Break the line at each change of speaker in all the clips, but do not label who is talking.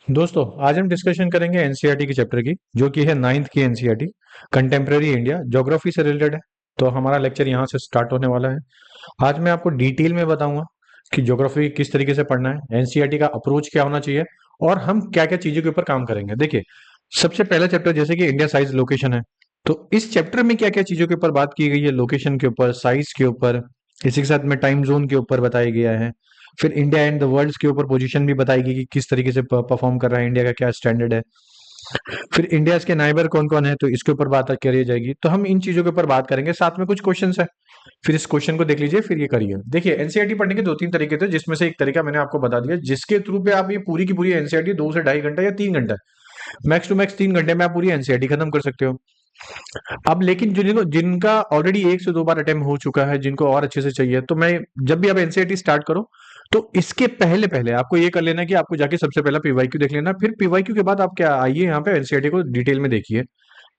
दोस्तों, आज हम डिस्कशन करेंगे एनसीईआरटी की चैप्टर की, जो कि है 9th की एनसीईआरटी कंटेम्प्रेरी इंडिया ज्योग्राफी से रिलेटेड है। तो हमारा लेक्चर यहाँ से स्टार्ट होने वाला है। आज मैं आपको डिटेल में बताऊंगा कि ज्योग्राफी किस तरीके से पढ़ना है, एनसीईआरटी का अप्रोच क्या होना चाहिए और हम क्या क्या चीजों के ऊपर काम करेंगे। देखिए, सबसे पहला चैप्टर जैसे कि इंडिया साइज लोकेशन है, तो इस चैप्टर में क्या क्या चीजों के ऊपर बात की गई है, लोकेशन के ऊपर, साइज के ऊपर, इसी के साथ में टाइम जोन के ऊपर बताया गया है। फिर इंडिया एंड द वर्ल्ड के ऊपर पोजीशन भी बताएगी कि किस तरीके से परफॉर्म कर रहा है, इंडिया का क्या स्टैंडर्ड है। फिर इंडिया के नाइबर कौन कौन है, तो इसके ऊपर बात करी जाएगी। तो हम इन चीजों के ऊपर बात करेंगे, साथ में कुछ क्वेश्चंस है। फिर इस क्वेश्चन को देख लीजिए, फिर ये करिए। देखिए, एनसीईआरटी पढ़ने के दो तीन तरीके थे, जिसमें से एक तरीका मैंने आपको बता दिया, जिसके थ्रू पे आप ये पूरी की पूरी एनसीईआरटी 2 से ढाई घंटा या 3 घंटा, मैक्स टू मैक्स 3 घंटे में आप पूरी एनसीईआरटी खत्म कर सकते हो। अब लेकिन जिनका ऑलरेडी 1 से 2 बार अटेम्प्ट हो चुका है, जिनको और अच्छे से चाहिए, तो मैं जब भी आप एनसीईआरटी स्टार्ट करो, तो इसके पहले पहले आपको ये कर लेना कि आपको जाके सबसे पहला पीवाईक्यू देख लेना। फिर पीवाईक्यू के बाद आप क्या आइए यहाँ पे एनसीईआरटी को डिटेल में देखिए।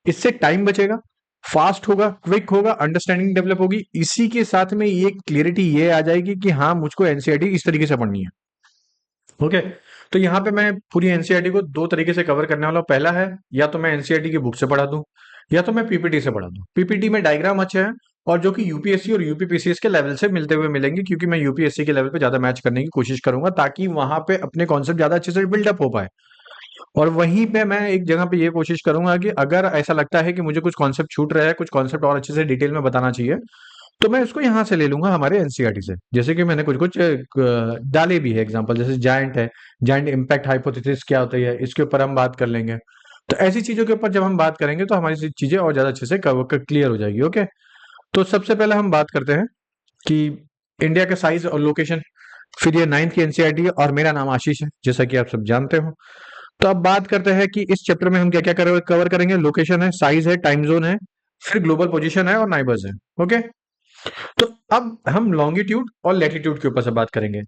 इससे टाइम बचेगा, फास्ट होगा, क्विक होगा, अंडरस्टैंडिंग डेवलप होगी। इसी के साथ में ये क्लियरिटी ये आ जाएगी कि हाँ, मुझको एनसीईआरटी इस तरीके से पढ़नी है। ओके। तो यहाँ पे मैं पूरी एनसीईआरटी को दो तरीके से कवर करने वाला हूँ। पहला है, या तो मैं एनसीईआरटी की बुक से पढ़ा दूं, या तो मैं पीपीटी से पढ़ा दूं। पीपीटी में डायग्राम अच्छे हैं, और जो कि यूपीएससी और यूपीपीसीएस के लेवल से मिलते हुए मिलेंगे, क्योंकि मैं यूपीएससी के लेवल पे ज्यादा मैच करने की कोशिश करूंगा, ताकि वहां पे अपने कॉन्सेप्ट ज्यादा अच्छे से बिल्डअप हो पाए। और वहीं पे मैं एक जगह पे ये कोशिश करूंगा कि अगर ऐसा लगता है कि मुझे कुछ कॉन्सेप्ट छूट रहा है, कुछ कॉन्सेप्ट और अच्छे से डिटेल में बताना चाहिए, तो मैं उसको यहाँ से ले लूंगा, हमारे एनसीईआरटी से। जैसे कि मैंने कुछ कुछ डाले भी है एग्जांपल, जैसे जायंट है, जायंट इम्पैक्ट हाइपोथेसिस क्या होता है, इसके ऊपर हम बात कर लेंगे। तो ऐसी चीजों के ऊपर जब हम बात करेंगे, तो हमारी चीजें और ज्यादा अच्छे से क्लियर हो जाएगी। ओके। तो सबसे पहले हम बात करते हैं कि इंडिया का साइज और लोकेशन। फिर ये 9th की एनसीईआरटी है, और मेरा नाम आशीष है, जैसा कि आप सब जानते हो। तो अब बात करते हैं कि इस चैप्टर में हम क्या क्या कवर करेंगे। लोकेशन है, साइज है, टाइम जोन है, फिर ग्लोबल पोजीशन है और नाइबर्स है। ओके। तो अब हम लॉन्गिट्यूड और लैटिट्यूड के ऊपर से बात करेंगे।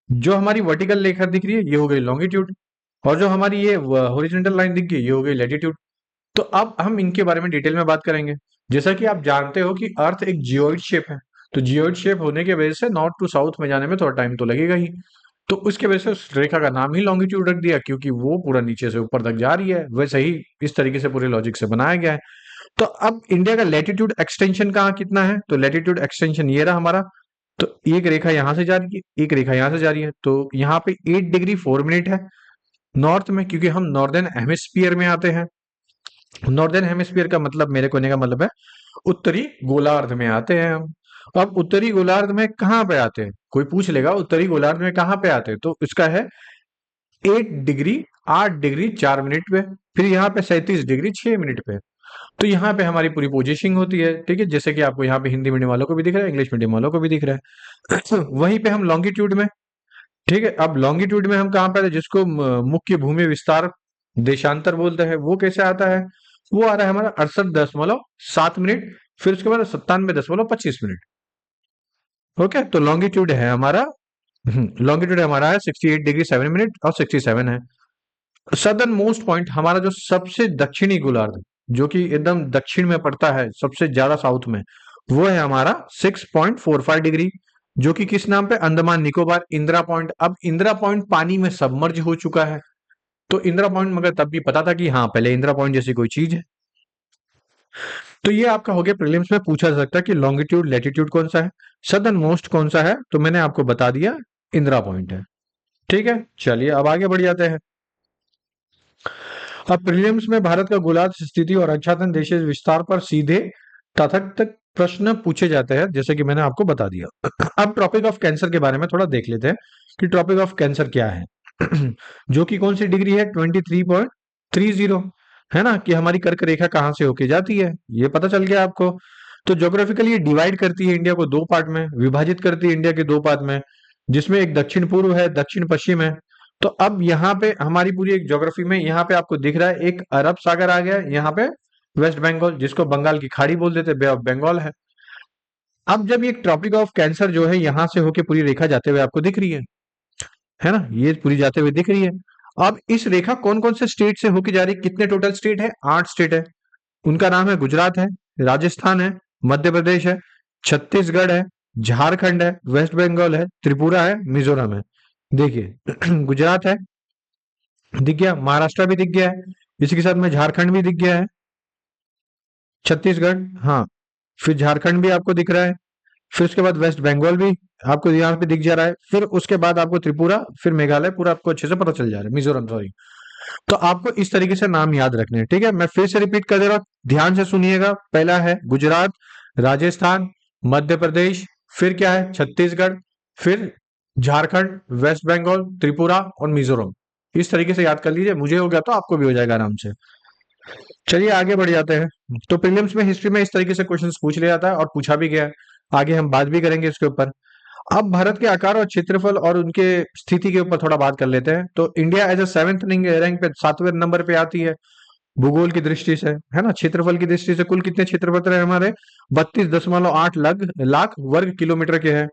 जो हमारी वर्टिकल रेखा दिख रही है, ये हो गई लॉन्गिट्यूड, और जो हमारी ये हॉरिजॉन्टल लाइन दिख गई, ये हो गई लैटिट्यूड। तो अब हम इनके बारे में डिटेल में बात करेंगे। जैसा कि आप जानते हो कि अर्थ एक जियोइड शेप है, तो जियोइड शेप होने की वजह से नॉर्थ टू साउथ में जाने में थोड़ा टाइम तो लगेगा ही। तो उसके वजह से उस रेखा का नाम ही लॉन्गिट्यूड रख दिया, क्योंकि वो पूरा नीचे से ऊपर तक जा रही है। वैसे ही इस तरीके से पूरे लॉजिक से बनाया गया है। तो अब इंडिया का लैटिट्यूड एक्सटेंशन कहाँ कितना है, तो लैटिट्यूड एक्सटेंशन ये रहा हमारा। तो एक रेखा यहां से जा रही है, एक रेखा यहां से जा रही है, तो यहाँ पे 8 डिग्री 4 मिनट है नॉर्थ में, क्योंकि हम नॉर्दर्न हेमिस्फीयर में आते हैं। नॉर्दर्न हेमिस्फीयर का मतलब, मेरे कहने का मतलब है, उत्तरी गोलार्ध में आते हैं हम। अब उत्तरी गोलार्ध में कहाँ पे आते हैं, कोई पूछ लेगा उत्तरी गोलार्ध में कहाँ पे आते हैं, तो इसका है 8 डिग्री 8 डिग्री 4 मिनट पे। फिर यहाँ पे 37 डिग्री 6 मिनट पे। तो यहाँ पे हमारी पूरी पोजीशिंग होती है। ठीक है, जैसे कि आपको यहाँ पे हिंदी मीडियम वालों को भी दिख रहा है, इंग्लिश मीडियम वालों को भी दिख रहा है। वहीं पे हम लॉन्गिट्यूड में, ठीक है, अब लॉन्गिट्यूड में हम कहाँ पे आते हैं, जिसको मुख्य भूमि विस्तार देशांतर बोलते हैं, वो कैसे आता है, वो आ रहा है हमारा 68.7 मिनट। फिर उसके बाद 97.25 मिनट। ओके। तो लॉन्गिट्यूड है हमारा, लॉन्गिट्यूड हमारा है 68 डिग्री 7 मिनट और 67 है। सदर्न मोस्ट पॉइंट, हमारा जो सबसे दक्षिणी गोलार्ध, जो कि एकदम दक्षिण में पड़ता है, सबसे ज्यादा साउथ में, वो है हमारा 6.45 डिग्री, जो कि किस नाम पे, अंडमान निकोबार इंदिरा पॉइंट। अब इंदिरा पॉइंट पानी में सबमर्ज हो चुका है, तो इंदिरा पॉइंट मगर तब भी पता था कि हाँ, पहले इंदिरा पॉइंट जैसी कोई चीज है। तो ये आपका हो गया, प्रीलिम्स में पूछा जा सकता है कि लॉन्गिट्यूड लैटिट्यूड कौन सा है, सदर्न मोस्ट कौन सा है, तो मैंने आपको बता दिया, इंदिरा पॉइंट है। ठीक है, चलिए अब आगे बढ़ जाते हैं। अब प्रीलिम्स में भारत का गोलार्ध स्थिति और आच्छादन देश विस्तार पर सीधे तथाकथित प्रश्न पूछे जाते हैं, जैसे कि मैंने आपको बता दिया। अब ट्रॉपिक ऑफ कैंसर के बारे में थोड़ा देख लेते हैं कि ट्रॉपिक ऑफ कैंसर क्या है। जो कि कौन सी डिग्री है, 23.30, है ना, कि हमारी कर्क रेखा कहाँ से होके जाती है, ये पता चल गया आपको। तो ज्योग्राफिकली ये डिवाइड करती है इंडिया को दो पार्ट में, विभाजित करती है इंडिया के दो पार्ट में, जिसमें एक दक्षिण पूर्व है, दक्षिण पश्चिम है। तो अब यहाँ पे हमारी पूरी एक ज्योग्राफी में, यहाँ पे आपको दिख रहा है एक अरब सागर आ गया है, यहाँ पे वेस्ट बंगाल, जिसको बंगाल की खाड़ी बोल देते, बे ऑफ बंगाल है। अब जब ये ट्रॉपिक ऑफ कैंसर जो है यहाँ से होके पूरी रेखा जाते हुए आपको दिख रही है ना, ये पूरी जाते हुए दिख रही है। अब इस रेखा कौन कौन से स्टेट से होके जा रही है, कितने टोटल स्टेट है, 8 स्टेट है। उनका नाम है, गुजरात है, राजस्थान है, मध्य प्रदेश है, छत्तीसगढ़ है, झारखंड है, वेस्ट बंगाल है, त्रिपुरा है, मिजोरम है। देखिए, गुजरात है, दिख गया, महाराष्ट्र भी दिख गया है, इसी के साथ में झारखंड भी दिख गया है, छत्तीसगढ़, हाँ, फिर झारखंड भी आपको दिख रहा है, फिर उसके बाद वेस्ट बंगाल भी आपको यहाँ पे दिख जा रहा है, फिर उसके बाद आपको त्रिपुरा, फिर मेघालय पूरा आपको अच्छे से पता चल जा रहा है, मिजोरम सॉरी। तो आपको इस तरीके से नाम याद रखने हैं, ठीक है। मैं फिर से रिपीट कर दे रहा हूँ, ध्यान से सुनिएगा। पहला है गुजरात, राजस्थान, मध्य प्रदेश, फिर क्या है छत्तीसगढ़, फिर झारखंड, वेस्ट बंगाल, त्रिपुरा और मिजोरम। इस तरीके से याद कर लीजिए, मुझे हो गया तो आपको भी हो जाएगा आराम से। चलिए आगे बढ़ जाते हैं। तो प्रीलिम्स में हिस्ट्री में इस तरीके से क्वेश्चंस पूछ लिया जाता है और पूछा भी गया है। आगे हम बात भी करेंगे इसके ऊपर। अब भारत के आकार और क्षेत्रफल और उनके स्थिति के ऊपर थोड़ा बात कर लेते हैं। तो India as a seventh rank पे, 7वें नंबर पे आती है भूगोल की दृष्टि से, है ना। क्षेत्रफल की दृष्टि से कुल कितने क्षेत्रफल है हमारे, 32.8 लाख वर्ग किलोमीटर के हैं,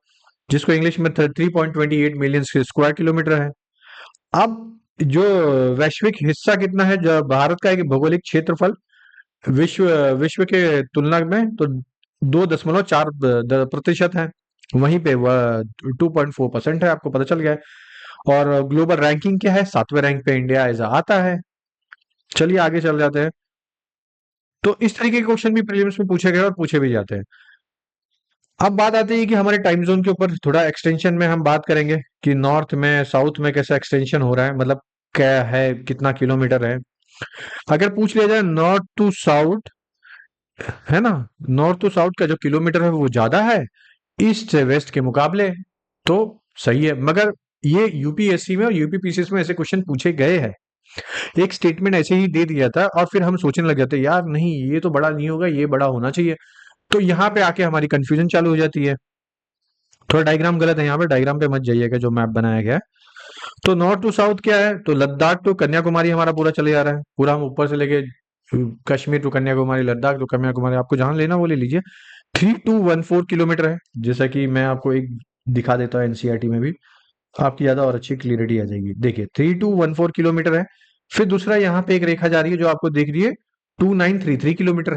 जिसको इंग्लिश में 3.28 मिलियन स्क्वायर किलोमीटर है। अब जो वैश्विक हिस्सा कितना है, जो भारत का एक भौगोलिक क्षेत्रफल विश्व विश्व के तुलना में, तो 2.4% है। वहीं पे वह 2.4% है, आपको पता चल गया है। और ग्लोबल रैंकिंग क्या है, 7वें रैंक पे इंडिया ऐसा आता है। चलिए आगे चल जाते हैं। तो इस तरीके के क्वेश्चन भी प्रीलिम्स में पूछे गए और पूछे भी जाते हैं। अब बात आती है कि हमारे टाइम जोन के ऊपर थोड़ा एक्सटेंशन में हम बात करेंगे कि नॉर्थ में साउथ में कैसा एक्सटेंशन हो रहा है, मतलब क्या है, कितना किलोमीटर है। अगर पूछ लिया जाए नॉर्थ टू साउथ, है ना, नॉर्थ टू साउथ का जो किलोमीटर है वो ज्यादा है ईस्ट से वेस्ट के मुकाबले, तो सही है। मगर ये यूपीएससी में और यूपीपीसीएस में ऐसे क्वेश्चन पूछे गए हैं, एक स्टेटमेंट ऐसे ही दे दिया था और फिर हम सोचने लग जाते यार नहीं ये तो बड़ा नहीं होगा, ये बड़ा होना चाहिए। तो यहाँ पे आके हमारी कंफ्यूजन चालू हो जाती है। थोड़ा डायग्राम गलत है, यहाँ पे डायग्राम पे मत जाइएगा जो मैप बनाया गया है। तो नॉर्थ टू साउथ क्या है, तो लद्दाख टू कन्याकुमारी हमारा पूरा चले जा रहा है, पूरा हम ऊपर से लेके कश्मीर टू कन्याकुमारी, लद्दाख टू कन्याकुमारी, आपको जहां लेना वो ले लीजिए। 3214 किलोमीटर है, जैसा कि मैं आपको एक दिखा देता हूँ एनसीईआरटी में भी, आपकी ज्यादा और अच्छी क्लियरिटी आ जाएगी। देखिए 3214 किलोमीटर है। फिर दूसरा यहाँ पे एक रेखा जा रही है जो आपको दिख रही है, 2933 किलोमीटर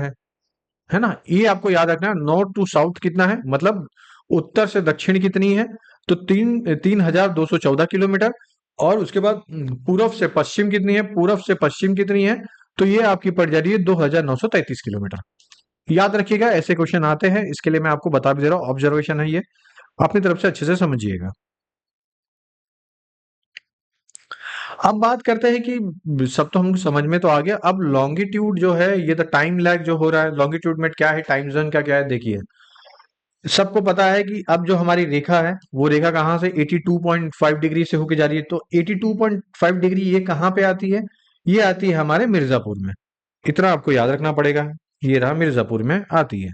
है ना। ये आपको याद रखना है, नॉर्थ टू साउथ कितना है, मतलब उत्तर से दक्षिण कितनी है, तो 3214 किलोमीटर। और उसके बाद पूर्व से पश्चिम कितनी है, पूर्व से पश्चिम कितनी है, तो ये आपकी पड़ जा रही है 2933 किलोमीटर। याद रखिएगा, ऐसे क्वेश्चन आते हैं, इसके लिए मैं आपको बता भी दे रहा हूँ, ऑब्जर्वेशन है ये, अपनी तरफ से अच्छे से समझिएगा। अब बात करते हैं कि सब तो हमको समझ में तो आ गया, अब लॉन्गिट्यूड जो है, ये तो टाइम लैग जो हो रहा है, लॉन्गिट्यूड में क्या है, टाइम जोन का क्या है, देखिए सबको पता है कि अब जो हमारी रेखा है वो रेखा कहाँ से 82.5 डिग्री से होके जा रही है, तो 82.5 डिग्री ये कहाँ पे आती है, ये आती है हमारे मिर्जापुर में। इतना आपको याद रखना पड़ेगा, ये रहा मिर्जापुर में आती है।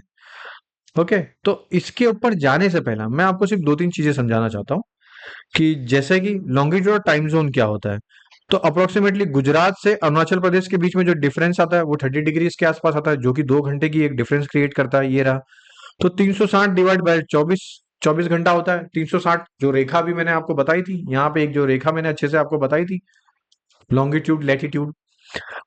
ओके, तो इसके ऊपर जाने से पहले मैं आपको सिर्फ दो तीन चीजें समझाना चाहता हूँ कि जैसे कि लॉन्गिट्यूड और टाइम जोन क्या होता है। तो अप्रोक्सीमेटली गुजरात से अरुणाचल प्रदेश के बीच में जो डिफरेंस आता है वो 30 डिग्री के आसपास आता है, जो कि 2 घंटे की एक डिफरेंस क्रिएट करता है, ये रहा। तो 360 डिवाइड बाय 24, 24 घंटा होता है 360। जो रेखा भी मैंने आपको बताई थी, यहाँ पे एक जो रेखा मैंने अच्छे से आपको बताई थी, लॉन्गिट्यूड लैटिट्यूड।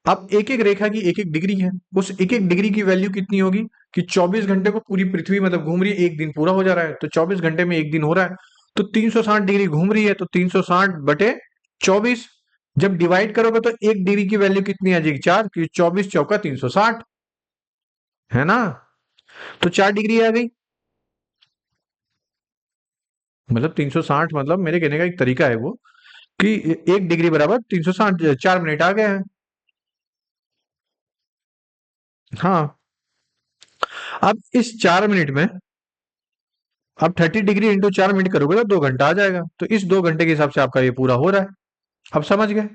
अब एक एक रेखा की एक एक डिग्री है, उस एक एक डिग्री की वैल्यू कितनी होगी कि 24 घंटे को पूरी पृथ्वी मतलब घूम रही है, एक दिन पूरा हो जा रहा है, तो 24 घंटे में एक दिन हो रहा है। तो 360 डिग्री घूम रही है, तो 360/24, जब डिवाइड करोगे तो एक डिग्री की वैल्यू कितनी आ जाएगी, 4, क्योंकि 24 चौका 360, है ना। तो 4 डिग्री आ गई, मतलब 360, मतलब मेरे कहने का एक तरीका है वो कि एक डिग्री बराबर 360, 4 मिनट आ गए हैं। हाँ, अब इस 4 मिनट में आप 30 डिग्री इंटू 4 मिनट करोगे तो 2 घंटा आ जाएगा, तो इस 2 घंटे के हिसाब से आपका ये पूरा हो रहा है। अब समझ गए।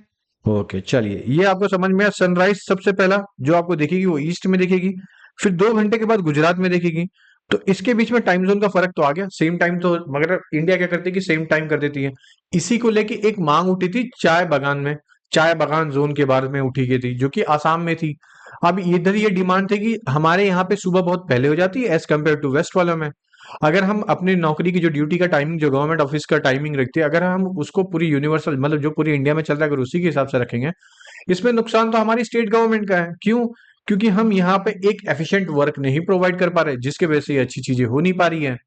ओके, चलिए ये आपको समझ में आया। सनराइज सबसे पहला जो आपको दिखेगी वो ईस्ट में दिखेगी, फिर 2 घंटे के बाद गुजरात में दिखेगी। तो इसके बीच में टाइम जोन का फर्क तो आ गया, सेम टाइम तो, मगर इंडिया क्या करती है कि सेम टाइम कर देती है। इसी को लेके एक मांग उठी थी चाय बगान में, चाय बगान जोन के बारे में उठी गई थी, जो कि आसाम में थी। अब इधर ये डिमांड थी कि हमारे यहाँ पे सुबह बहुत पहले हो जाती है एज कम्पेयर टू वेस्ट वालों में। अगर हम अपनी नौकरी की जो ड्यूटी का टाइमिंग, जो गवर्नमेंट ऑफिस का टाइमिंग रखती है, अगर हम उसको पूरी यूनिवर्सल मतलब जो पूरी इंडिया में चल रहा है अगर उसी के हिसाब से रखेंगे, इसमें नुकसान तो हमारी स्टेट गवर्नमेंट का है। क्यों? क्योंकि हम यहाँ पे एक एफिशिएंट वर्क नहीं प्रोवाइड कर पा रहे, जिसके वजह से ये अच्छी चीजें हो नहीं पा रही है।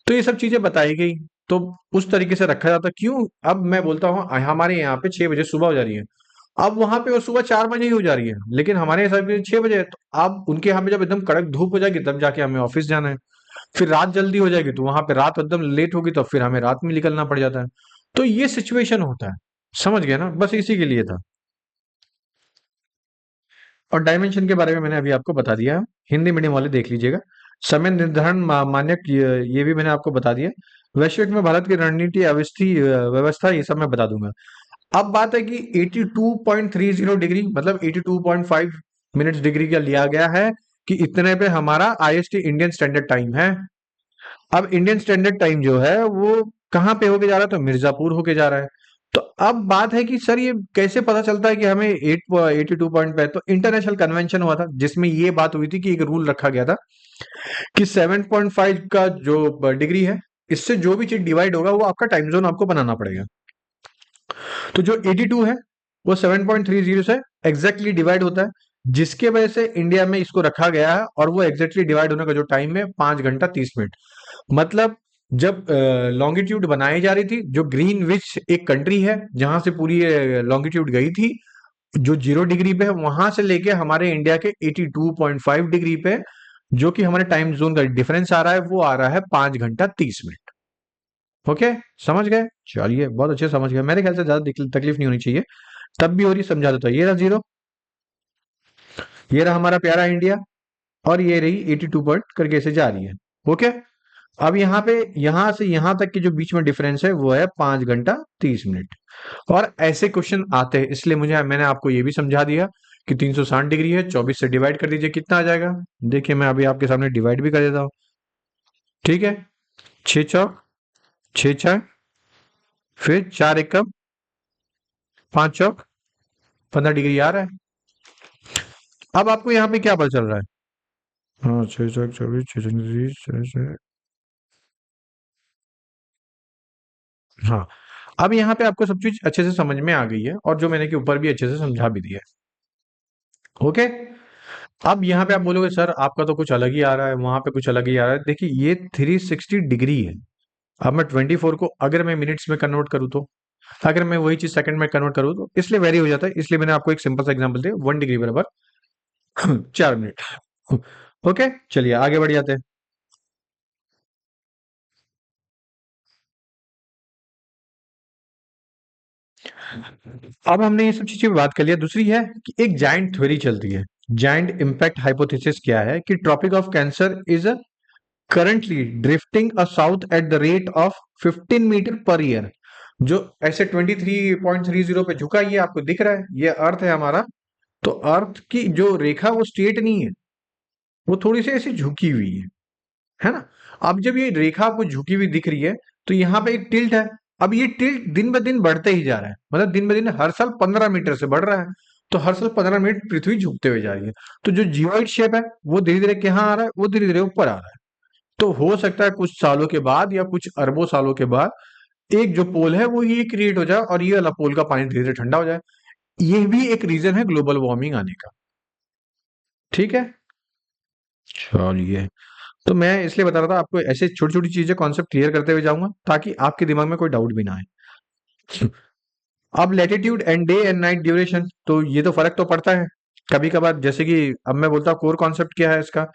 तो ये सब चीजें बताई गई, तो उस तरीके से रखा जाता। क्यों? अब मैं बोलता हूँ हमारे यहाँ पे 6 बजे सुबह हो जा रही है, अब वहां पे वो सुबह 4 बजे ही हो जा रही है, लेकिन हमारे हिसाब से 6 बजे है। तो अब उनके यहाँ पे जब एकदम कड़क धूप हो जाएगी तब जाके हमें ऑफिस जाना है। फिर रात जल्दी हो जाएगी तो वहां पे रात एकदम लेट होगी तो फिर हमें रात में निकलना पड़ जाता है। तो ये सिचुएशन होता है। समझ गए ना, बस इसी के लिए था। और डायमेंशन के बारे में मैंने अभी आपको बता दिया है। हिंदी मीडियम वाले देख लीजिएगा। समय निर्धारण मानक ये भी मैंने आपको बता दिया। वैश्विक में भारत की रणनीति व्यवस्था ये सब मैं बता दूंगा। अब बात है कि 82.30 डिग्री मतलब 82.5 मिनट्स डिग्री का लिया गया है कि इतने पे हमारा आईएसटी इंडियन स्टैंडर्ड टाइम है। अब इंडियन स्टैंडर्ड टाइम जो है वो कहाँ पे होके जा रहा है, तो मिर्जापुर होके जा रहा है। तो अब बात है कि सर ये कैसे पता चलता है कि हमें 82 पॉइंट पे, तो इंटरनेशनल कन्वेंशन हुआ था जिसमें ये बात हुई थी कि एक रूल रखा गया था कि 7.5 का जो डिग्री है, इससे जो भी चीज डिवाइड होगा वो आपका टाइम जोन आपको बनाना पड़ेगा। तो जो 82 है वो 7.30 से एग्जैक्टली डिवाइड होता है, जिसके वजह से इंडिया में इसको रखा गया है। और वो एग्जैक्टली डिवाइड होने का जो टाइम है 5 घंटा 30 मिनट। मतलब जब लॉन्गिट्यूड बनाई जा रही थी, जो ग्रीन विच एक कंट्री है जहां से पूरी लॉन्गिट्यूड गई थी, जो 0 डिग्री पे है, वहां से लेके हमारे इंडिया के 82.5 डिग्री पे जो कि हमारे टाइम जोन का डिफरेंस आ रहा है वो आ रहा है 5 घंटा 30 मिनट। ओके, समझ गए? चलिए, बहुत अच्छे समझ गए। मेरे ख्याल से ज्यादा तकलीफ नहीं होनी चाहिए। तब भी हो रही, समझा देता हूं। ये रहा 0, ये रहा हमारा प्यारा इंडिया, और ये रही 82 पॉइंट करके ऐसे जा रही है। ओके। अब यहाँ पे यहां से यहां तक की जो बीच में डिफरेंस है वो है 5 घंटा 30 मिनट। और ऐसे क्वेश्चन आते हैं, इसलिए मैंने आपको ये भी समझा दिया कि 360 डिग्री है, 24 से डिवाइड कर दीजिए, कितना आ जाएगा। देखिए मैं अभी आपके सामने डिवाइड भी कर देता हूँ। ठीक है, 6 चौक 6 छह, फिर 4 एकम 5 चौक 15 डिग्री आ रहा है। अब आपको यहाँ पे क्या पता चल रहा है? हाँ, 6 चौक 24, 6 चौक 30, 6 हाँ। अब यहाँ पे आपको सब चीज अच्छे से समझ में आ गई है, और जो मैंने के ऊपर भी अच्छे से समझा भी दिया है। ओके। अब यहाँ पे आप बोलोगे सर आपका तो कुछ अलग ही आ रहा है, वहां पे कुछ अलग ही आ रहा है। देखिए ये 360 डिग्री है। अब मैं 24 को अगर मैं मिनट्स में कन्वर्ट करूँ तो, अगर मैं वही चीज सेकंड में कन्वर्ट करूँ तो, इसलिए वेरी हो जाता है। इसलिए मैंने आपको एक सिंपल सा एग्जांपल दिया, 1 डिग्री बराबर 4 मिनट। ओके, चलिए आगे बढ़ जाते हैं। अब हमने ये सब चीजें बात कर लिया। दूसरी है कि एक जायंट थ्योरी चलती है। जायंट इम्पैक्ट हाइपोथेसिस क्या है कि Tropic of Cancer is currently drifting south at the rate of 15 metre per year. जो ऐसे 23.30 पे झुका, ये आपको दिख रहा है, ये अर्थ है हमारा। तो अर्थ की जो रेखा वो स्ट्रेट नहीं है, वो थोड़ी सी ऐसी झुकी हुई है ना। अब जब ये रेखा आपको झुकी हुई दिख रही है तो यहाँ पे एक टिल्ट है। अब ये टिल्ट दिन ब दिन बढ़ते ही जा रहा है, मतलब दिन ब दिन हर साल 15 मीटर से बढ़ रहा है। तो हर साल 15 मिनट पृथ्वी झुकते हुए जा रही है। तो जो जियोइड शेप है वो धीरे धीरे कहाँ आ रहा है, वो धीरे धीरे ऊपर आ रहा है। तो हो सकता है कुछ सालों के बाद या कुछ अरबों सालों के बाद एक जो पोल है वो ये क्रिएट हो जाए और ये वाला पोल का पानी धीरे धीरे ठंडा हो जाए। ये भी एक रीजन है ग्लोबल वार्मिंग आने का। ठीक है, चलिए। तो मैं इसलिए बता रहा था आपको, ऐसे छोटी छोटी चीजें कॉन्सेप्ट क्लियर करते हुए जाऊंगा ताकि आपके दिमाग में कोई डाउट भी ना आए। अब latitude and day and night duration, तो ये तो फर्क तो पड़ता है कभी कभार। जैसे कि अब मैं बोलता हूँ कोर कॉन्सेप्ट क्या है इसका,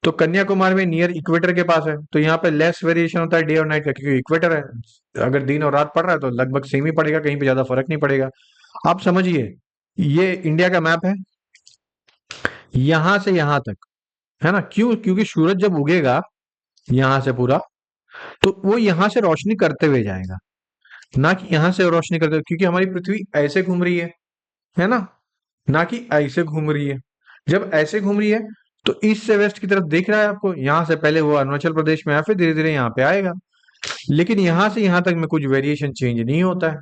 तो कन्याकुमारी में नियर इक्वेटर के पास है, तो यहाँ पे लेस वेरिएशन होता है डे और नाइट का, क्योंकि इक्वेटर है। अगर दिन और रात पड़ रहा है तो लगभग सेम ही पड़ेगा, कहीं पे ज्यादा फर्क नहीं पड़ेगा। आप समझिए, ये इंडिया का मैप है, यहां से यहां तक, है ना। क्यों? क्योंकि सूरज जब उगेगा यहां से पूरा, तो वो यहां से रोशनी करते हुए जाएगा, ना कि यहां से रोशनी करते हुए, क्योंकि हमारी पृथ्वी ऐसे घूम रही है ना, ना कि ऐसे घूम रही है। जब ऐसे घूम रही है तो ईस्ट से वेस्ट की तरफ देख रहा है आपको, यहां से पहले वो अरुणाचल प्रदेश में आया, फिर धीरे धीरे यहाँ पे आएगा। लेकिन यहां से यहां तक में कुछ वेरिएशन चेंज नहीं होता है।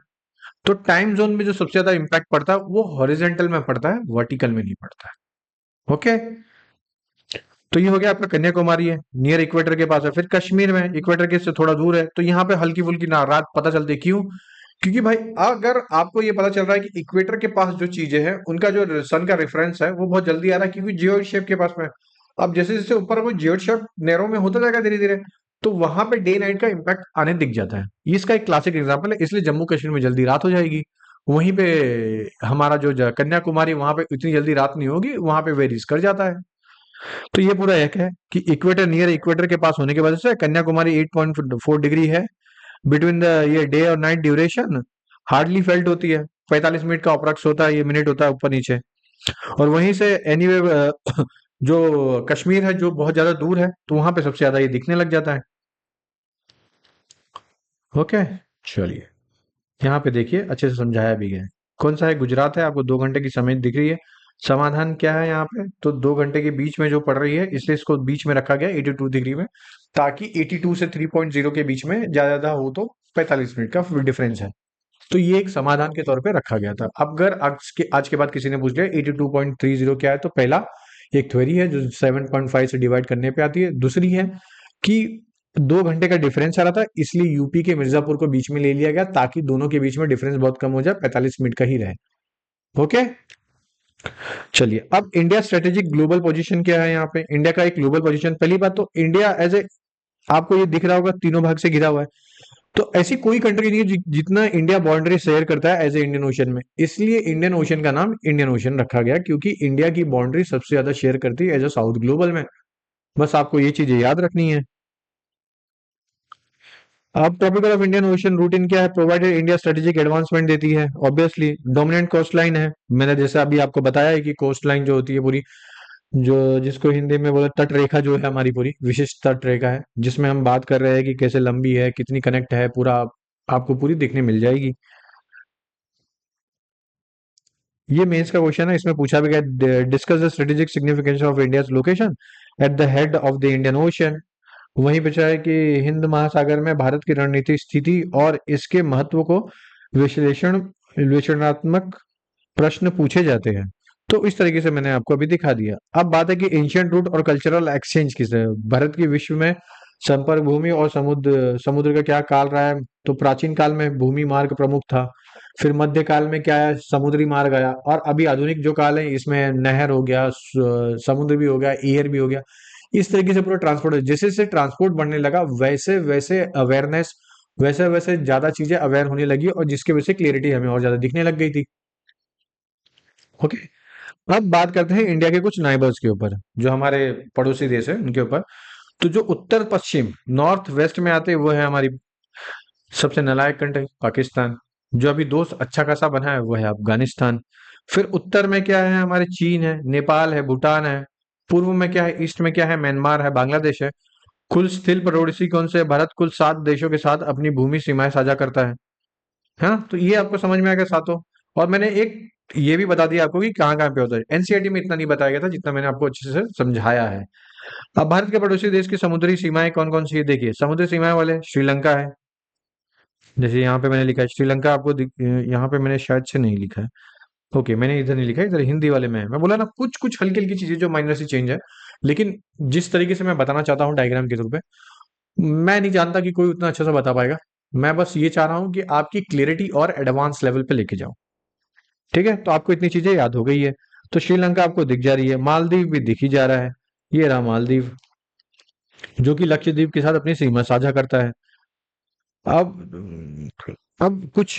तो टाइम जोन में जो सबसे ज्यादा इंपैक्ट पड़ता है वो हॉरिजेंटल में पड़ता है, वर्टिकल में नहीं पड़ता है। ओके। तो ये हो गया आपका कन्याकुमारी है, नियर इक्वेटर के पास है। फिर कश्मीर में इक्वेटर के से थोड़ा दूर है, तो यहाँ पे हल्की फुल्की ना रात पता चलती है। क्यों? क्योंकि भाई अगर आपको ये पता चल रहा है कि इक्वेटर के पास जो चीजें हैं उनका जो सन का रेफरेंस है वो बहुत जल्दी आ रहा है, क्योंकि जियोइड शेप के पास में। अब जैसे जैसे ऊपर वो जियोइड शेप नैरो में होता जाएगा धीरे धीरे, तो वहां पे डे नाइट का इम्पैक्ट आने दिख जाता है। ये इसका एक क्लासिक एग्जाम्पल है, इसलिए जम्मू कश्मीर में जल्दी रात हो जाएगी। वहीं पे हमारा जो कन्याकुमारी, वहां पे इतनी जल्दी रात नहीं होगी, वहां पे वेरीज कर जाता है। तो ये पूरा एक है कि इक्वेटर, नियर इक्वेटर के पास होने की वजह से कन्याकुमारी 8.4 डिग्री है। बिटवीन द ये डे और नाइट ड्यूरेशन हार्डली फेल्ट होती है, 45 मिनट का अप्रॉक्स होता है, ये मिनट होता है ऊपर नीचे। और वहीं से एनीवे जो कश्मीर है जो बहुत ज्यादा दूर है, तो वहां पे सबसे ज्यादा ये दिखने लग जाता है। ओके, चलिए यहाँ पे देखिए अच्छे से समझाया भी गया है। कौन सा है? गुजरात है, आपको 2 घंटे की समय दिख रही है। समाधान क्या है यहाँ पे? तो 2 घंटे के बीच में जो पड़ रही है, इसलिए इसको बीच में रखा गया 82 डिग्री में, ताकि 82 से 3.0 के बीच में ज्यादा हो तो 45 मिनट का डिफरेंस है। तो ये एक समाधान के तौर पे रखा गया था। अब अगर आज के बाद किसी ने पूछ लिया 82.30 क्या है, तो पहला एक थ्योरी है जो 7.5 से डिवाइड करने पे आती है। दूसरी है कि 2 घंटे का डिफरेंस आ रहा था, इसलिए यूपी के मिर्जापुर को बीच में ले लिया गया, ताकि दोनों के बीच में डिफरेंस बहुत कम हो जाए, 45 मिनट का ही रहे। ओके, चलिए अब इंडिया स्ट्रेटेजिक ग्लोबल पोजीशन क्या है? यहाँ पे इंडिया का एक ग्लोबल पोजीशन, पहली बात तो इंडिया एज ए, आपको ये दिख रहा होगा तीनों भाग से घिरा हुआ है। तो ऐसी कोई कंट्री नहीं है जितना इंडिया बाउंड्री शेयर करता है एज ए इंडियन ओशन में, इसलिए इंडियन ओशन का नाम इंडियन ओशन रखा गया, क्योंकि इंडिया की बाउंड्री सबसे ज्यादा शेयर करती है एज अ साउथ ग्लोबल में। बस आपको ये चीजें याद रखनी है। अब topical of Indian ocean routine क्या है? प्रोवाइडेड इंडिया स्ट्रेटेजिक एडवांसमेंट देती है, ऑब्वियसली डोमिनेंट कोस्ट लाइन है। मैंने जैसे अभी आपको बताया है कि कोस्ट लाइन जो होती है पूरी, जो जिसको हिंदी में बोले तट रेखा, जो है हमारी पूरी विशिष्ट तट रेखा है, जिसमें हम बात कर रहे हैं कि कैसे लंबी है, कितनी कनेक्ट है, पूरा आपको पूरी देखने मिल जाएगी। ये मेंस का क्वेश्चन है, इसमें पूछा भी गया discuss the strategic significance of India's location at the head of the Indian ocean. वहीं पूछा है कि हिंद महासागर में भारत की रणनीतिक स्थिति और इसके महत्व को विश्लेषणात्मक प्रश्न पूछे जाते हैं। तो इस तरीके से मैंने आपको अभी दिखा दिया। अब बात है कि एंशियंट रूट और कल्चरल एक्सचेंज किसे है? भारत की विश्व में संपर्क भूमि और समुद्र समुद्र का क्या काल रहा है? तो प्राचीन काल में भूमि मार्ग प्रमुख था। फिर मध्य काल में क्या है? समुद्री मार्ग आया। और अभी आधुनिक जो काल है, इसमें नहर हो गया, समुद्र भी हो गया, एयर भी हो गया। इस तरीके से पूरा ट्रांसपोर्ट, जैसे जैसे ट्रांसपोर्ट बढ़ने लगा, वैसे वैसे अवेयरनेस, वैसे वैसे ज्यादा चीजें अवेयर होने लगी, और जिसकी वजह से क्लियरिटी हमें और ज्यादा दिखने लग गई थी। ओके, अब बात करते हैं इंडिया के कुछ नाइबर्स के ऊपर, जो हमारे पड़ोसी देश है उनके ऊपर। तो जो उत्तर पश्चिम नॉर्थ वेस्ट में आते हैं, वो है हमारी सबसे नालायक कंट्री पाकिस्तान। जो अभी दोस्त अच्छा खासा बना है, वो है अफगानिस्तान। फिर उत्तर में क्या है? हमारे चीन है, नेपाल है, भूटान है। पूर्व में क्या है? ईस्ट में क्या है? म्यांमार है, बांग्लादेश है। कुल स्थिल पड़ोसी कौन से? भारत कुल 7 देशों के साथ अपनी भूमि सीमाएं साझा करता है ना? तो ये आपको समझ में आ गया सातों। और मैंने एक ये भी बता दिया आपको कि कहाँ कहाँ पे होता है। एनसीईआरटी में इतना नहीं बताया गया था जितना मैंने आपको अच्छे से समझाया है। अब भारत के पड़ोसी देश की समुद्री सीमाएं कौन कौन सी है? देखिए, समुद्री सीमाएं वाले श्रीलंका है। जैसे यहाँ पे मैंने लिखा है श्रीलंका, आपको यहाँ पे मैंने शायद से नहीं लिखा है। ओके, मैंने इधर नहीं लिखा है, इधर हिंदी वाले में है। मैं बोला ना, कुछ कुछ हल्की हल्की चीजें जो माइनर सी चेंज है, लेकिन जिस तरीके से मैं बताना चाहता हूँ डायग्राम के थ्रू पे, मैं नहीं जानता कि कोई उतना अच्छा से बता पाएगा। मैं बस ये चाह रहा हूँ कि आपकी क्लियरिटी और एडवांस लेवल पे लेके जाऊं। ठीक है, तो आपको इतनी चीजें याद हो गई है। तो श्रीलंका आपको दिख जा रही है, मालदीव भी दिख ही जा रहा है। ये रहा मालदीव, जो कि लक्षद्वीप के साथ अपनी सीमा साझा करता है। अब कुछ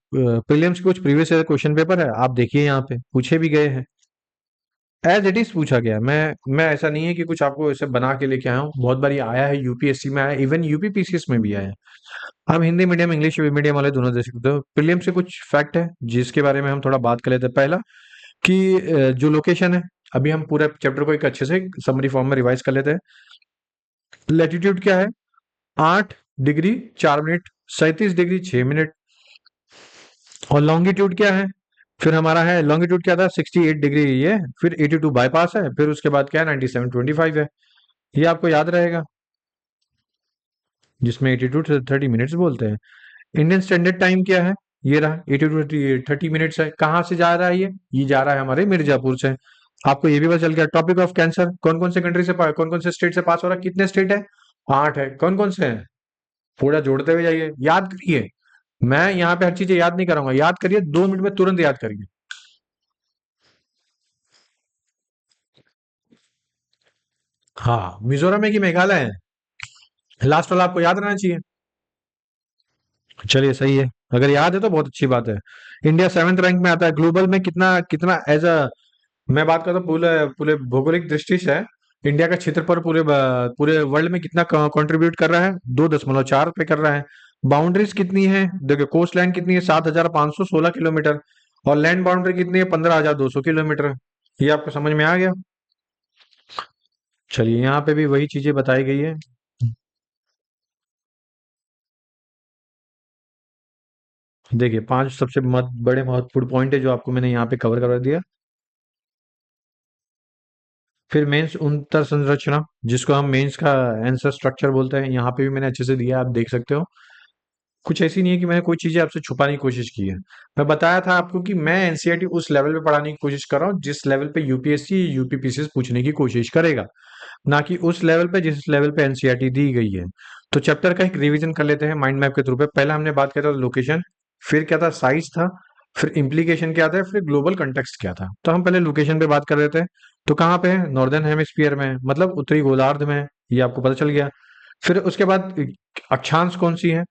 प्रीलिम्स के कुछ प्रीवियस ईयर क्वेश्चन पेपर है, आप देखिए यहाँ पे पूछे भी गए हैं, एज इट इज पूछा गया। मैं ऐसा नहीं है कि कुछ आपको ऐसे बना के लेके आया हूँ, बहुत बार ये आया है, यूपीएससी में आया, इवन यूपीपीसीएस में भी आया है। हम हिंदी मीडियम इंग्लिश मीडियम वाले दोनों दे सकते हो। प्रीलियम से कुछ फैक्ट है जिसके बारे में हम थोड़ा बात कर लेते हैं। पहला कि जो लोकेशन है, अभी हम पूरे चैप्टर को एक अच्छे से समरी फॉर्म में रिवाइज कर लेते हैं। लैटिट्यूड क्या है? 8 डिग्री 4 मिनट, 37 डिग्री 6 मिनट। और लॉन्गिट्यूड क्या है? फिर हमारा है लॉन्गिट्यूड क्या था? 68 डिग्री ये, फिर 82 बाईपास है, फिर उसके बाद क्या है? 9725 है। ये आपको याद रहेगा, जिसमें 82 to 30 मिनट्स बोलते हैं। इंडियन स्टैंडर्ड टाइम क्या है? ये रहा, 82 to 30 मिनट्स है। कहाँ से जा रहा है ये जा रहा है हमारे मिर्जापुर से। आपको ये भी पता चल गया। टॉपिक ऑफ कैंसर कौन कौन से कंट्री से, कौन कौन से स्टेट से पास हो रहा है? कितने स्टेट है? 8 है। कौन कौन से हैं? पूरा जोड़ते हुए जाइए, याद करिए। मैं यहाँ पे हर चीजें याद नहीं कराऊंगा, याद करिए, 2 मिनट में तुरंत याद करिए। हाँ, मिजोरम है कि मेघालय है? लास्ट वाला आपको याद रहना चाहिए। चलिए, सही है। अगर याद है तो बहुत अच्छी बात है। इंडिया 7th रैंक में आता है ग्लोबल में। कितना कितना एज अ, मैं बात करता हूँ पूरे पूरे भौगोलिक दृष्टि से, इंडिया का क्षेत्रफल पूरे वर्ल्ड में कितना कंट्रीब्यूट कर रहा है, 2.4 पे कर रहा है। बाउंड्रीज कितनी है देखो, कोस्ट लाइन कितनी है, 7,516 किलोमीटर। और लैंड बाउंड्री कितनी है, 15,200 किलोमीटर। ये आपको समझ में आ गया। चलिए, यहाँ पे भी वही चीजें बताई गई है। देखिए, 5 सबसे बड़े महत्वपूर्ण पॉइंट है जो आपको मैंने यहाँ पे कवर करा दिया। फिर मेंस अंतर संरचना, जिसको हम मेंस का आंसर स्ट्रक्चर बोलते हैं, यहाँ पे भी मैंने अच्छे से दिया है, आप देख सकते हो। कुछ ऐसी नहीं है कि मैंने कोई चीजें आपसे छुपाने की कोशिश की है। मैं बताया था आपको कि मैं एनसीईआरटी उस लेवल पे पढ़ाने की कोशिश कर रहा हूँ जिस लेवल पे यूपीएससी यूपीपीसीएस पूछने की कोशिश करेगा, ना कि उस लेवल पे जिस लेवल पे एनसीईआरटी दी गई है। तो चैप्टर का एक रिवीजन कर लेते हैं माइंड मैप के थ्रू पे। पहला हमने बात किया था लोकेशन, फिर क्या था, साइज था, फिर इम्प्लीकेशन क्या था, फिर ग्लोबल कंटेक्स्ट क्या था। तो हम पहले लोकेशन पे बात कर रहे थे। तो कहाँ पे है, नॉर्दर्न हेमिस्फीयर में है, मतलब उत्तरी गोलार्ध में है, ये आपको पता चल गया। फिर उसके बाद अक्षांश कौन सी है,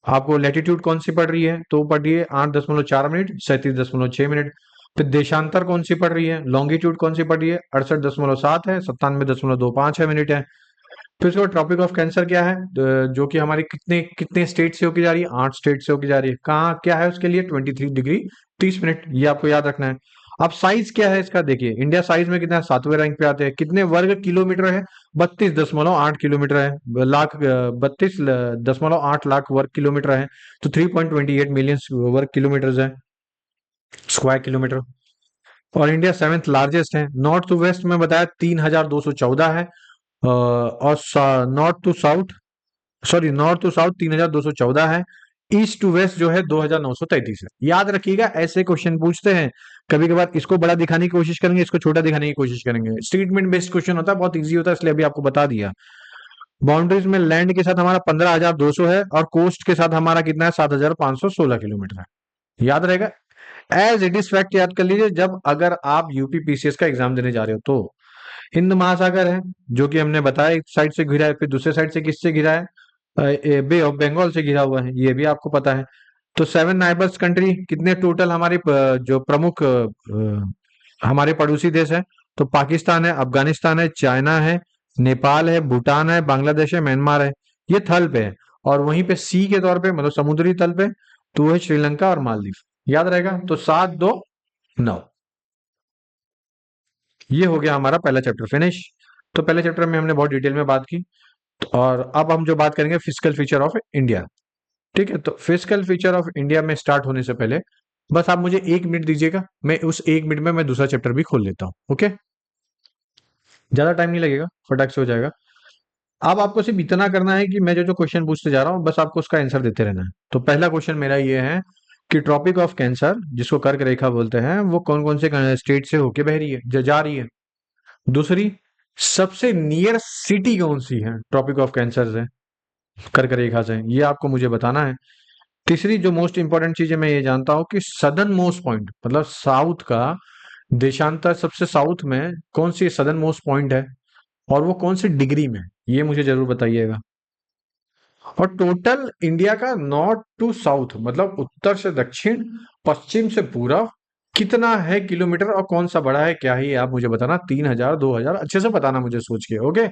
आपको लैटिट्यूड कौन सी पड़ रही है, तो वो पड़ रही है 8.4 मिनट 37.6 मिनट। फिर देशांतर कौन सी पड़ रही है, लॉन्गिट्यूड कौन सी पड़ रही है, 68.7 है, 97.25 मिनट है। फिर उसके बाद ट्रॉपिक ऑफ कैंसर क्या है, जो कि हमारी कितने कितने स्टेट से होकर जा रही है, 8 स्टेट से होकर जा रही है। कहाँ क्या है उसके लिए, 23 डिग्री 30 मिनट, ये आपको याद रखना है। अब साइज क्या है इसका, देखिए इंडिया साइज में कितना है, 7वें रैंक पे आते हैं। कितने वर्ग किलोमीटर है, 32.8 किलोमीटर है, 32.8 लाख वर्ग किलोमीटर है। तो 3.28 मिलियन वर्ग किलोमीटर है, स्क्वायर किलोमीटर। और इंडिया 7th लार्जेस्ट है। नॉर्थ टू वेस्ट में बताया 3,214 है, और north to south, sorry north to south 3,214 है। ईस्ट टू वेस्ट जो है 2,933 है। याद रखिएगा, ऐसे क्वेश्चन पूछते हैं। कभी कभार इसको बड़ा दिखाने की कोशिश करेंगे, इसको छोटा दिखाने की कोशिश करेंगे। स्टेटमेंट बेस्ड क्वेश्चन होता है, बहुत इजी होता है, इसलिए अभी आपको बता दिया। बाउंड्रीज में लैंड के साथ हमारा 15,200 है, और कोस्ट के साथ हमारा कितना है, 7,516 किलोमीटर है। याद रहेगा, एज इट इज फैक्ट याद कर लीजिए। जब अगर आप यूपीपीसीएस का एग्जाम देने जा रहे हो तो हिंद महासागर है, जो कि हमने बताया एक साइड से घिरा है, फिर दूसरे साइड से किससे घिरा है, बे ऑफ बंगाल से घिरा हुआ है, ये भी आपको पता है। तो 7 नाइबर्स कंट्री कितने टोटल हमारे जो प्रमुख हमारे पड़ोसी देश है, तो पाकिस्तान है, अफगानिस्तान है, चाइना है, नेपाल है, भूटान है, बांग्लादेश है, म्यांमार है। ये थल पे है। और वहीं पे सी के तौर पे, मतलब समुद्री तल पे, तो वो है श्रीलंका और मालदीव। याद रहेगा, तो 7, 2, 9। ये हो गया हमारा पहला चैप्टर फिनिश। तो पहले चैप्टर में हमने बहुत डिटेल में बात की। और अब हम जो बात करेंगे, फिजिकल फीचर ऑफ इंडिया। ठीक है, तो फिजिकल फीचर ऑफ इंडिया में स्टार्ट होने से पहले बस आप मुझे 1 मिनट दीजिएगा, मैं उस 1 मिनट में मैं दूसरा चैप्टर भी खोल लेता हूँ। ओके, ज्यादा टाइम नहीं लगेगा, फटाक से हो जाएगा। अब आपको सिर्फ इतना करना है कि मैं जो जो क्वेश्चन पूछते जा रहा हूँ, बस आपको उसका आंसर देते रहना है। तो पहला क्वेश्चन मेरा ये है कि ट्रॉपिक ऑफ कैंसर, जिसको कर्क रेखा बोलते हैं, वो कौन कौन से स्टेट से होके बह रही है, जा रही है। दूसरी, सबसे नियर सिटी कौन सी है ट्रॉपिक ऑफ कैंसर से, कर्क रेखा से, ये आपको मुझे बताना है। तीसरी जो मोस्ट इंपॉर्टेंट चीज है, मैं ये जानता हूं कि सदर्न मोस्ट पॉइंट, मतलब साउथ का देशांतर सबसे साउथ में कौन सी सदर्न मोस्ट पॉइंट है, और वो कौन सी डिग्री में, ये मुझे जरूर बताइएगा। और टोटल इंडिया का नॉर्थ टू साउथ, मतलब उत्तर से दक्षिण, पश्चिम से पूरब, कितना है किलोमीटर, और कौन सा बड़ा है, क्या है, ये आप मुझे बताना। 3,000, 2,000, अच्छे से बताना मुझे सोच के। ओके,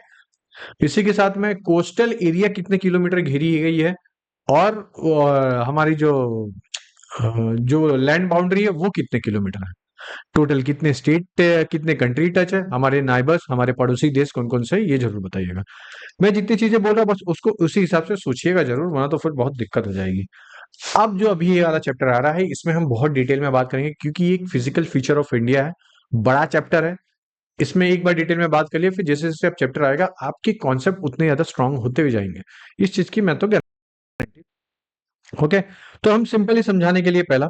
इसी के साथ में कोस्टल एरिया कितने किलोमीटर घेरी गई है, और हमारी जो लैंड बाउंड्री है वो कितने किलोमीटर है। टोटल कितने स्टेट, कितने कंट्री टच है, हमारे नाइबर्स, हमारे पड़ोसी देश कौन कौन से, ये जरूर बताइएगा। मैं जितनी चीजें बोल रहा हूँ बस उसको उसी हिसाब से सोचिएगा जरूर, वरना तो फिर बहुत दिक्कत हो जाएगी। अब जो अभी ये वाला चैप्टर आ रहा है, इसमें हम बहुत डिटेल में बात करेंगे, क्योंकि ये एक फिजिकल फीचर ऑफ इंडिया है, बड़ा चैप्टर है। इसमें एक बार डिटेल में बात कर लिया, फिर जैसे जैसे अब चैप्टर आएगा, आपके कॉन्सेप्ट उतने ज्यादा स्ट्रांग होते हुए जाएंगे। इस चीज की मैं तो गारंटी। ओके, तो हम सिंपली समझाने के लिए पहला,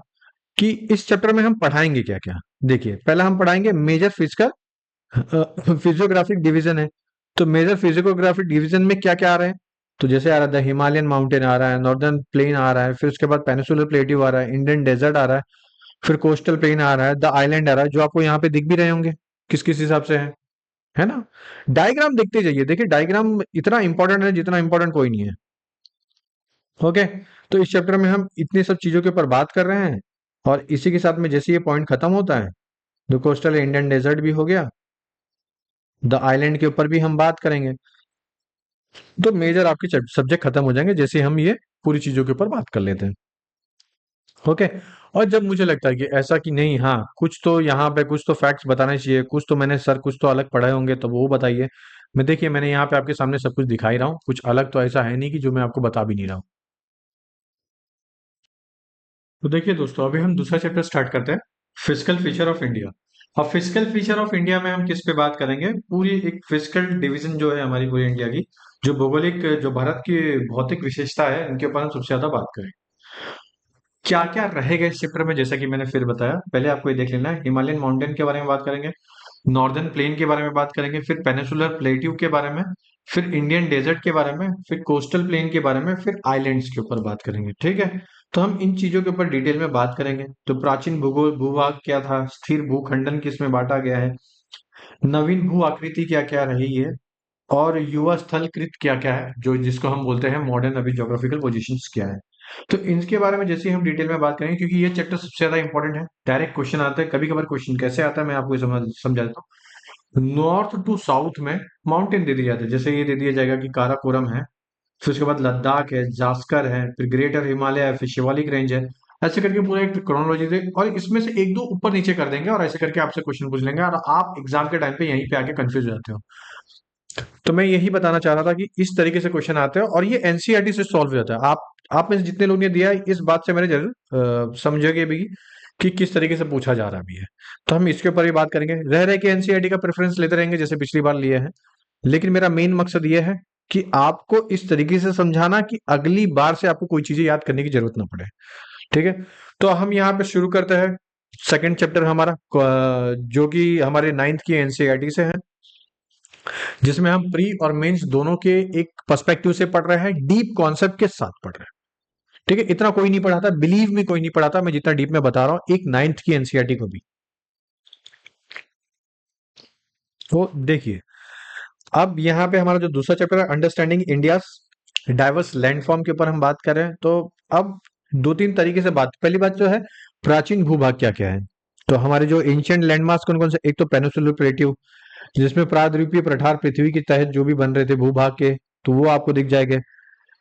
कि इस चैप्टर में हम पढ़ाएंगे क्या क्या। देखिए, पहला हम पढ़ाएंगे मेजर फिजिकल फिजियोग्राफिक डिवीजन है। तो मेजर फिजियोग्राफिक डिवीजन में क्या क्या आ रहे हैं, तो जैसे आ रहा है हिमालयन माउंटेन आ रहा है, नॉर्दर्न प्लेन आ रहा है, फिर उसके बाद पेनिसुलर प्लेट्यू आ रहा है, इंडियन डेजर्ट आ रहा है, फिर कोस्टल प्लेन आ रहा है, द आइलैंड आ रहा है, जो आपको यहाँ पे दिख भी रहे होंगे किस किस हिसाब से है ना। डायग्राम देखते जाइए, देखिए डायग्राम इतना इंपॉर्टेंट है जितना इंपॉर्टेंट कोई नहीं है। ओके। तो इस चैप्टर में हम इतनी सब चीजों के ऊपर बात कर रहे हैं, और इसी के साथ में जैसे ये पॉइंट खत्म होता है, द कोस्टल इंडियन डेजर्ट भी हो गया, द आइलैंड के ऊपर भी हम बात करेंगे। तो मेजर आपके सब्जेक्ट खत्म हो जाएंगे जैसे हम ये पूरी चीजों के ऊपर बात कर लेते हैं। ओके। और जब मुझे लगता है कि ऐसा कि नहीं, हाँ कुछ तो यहाँ पे कुछ तो फैक्ट्स बताने चाहिए, कुछ तो मैंने सर कुछ तो अलग पढ़े होंगे, तो वो बताइए। मैं देखिए, मैंने यहाँ पे आपके सामने सब कुछ दिखा ही रहा हूँ, कुछ अलग तो ऐसा है नहीं कि जो मैं आपको बता भी नहीं रहा हूँ। तो देखिए दोस्तों, अभी हम दूसरा चैप्टर स्टार्ट करते हैं, फिजिकल फीचर ऑफ इंडिया। अब फिजिकल फीचर ऑफ इंडिया में हम किस पे बात करेंगे, पूरी एक फिजिकल डिवीजन जो है हमारी पूरी इंडिया की, जो भौगोलिक, जो भारत की भौतिक विशेषता है, इनके ऊपर हम सबसे ज्यादा बात करें। क्या क्या रहेगा इस चैप्टर में, जैसा कि मैंने फिर बताया, पहले आपको ये देख लेना है। हिमालयन माउंटेन के बारे में बात करेंगे, नॉर्दर्न प्लेन के बारे में बात करेंगे, फिर पेनिसुलर प्लेट्यू के बारे में, फिर इंडियन डेजर्ट के बारे में, फिर कोस्टल प्लेन के बारे में, फिर आइलैंड्स के ऊपर बात करेंगे। ठीक है, तो हम इन चीजों के ऊपर डिटेल में बात करेंगे। तो प्राचीन भूगोल भूभाग क्या था, स्थिर भूखंडन किसमें बांटा गया है, नवीन भू आकृति क्या क्या रही है, और युवा स्थल कृत क्या क्या है, जो जिसको हम बोलते हैं मॉडर्न अभी ज्योग्राफिकल पोजीशंस क्या है। तो इनके बारे में जैसे ही हम डिटेल में बात करेंगे, क्योंकि ये चैप्टर सबसे ज्यादा इंपॉर्टेंट है। डायरेक्ट क्वेश्चन आता है, कभी कभार क्वेश्चन कैसे आता है मैं आपको समझा देता हूँ। नॉर्थ टू साउथ में माउंटेन दे दिए जाते हैं, जैसे ये दे दिया जाएगा कि काराकोरम है, फिर उसके बाद लद्दाख है, जास्कर है, फिर ग्रेटर हिमालय है, फिर शिवालिक रेंज है। ऐसे करके पूरा एक क्रोनोलॉजी दे, और इसमें से एक दो ऊपर नीचे कर देंगे, और ऐसे करके आपसे क्वेश्चन पूछ लेंगे, और आप एग्जाम के टाइम पे यहीं पे आके कंफ्यूज हो जाते हो। तो मैं यही बताना चाह रहा था कि इस तरीके से क्वेश्चन आते हैं, और ये एनसीईआरटी से सॉल्व हो जाता है। आप में से जितने लोग ने दिया है, इस बात से मैंने जरूर समझोगे भी कि किस तरीके से पूछा जा रहा भी है। तो हम इसके ऊपर ही बात करेंगे, रह रहे कि एनसीईआरटी का प्रेफरेंस लेते रहेंगे जैसे पिछली बार लिए हैं। लेकिन मेरा मेन मकसद ये है कि आपको इस तरीके से समझाना कि अगली बार से आपको कोई चीजें याद करने की जरूरत ना पड़े। ठीक है, तो हम यहाँ पे शुरू करते हैं सेकंड चैप्टर हमारा, जो कि हमारे नाइन्थ की एनसीईआरटी से है, जिसमें हम प्री और मेंस दोनों के एक पर्सपेक्टिव से पढ़ रहे हैं, डीप कॉन्सेप्ट के साथ पढ़ रहे हैं। ठीक है, इतना कोई नहीं पढ़ाता, बिलीव में कोई नहीं पढ़ाता, मैं जितना डीप में बता रहा हूं, एक नाइन्थ की एनसीईआरटी को भी। तो देखिए, अब यहाँ पे हमारा जो दूसरा चैप्टर है, अंडरस्टैंडिंग इंडिया डाइवर्स लैंडफॉर्म के ऊपर हम बात कर रहे हैं। तो अब दो तीन तरीके से बात, पहली बात जो है, प्राचीन भूभाग क्या क्या है। तो हमारे जो एंशियंट लैंडमार्क्स कौन कौन से, एक तो पेनिसुलर प्लेट्यू, जिसमें प्राद्वीपीय पठार पृथ्वी के तहत जो भी बन रहे थे भूभाग के, तो वो आपको दिख जाएंगे।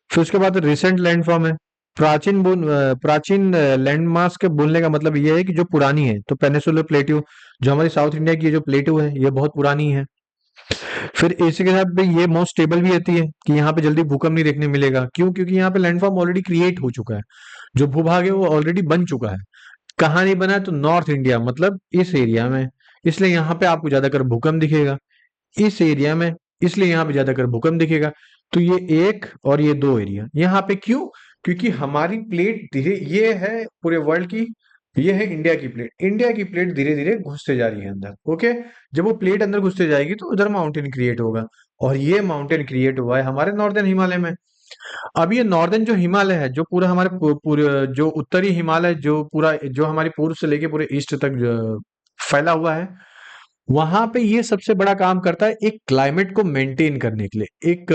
फिर उसके बाद रिसेंट लैंडफॉर्म है, प्राचीन लैंडमार्क्स के बोलने का मतलब ये है कि जो पुरानी है, तो पेनिसुलर प्लेट्यू, जो हमारी साउथ इंडिया की जो प्लेट्यू है, ये बहुत पुरानी है। फिर इसी के साथ भी ये मोस्ट स्टेबल भी रहती है, कि यहाँ पे जल्दी भूकंप नहीं देखने मिलेगा। क्यों? क्योंकि यहाँ पे लैंडफॉर्म ऑलरेडी क्रिएट हो चुका है, जो भूभाग है वो ऑलरेडी बन चुका है। कहाँ नहीं बना है? तो नॉर्थ इंडिया, मतलब इस एरिया में, इसलिए यहाँ पे आपको ज्यादातर भूकंप दिखेगा। इस एरिया में, इसलिए यहाँ पे ज्यादातर भूकंप दिखेगा। तो ये एक और ये दो एरिया यहाँ पे क्यों? क्योंकि हमारी प्लेट धीरे, ये है पूरे वर्ल्ड की, ये है इंडिया की प्लेट। इंडिया की प्लेट धीरे धीरे घुसते जा रही है अंदर। ओके, जब वो प्लेट अंदर घुसते जाएगी तो उधर माउंटेन क्रिएट होगा, और ये माउंटेन क्रिएट हुआ है हमारे नॉर्दर्न हिमालय में। अब ये नॉर्दर्न जो हिमालय है, जो पूरा हमारे पूरे जो उत्तरी हिमालय, जो पूरा जो हमारी पूर्व से लेके पूरे ईस्ट तक फैला हुआ है, वहां पे ये सबसे बड़ा काम करता है एक क्लाइमेट को मेंटेन करने के लिए। एक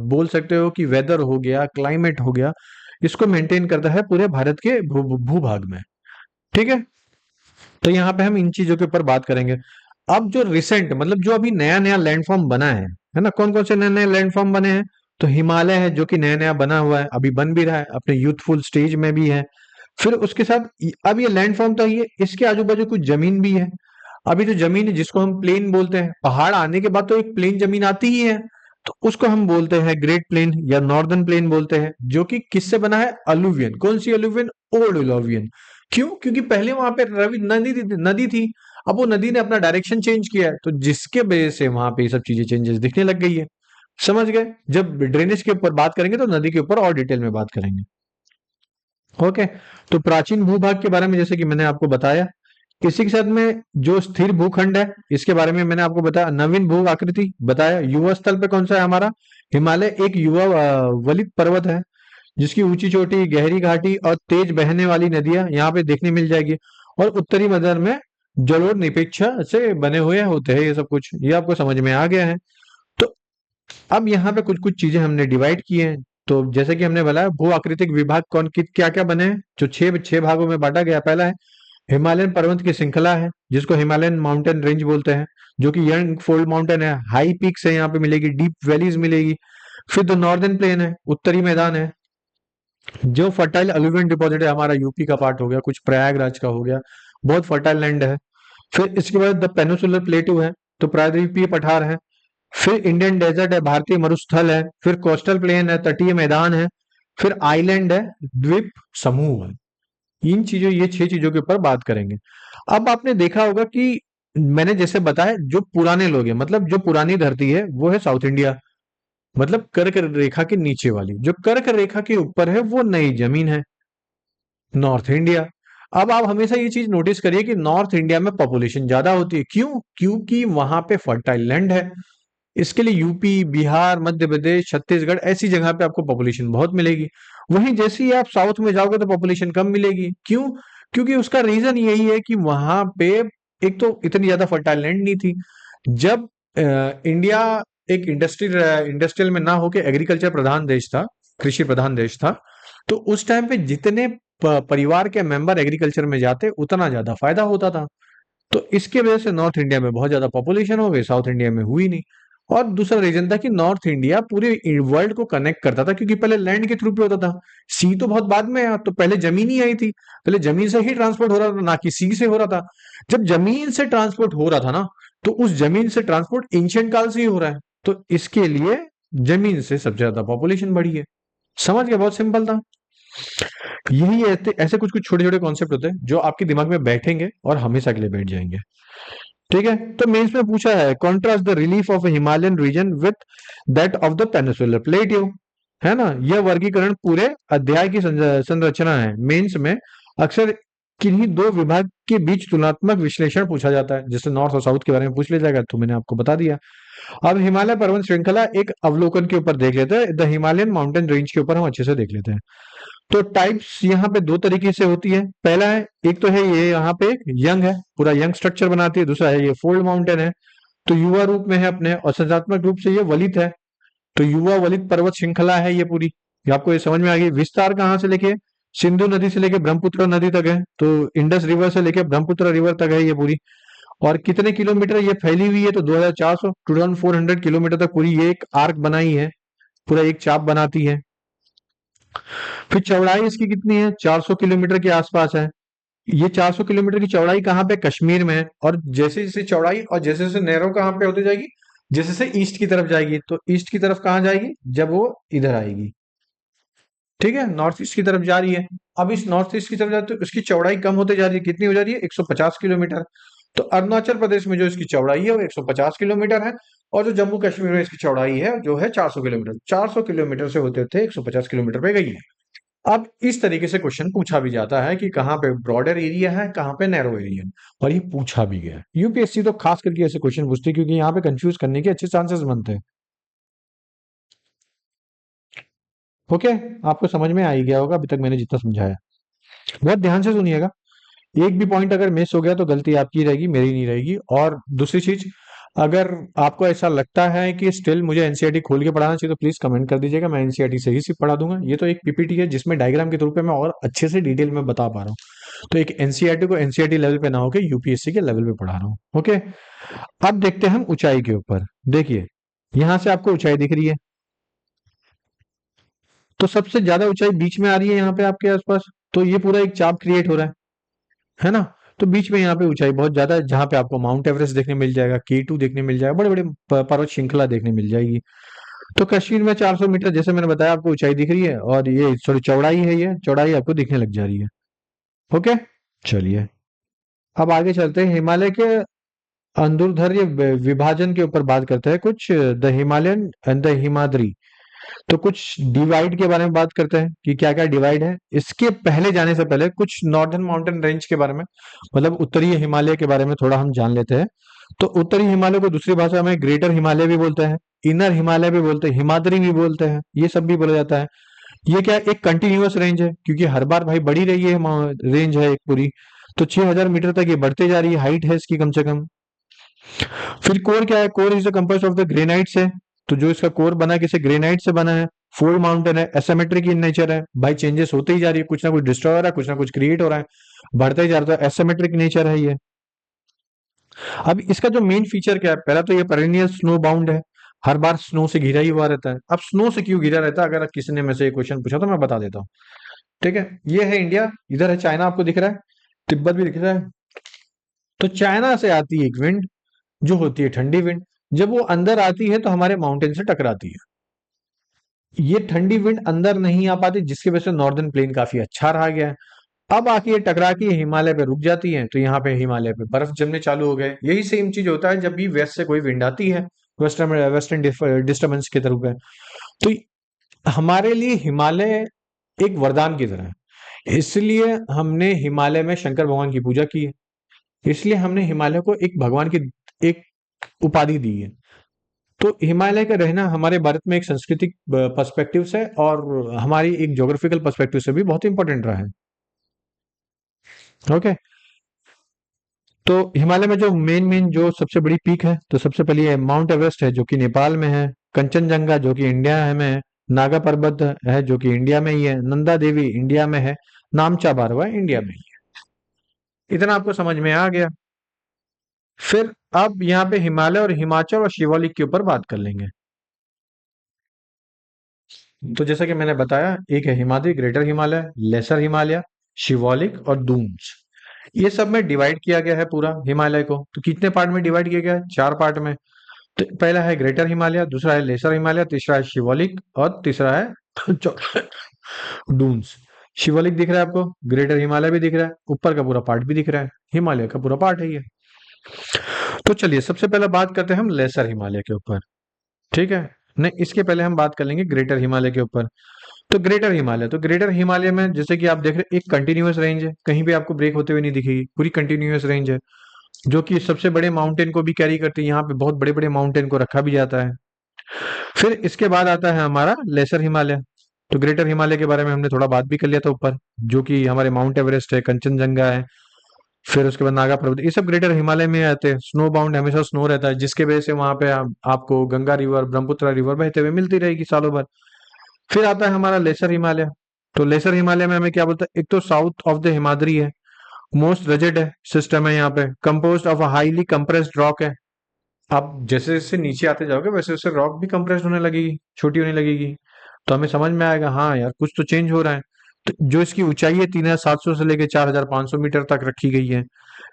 बोल सकते हो कि वेदर हो गया, क्लाइमेट हो गया, इसको मेंटेन करता है पूरे भारत के भूभाग में। ठीक है, तो यहाँ पे हम इन चीजों के ऊपर बात करेंगे। अब जो रिसेंट, मतलब जो अभी नया नया लैंडफॉर्म बना है ना, कौन कौन से नए नए लैंडफॉर्म बने हैं? तो हिमालय है, जो कि नया नया बना हुआ है, अभी बन भी रहा है, अपने यूथफुल स्टेज में भी है। फिर उसके साथ अब ये लैंडफॉर्म तो ये, इसके आजू बाजू कुछ जमीन भी है। अभी जो जमीन है, जिसको हम प्लेन बोलते हैं, पहाड़ आने के बाद तो एक प्लेन जमीन आती ही है, तो उसको हम बोलते हैं ग्रेट प्लेन या नॉर्दर्न प्लेन बोलते हैं, जो कि किससे बना है? अलुवियन। कौन सी अलुवियन? ओल्ड अलुवियन। क्यों? क्योंकि पहले वहां पे रवि नदी थी। अब वो नदी ने अपना डायरेक्शन चेंज किया है, तो जिसके वजह से वहां पे ये सब चीजें चेंजेस दिखने लग गई है। समझ गए? जब ड्रेनेज के ऊपर बात करेंगे तो नदी के ऊपर और डिटेल में बात करेंगे। ओके, तो प्राचीन भूभाग के बारे में जैसे कि मैंने आपको बताया, इसी के साथ में जो स्थिर भूखंड है, इसके बारे में मैंने आपको बताया। नवीन भू आकृति बताया। युवा स्थल पे कौन सा है हमारा? हिमालय एक युवा वलित पर्वत है, जिसकी ऊंची चोटी, गहरी घाटी और तेज बहने वाली नदियां यहाँ पे देखने मिल जाएगी। और उत्तरी मध्य में जलोढ़ निपेक्षा से बने हुए होते हैं ये सब कुछ। ये आपको समझ में आ गया है? तो अब यहाँ पे कुछ कुछ चीजें हमने डिवाइड की हैं। तो जैसे कि हमने बोला भू आकृतिक विभाग क्या क्या बने हैं, जो छह छह भागों में बांटा गया। पहला है हिमालयन पर्वत की श्रृंखला है, जिसको हिमालयन माउंटेन रेंज बोलते हैं, जो कि यंग फोल्ड माउंटेन है, हाई पीक्स है, यहाँ पे मिलेगी, डीप वैलीज मिलेगी। फिर द नॉर्दर्न प्लेन है, उत्तरी मैदान है, जो फर्टाइल अलुवियल डिपॉजिट है, हमारा यूपी का पार्ट हो गया, कुछ प्रयागराज का हो गया, बहुत फर्टाइल लैंड है। फिर इसके बाद द पेनिसुलर प्लेटू है, तो प्रायद्वीपीय पठार है। फिर इंडियन डेजर्ट है, भारतीय मरुस्थल है। फिर कोस्टल प्लेन है, तटीय मैदान है। फिर आइलैंड है, द्वीप समूह है। इन चीजों ये छह चीजों के ऊपर बात करेंगे। अब आपने देखा होगा कि मैंने जैसे बताया, जो पुराने लोग हैं, मतलब जो पुरानी धरती है वो है साउथ इंडिया, मतलब कर्क रेखा के नीचे वाली। जो कर्क रेखा के ऊपर है वो नई जमीन है, नॉर्थ इंडिया। अब आप हमेशा ये चीज नोटिस करिए कि नॉर्थ इंडिया में पॉपुलेशन ज्यादा होती है। क्यों? क्योंकि वहां पे फर्टाइल लैंड है। इसके लिए यूपी, बिहार, मध्य प्रदेश, छत्तीसगढ़ ऐसी जगह पे आपको पॉपुलेशन बहुत मिलेगी। वहीं जैसे ही आप साउथ में जाओगे तो पॉपुलेशन कम मिलेगी। क्यों? क्योंकि उसका रीजन यही है कि वहां पे एक तो इतनी ज्यादा फर्टाइल लैंड नहीं थी। जब इंडिया एक इंडस्ट्रियल में ना होके एग्रीकल्चर प्रधान देश था, कृषि प्रधान देश था, तो उस टाइम पे जितने परिवार के मेंबर एग्रीकल्चर में जाते उतना ज्यादा फायदा होता था। तो इसके वजह से नॉर्थ इंडिया में बहुत ज्यादा पॉपुलेशन हो गई, साउथ इंडिया में हुई नहीं। और दूसरा रीजन था कि नॉर्थ इंडिया पूरे वर्ल्ड को कनेक्ट करता था, क्योंकि पहले लैंड के थ्रू पे होता था। सी तो बहुत बाद में आया, तो पहले जमीन ही आई थी। पहले जमीन से ही ट्रांसपोर्ट हो रहा था, ना कि सी से हो रहा था। जब जमीन से ट्रांसपोर्ट हो रहा था ना, तो उस जमीन से ट्रांसपोर्ट एंशिएंट काल से ही हो रहा है। तो इसके लिए जमीन से सबसे ज्यादा पॉपुलेशन बढ़ी है। समझ गया? बहुत सिंपल था। यही ऐसे ऐसे कुछ कुछ छोटे छोटे कॉन्सेप्ट होते हैं जो आपके दिमाग में बैठेंगे और हमेशा के लिए बैठ जाएंगे। ठीक है, तो मेंस में पूछा है contrast the relief of Himalayan region with that of the peninsular plateau, है ना। यह वर्गीकरण पूरे अध्याय की संरचना है। मेंस में अक्सर किन्हीं दो विभाग के बीच तुलनात्मक विश्लेषण पूछा जाता है, जैसे नॉर्थ और साउथ के बारे में पूछ लिया जाएगा, तो मैंने आपको बता दिया। अब हिमालय पर्वत श्रृंखला एक अवलोकन के ऊपर देख लेते हैं, द हिमालयन माउंटेन रेंज के ऊपर हम अच्छे से देख लेते हैं। तो टाइप्स यहाँ पे दो तरीके से होती है। पहला है, एक तो है ये यहाँ पे एक यंग है, पूरा यंग स्ट्रक्चर बनाती है। दूसरा है ये फोल्ड माउंटेन है, तो युवा रूप में है अपने, और संरचनात्मक रूप से ये वलित है। तो युवा वलित पर्वत श्रृंखला है ये पूरी। ये आपको ये समझ में आ गई। विस्तार कहाँ से लेके सिंधु नदी से लेके ब्रह्मपुत्र नदी तक है, तो इंडस रिवर से लेके ब्रह्मपुत्र रिवर तक है ये पूरी। और कितने किलोमीटर ये फैली हुई है? तो 2400 2400 किलोमीटर तक पूरी ये एक आर्क बनाई है, पूरा एक चाप बनाती है। फिर चौड़ाई इसकी कितनी है? 400 किलोमीटर के आसपास है। ये 400 किलोमीटर की चौड़ाई कहाँ पे? कश्मीर में है। और जैसे जैसे चौड़ाई और जैसे जैसे नैरो कहाँ पे होती जाएगी? जैसे जैसे ईस्ट की तरफ जाएगी, तो ईस्ट की तरफ कहाँ जाएगी? जब वो इधर आएगी, ठीक है, नॉर्थ ईस्ट की तरफ जा रही है। अब इस नॉर्थ ईस्ट की तरफ जाती है तो इसकी चौड़ाई कम होते जा रही है। कितनी हो जा रही है? 150 किलोमीटर। तो अरुणाचल प्रदेश में जो इसकी चौड़ाई है वो 150 किलोमीटर है, और जो जम्मू कश्मीर में इसकी चौड़ाई है जो है 400 किलोमीटर। 400 किलोमीटर से होते होते 150 किलोमीटर पे गई है। अब इस तरीके से क्वेश्चन पूछा भी जाता है कि कहाँ पे ब्रॉडर एरिया है, कहाँ पे नैरो एरिया है, और ये पूछा भी गया है। यूपीएससी तो खास करके ऐसे क्वेश्चन पूछती है क्योंकि यहाँ पे कंफ्यूज करने के अच्छे चांसेस बनते हैं। ओके, आपको समझ में आ ही गया होगा अभी तक मैंने जितना समझाया। बहुत ध्यान से सुनिएगा, एक भी पॉइंट अगर मिस हो गया तो गलती आपकी रहेगी, मेरी नहीं रहेगी। और दूसरी चीज, अगर आपको ऐसा लगता है कि स्टिल मुझे एनसीईआरटी खोल के पढ़ाना चाहिए तो प्लीज कमेंट कर दीजिएगा, मैं एनसीईआरटी से ही सिर्फ पढ़ा दूंगा। ये तो एक पीपीटी है जिसमें डायग्राम के रूप में मैं और अच्छे से डिटेल में बता पा रहा हूँ। तो एक एनसीईआरटी को एनसीईआरटी लेवल पे ना होकर यूपीएससी के लेवल पे पढ़ा रहा हूँ। ओके, अब देखते हैं हम ऊंचाई के ऊपर। देखिए, यहां से आपको ऊंचाई दिख रही है, तो सबसे ज्यादा ऊंचाई बीच में आ रही है यहाँ पे आपके आसपास। तो ये पूरा एक चाप क्रिएट हो रहा है ना। तो बीच में यहाँ पे ऊंचाई बहुत ज्यादा है, जहां पे आपको माउंट एवरेस्ट देखने मिल जाएगा, K2 देखने मिल जाएगा, बड़े बड़े पर्वत श्रृंखला देखने मिल जाएगी। तो कश्मीर में 400 मीटर जैसे मैंने बताया आपको ऊंचाई दिख रही है, और ये सॉरी चौड़ाई है, ये चौड़ाई आपको दिखने लग जा रही है। ओके, चलिए अब आगे चलते हैं। हिमालय के अंदुरधर्य विभाजन के ऊपर बात करते हैं कुछ, the Himalayan and the Himadri. तो कुछ डिवाइड के बारे में बात करते हैं कि क्या क्या डिवाइड है। इसके पहले जाने से पहले कुछ नॉर्दर्न माउंटेन रेंज के बारे में, मतलब उत्तरी हिमालय के बारे में थोड़ा हम जान लेते हैं। तो उत्तरी हिमालय को दूसरी भाषा में ग्रेटर हिमालय भी बोलते हैं, इनर हिमालय भी बोलते हैं, हिमाद्री भी बोलते हैं, ये सब भी बोला जाता है। ये क्या है? एक कंटिन्यूअस रेंज है, क्योंकि हर बार भाई बढ़ी रही है, रेंज है एक पूरी। तो 6000 मीटर तक ये बढ़ते जा रही है, हाइट है इसकी कम से कम। फिर कोर क्या है? Core is the compost of the granite से। तो जो इसका कोर बना है किसी ग्रेनाइट से बना है। फोल्ड माउंटेन है, एसिमेट्रिक इन नेचर है, भाई चेंजेस होते ही जा रही है, कुछ ना कुछ डिस्ट्रॉय हो रहा है, कुछ ना कुछ क्रिएट हो रहा है, बढ़ते ही जा रहा है, एसिमेट्रिक नेचर है ये। अब इसका जो मेन फीचर क्या है, पहला तो ये पेरिनियल स्नो बाउंड है, हर बार स्नो से घिरा ही हुआ रहता है। अब स्नो से क्यों घिरा रहता है, अगर किसी ने मेरे से ये क्वेश्चन पूछा तो मैं बता देता हूँ। ठीक है, ये है इंडिया, इधर है चाइना, आपको दिख रहा है, तिब्बत भी दिख रहा है। तो चाइना से आती है एक विंड जो होती है ठंडी विंड, जब वो अंदर आती है तो हमारे माउंटेन से टकराती है। ये ठंडी विंड अंदर नहीं आ पाती, जिसकी वजह से नॉर्दर्न प्लेन काफी अच्छा रहा गया है। अब आके ये टकरा के हिमालय पे रुक जाती है, तो यहाँ पे हिमालय पे बर्फ जमने चालू हो गए। यही सेम चीज होता है जब भी वेस्ट से कोई विंड आती है, वेस्टर्न वेस्टर्न डिस्टर्बेंस की तरफ है। तो हमारे लिए हिमालय एक वरदान की तरह है, इसलिए हमने हिमालय में शंकर भगवान की पूजा की है, इसलिए हमने हिमालय को एक भगवान की एक उपाधि दी है। तो हिमालय का रहना हमारे भारत में एक सांस्कृतिक पर्सपेक्टिव से और हमारी एक ज्योग्राफिकल पर्सपेक्टिव से भी बहुत इंपॉर्टेंट रहा है। ओके, तो हिमालय में जो मेन मेन जो सबसे बड़ी पीक है, तो सबसे पहले है माउंट एवरेस्ट है जो कि नेपाल में है, कंचनजंगा जो कि इंडिया में है, नागा पर्वत है जो कि इंडिया में ही है, नंदा देवी इंडिया में है, नामचा बारवा इंडिया में ही है। इतना आपको समझ में आ गया। फिर अब यहाँ पे हिमालय और हिमाचल और शिवालिक के ऊपर बात कर लेंगे। तो जैसा कि मैंने बताया, एक है हिमाद्री, ग्रेटर हिमालय, लेसर हिमालय, शिवालिक और दून्स। ये सब में डिवाइड किया गया है पूरा हिमालय को। तो कितने पार्ट में डिवाइड किया गया है? 4 पार्ट में। तो पहला है ग्रेटर हिमालय, दूसरा है लेसर हिमालय, तीसरा है शिवालिक और तीसरा है डून्स। शिवालिक दिख रहा है आपको, ग्रेटर हिमालय भी दिख रहा है, ऊपर का पूरा पार्ट भी दिख रहा है, हिमालय का पूरा पार्ट है ये। तो चलिए सबसे पहले बात करते हैं हम लेसर हिमालय के ऊपर। ठीक है, नहीं इसके पहले हम बात कर लेंगे ग्रेटर हिमालय के ऊपर। तो ग्रेटर हिमालय, तो ग्रेटर हिमालय में जैसे कि आप देख रहे हैं एक कंटिन्यूअस रेंज है, कहीं भी आपको ब्रेक होते हुए नहीं दिखेगी, पूरी कंटिन्यूअस रेंज है, जो कि सबसे बड़े माउंटेन को भी कैरी करती है। यहाँ पे बहुत बड़े बड़े माउंटेन को रखा भी जाता है। फिर इसके बाद आता है हमारा लेसर हिमालय। तो ग्रेटर हिमालय के बारे में हमने थोड़ा बात भी कर लिया था ऊपर, जो कि हमारे माउंट एवरेस्ट है, कंचनजंगा है, फिर उसके बाद नागा पर्वत, ये सब ग्रेटर हिमालय में आते हैं। स्नो बाउंड, हमेशा स्नो रहता है, जिसके वजह से वहां पे आपको गंगा रिवर, ब्रह्मपुत्र रिवर बहते हुए मिलती रहेगी सालों भर। फिर आता है हमारा लेसर हिमालय। तो लेसर हिमालय में हमें क्या बोलता है, एक तो साउथ ऑफ द हिमाद्री है, मोस्ट रजेड है सिस्टम है, यहाँ पे composed of a highly compressed rock है। आप जैसे जैसे नीचे आते जाओगे वैसे वैसे रॉक भी कंप्रेस्ड होने लगेगी, छोटी होने लगेगी। तो हमें समझ में आएगा हाँ यार कुछ तो चेंज हो रहा है। तो जो इसकी ऊंचाई है 3700 से लेकर 4500 मीटर तक रखी गई है।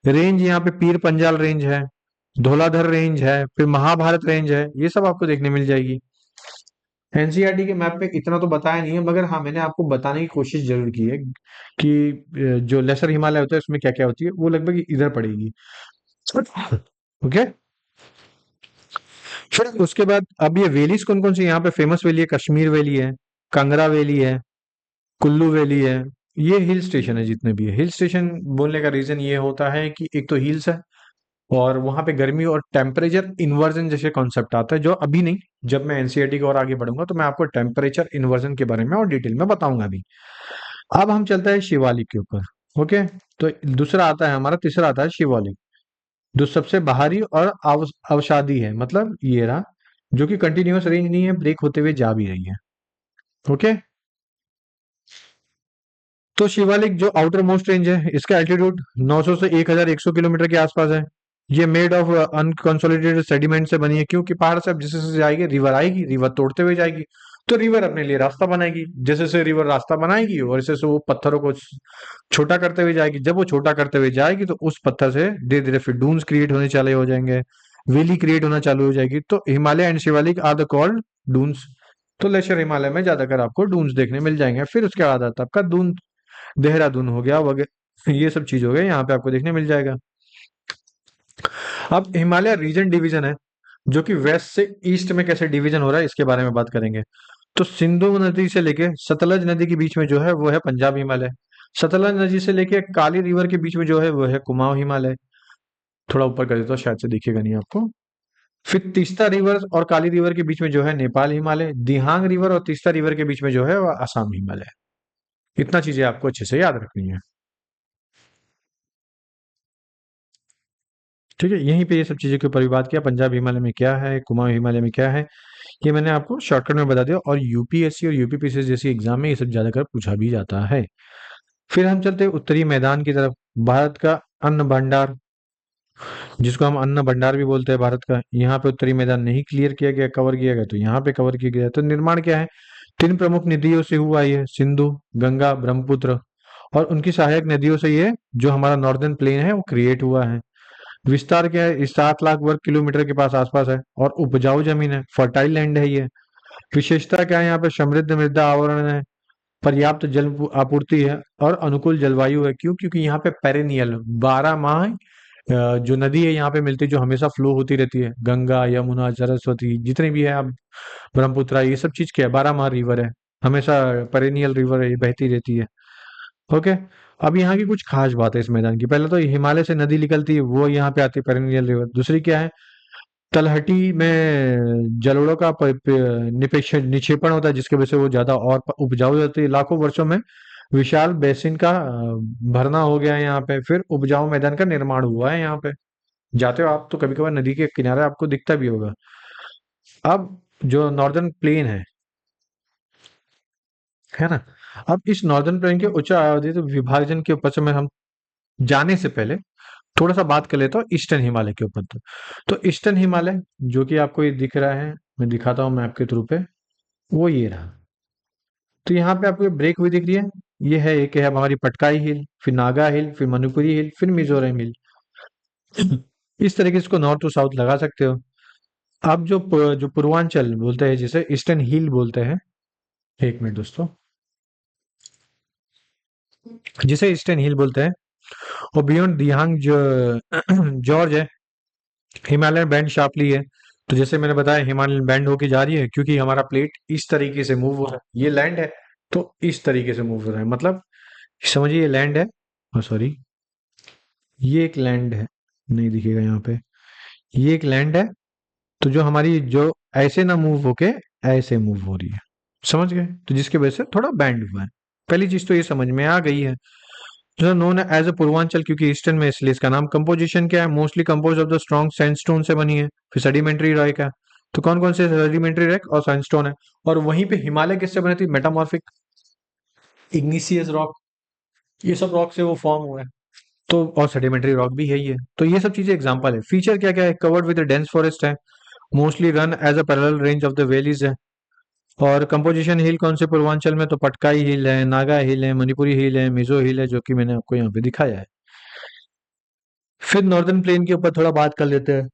रेंज यहाँ पे पीर पंजाल रेंज है, धौलाधर रेंज है, फिर महाभारत रेंज है, ये सब आपको देखने मिल जाएगी। एनसीईआरटी के मैप पे इतना तो बताया नहीं है, मगर हाँ मैंने आपको बताने की कोशिश जरूर की है कि जो लेसर हिमालय होता है उसमें क्या क्या होती है, वो लगभग इधर पड़ेगी। ओके, फिर उसके बाद अब ये वैलीज कौन कौन सी यहाँ पे फेमस वैली है, कश्मीर वैली है, कांगड़ा वैली है, कुल्लू वैली है। ये हिल स्टेशन है जितने भी है। हिल स्टेशन बोलने का रीजन ये होता है कि एक तो हिल्स है और वहां पे गर्मी और टेम्परेचर इन्वर्जन जैसे कॉन्सेप्ट आता है, जो अभी नहीं, जब मैं एनसीईआरटी की और आगे बढ़ूंगा तो मैं आपको टेम्परेचर इन्वर्जन के बारे में और डिटेल में बताऊंगा अभी। अब हम चलते हैं शिवालिक के ऊपर। ओके, तो दूसरा आता है हमारा, तीसरा आता है शिवालिक, जो सबसे बाहरी और अवसादी है, मतलब ये रहा, जो कि कंटिन्यूअस रेंज नहीं है, ब्रेक होते हुए जा भी रही है। ओके, तो शिवालिक जो आउटर मोस्ट रेंज है, इसका एल्टीट्यूड 900 से 1100 किलोमीटर के आसपास है। ये मेड ऑफ अनकंसोलिडेटेड सेडिमेंट से बनी है, क्योंकि पहाड़ से अब जैसे जैसे जाएगी रिवर आएगी, रिवर तोड़ते हुए जाएगी, तो रिवर अपने लिए रास्ता बनाएगी, जैसे जैसे रिवर रास्ता बनाएगी और जैसे जैसे वो पत्थरों को छोटा करते हुए जाएगी। जब वो छोटा करते हुए जाएगी तो उस पत्थर से धीरे धीरे फिर डून्स क्रिएट होने चालू हो जाएंगे, वैली क्रिएट होना चालू हो जाएगी। तो Himalaya and Shiwalik are the called duns. तो लेशर हिमालय में ज्यादातर आपको डून्स देखने मिल जाएंगे। फिर उसके बाद आता है आपका दून, देहरादून हो गया वगैरह, ये सब चीज हो गया, यहाँ पे आपको देखने मिल जाएगा। अब हिमालय रीजन डिवीजन है, जो कि वेस्ट से ईस्ट में कैसे डिवीजन हो रहा है इसके बारे में बात करेंगे। तो सिंधु नदी से लेके सतलज नदी के बीच में जो है वो है पंजाब हिमालय। सतलज नदी से लेके काली रिवर के बीच में जो है वो है कुमाऊं हिमालय। थोड़ा ऊपर कर देता हूँ, शायद से दिखेगा नहीं आपको। फिर तीस्ता रिवर और काली रिवर के बीच में जो है नेपाल हिमालय। दिहांग रिवर और तीस्ता रिवर के बीच में जो है वो असम हिमालय। इतना चीजें आपको अच्छे से याद रखनी है। ठीक है, यहीं पे ये सब चीजों के ऊपर भी बात किया, पंजाब हिमालय में क्या है, कुमाऊं हिमालय में क्या है, ये मैंने आपको शॉर्टकट में बता दिया, और यूपीएससी और यूपीपीएससी जैसी एग्जाम में ये सब ज्यादातर पूछा भी जाता है। फिर हम चलते हैं उत्तरी मैदान की तरफ। भारत का अन्न भंडार, जिसको हम अन्न भंडार भी बोलते हैं भारत का, यहाँ पे उत्तरी मैदान नहीं क्लियर किया गया, कवर किया गया, तो यहाँ पे कवर किया गया। तो निर्माण क्या है, तीन प्रमुख नदियों से हुआ ये, सिंधु, गंगा, ब्रह्मपुत्र, और उनकी सहायक नदियों से ये जो हमारा नॉर्दर्न प्लेन है वो क्रिएट हुआ है। विस्तार क्या है, इस 7 लाख वर्ग किलोमीटर के पास आसपास है, और उपजाऊ जमीन है, फर्टाइल लैंड है ये। विशेषता क्या है, यहाँ पे समृद्ध मृदा आवरण है, पर्याप्त जल आपूर्ति है, और अनुकूल जलवायु है। क्यों? क्योंकि यहाँ पे पेरेनियल 12 माह जो नदी है यहाँ पे मिलती है, जो हमेशा फ्लो होती रहती है। गंगा, यमुना, सरस्वती, जितने भी है आप, ब्रह्मपुत्र, ये सब चीज क्या है, 12 माह रिवर है, हमेशा पेरेनियल रिवर है, ये बहती रहती है। ओके। अब यहाँ की कुछ खास बात है इस मैदान की। पहले तो हिमालय से नदी निकलती है, वो यहाँ पे आती है, पेरेनियल रिवर। दूसरी क्या है, तलहटी में जलोढ़ों का निक्षेपण होता है, जिसकी वजह से वो ज्यादा और उपजाऊ होती है। लाखों वर्षों में विशाल बेसिन का भरना हो गया है यहाँ पे। फिर उपजाऊ मैदान का निर्माण हुआ है यहाँ पे। जाते हो आप तो कभी कभार नदी के किनारे आपको दिखता भी होगा। अब जो नॉर्दर्न प्लेन है ना, अब इस नॉर्दर्न प्लेन के उच्च आबादी विभाजन के ऊपर से मैं हम जाने से पहले थोड़ा सा बात कर लेता हूँ ईस्टर्न हिमालय के ऊपर। तो ईस्टर्न हिमालय जो कि आपको ये दिख रहा है, मैं दिखाता हूँ मैप के थ्रू पे, वो ये रहा। तो यहाँ पे आपको ब्रेक हुई दिख रही है, ये है, एक है हमारी पटकाई हिल, फिर नागा हिल, फिर मणिपुरी हिल, फिर मिजोरम हिल। इस तरीके से इसको नॉर्थ टू साउथ लगा सकते हो। अब जो पूर्वांचल बोलते हैं, जिसे ईस्टर्न हिल बोलते हैं, एक मिनट दोस्तों, जिसे ईस्टर्न हिल बोलते हैं, और बियॉन्ड दियांग जो जॉर्ज है, हिमालयन बैंड शार्पली है। तो जैसे मैंने बताया, हिमालयन बैंड होके जा रही है, क्योंकि हमारा प्लेट इस तरीके से मूव हो रहा है, ये लैंड है, तो इस तरीके से मूव हो रहा है। मतलब समझिए ये लैंड है, सॉरी, ये एक लैंड है, नहीं दिखेगा यहाँ पे, ये एक लैंड है। तो जो हमारी जो ऐसे ना मूव होके ऐसे मूव हो रही है, समझ गए? तो जिसकी वजह से थोड़ा बैंड हुआ है। पहली चीज तो ये समझ में आ गई है। जो नोन एज अ पूर्वांचल, क्योंकि ईस्टर्न में, इसलिए इसका नाम। कंपोजिशन क्या है, mostly compose of the strong sandstone से बनी है। फिर सेडिमेंट्री रॉक है, तो कौन कौन से सेडिमेंट्री रॉक और सैंडस्टोन है। और वहीं पे हिमालय किससे बनी थी, मेटामॉर्फिक इग्निशियस रॉक, ये सब रॉक से वो फॉर्म हुआ है। तो और सेडिमेंट्री रॉक भी है ये। तो ये सब चीजें एग्जांपल है। फीचर क्या क्या है, कवर्ड विद डेंस फॉरेस्ट है, mostly run as a parallel range of the valleys है। और कंपोजिशन हिल कौन से पूर्वांचल में, तो पटकाई हिल है, नागा हिल है, मणिपुरी हिल है, मिजो हिल है, जो कि मैंने आपको यहाँ पे दिखाया है। फिर नॉर्दर्न प्लेन के ऊपर थोड़ा बात कर लेते हैं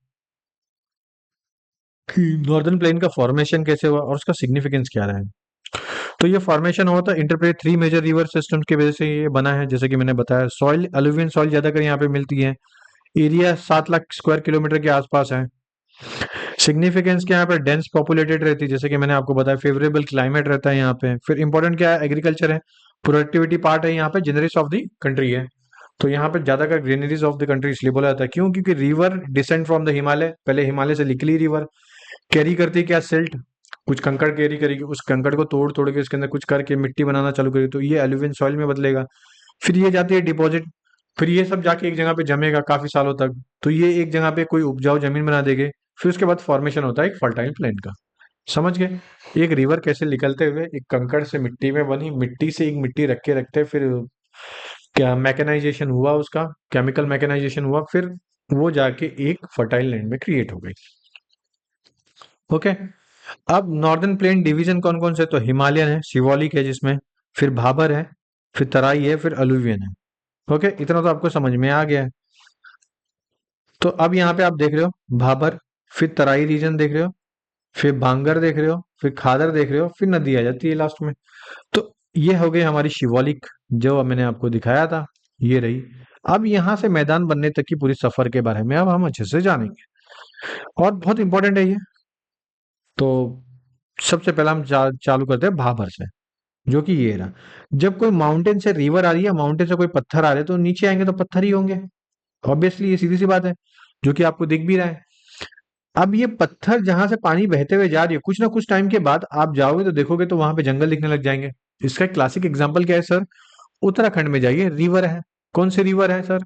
कि नॉर्दर्न प्लेन का फॉर्मेशन कैसे हुआ और उसका सिग्निफिकेंस क्या रहा है। तो ये फॉर्मेशन हुआ था इंटरप्रेट 3 मेजर रिवर सिस्टम्स की वजह से ये बना है। जैसे कि मैंने बताया, सॉइल, अलुवियन सॉइल ज्यादातर यहाँ पे मिलती है। एरिया 7 लाख स्क्वायर किलोमीटर के आसपास है। सिग्निफिकेंस क्या है, यहाँ पे डेंस पॉपुलेटेड रहती है, जैसे कि मैंने आपको बताया, फेवरेबल क्लाइमेट रहता है यहाँ पे। फिर इंपॉर्टेंट क्या है, एग्रीकल्चर है, प्रोडक्टिविटी पार्ट है यहाँ पे, जनरस ऑफ द कंट्री है। तो यहाँ पे ज्यादातर ग्रीनरीज ऑफ द कंट्री इसलिए बोला जाता है, क्यों? क्योंकि river descend from the Himalaya, पहले हिमालय से निकली रिवर, कैरी करती है क्या, सिल्ट, कुछ कंकड़ कैरी करेगी, उस कंकड़ को तोड़ तोड़ के उसके अंदर कुछ करके मिट्टी बनाना चालू करेगी, तो ये एलुवियल सॉइल में बदलेगा। फिर ये जाती है डिपॉजिट, फिर ये सब जाके एक जगह पे जमेगा काफी सालों तक, तो ये एक जगह पे कोई उपजाऊ जमीन बना देगे। फिर उसके बाद फॉर्मेशन होता है एक फर्टाइल प्लेन का। समझ गए? एक रिवर कैसे निकलते हुए एक कंकड़ से मिट्टी में बनी, मिट्टी से एक मिट्टी रख के रखते, फिर क्या मैकेनाइजेशन हुआ, उसका केमिकल मैकेनाइजेशन हुआ, फिर वो जाके एक फर्टाइल लैंड में क्रिएट हो गई। ओके। अब नॉर्दर्न प्लेन डिवीजन कौन कौन से, तो हिमालयन है, शिवालिक है जिसमें, फिर भाबर है, फिर तराई है, फिर अलुवियन है। ओके, इतना तो आपको समझ में आ गया है। तो अब यहाँ पे आप देख रहे हो भाबर, फिर तराई रीजन देख रहे हो, फिर भांगर देख रहे हो, फिर खादर देख रहे हो, फिर नदी आ जाती है लास्ट में। तो ये हो गई हमारी शिवालिक, जो मैंने आपको दिखाया था, ये रही। अब यहाँ से मैदान बनने तक की पूरी सफर के बारे में अब हम अच्छे से जानेंगे, और बहुत इंपॉर्टेंट है ये। तो सबसे पहला हम चालू करते हैं भाबर से, जो कि ये रहा। जब कोई माउंटेन से रिवर आ रही है, माउंटेन से कोई पत्थर आ रहे हैं, तो नीचे आएंगे तो पत्थर ही होंगे, ऑब्वियसली, ये सीधी सी बात है, जो कि आपको दिख भी रहा है। अब ये पत्थर जहां से पानी बहते हुए जा रही है, कुछ ना कुछ टाइम के बाद आप जाओगे तो देखोगे तो वहां पे जंगल दिखने लग जाएंगे। इसका एक क्लासिक एग्जांपल क्या है सर, उत्तराखंड में जाइए, रिवर है, कौन सी रिवर है सर,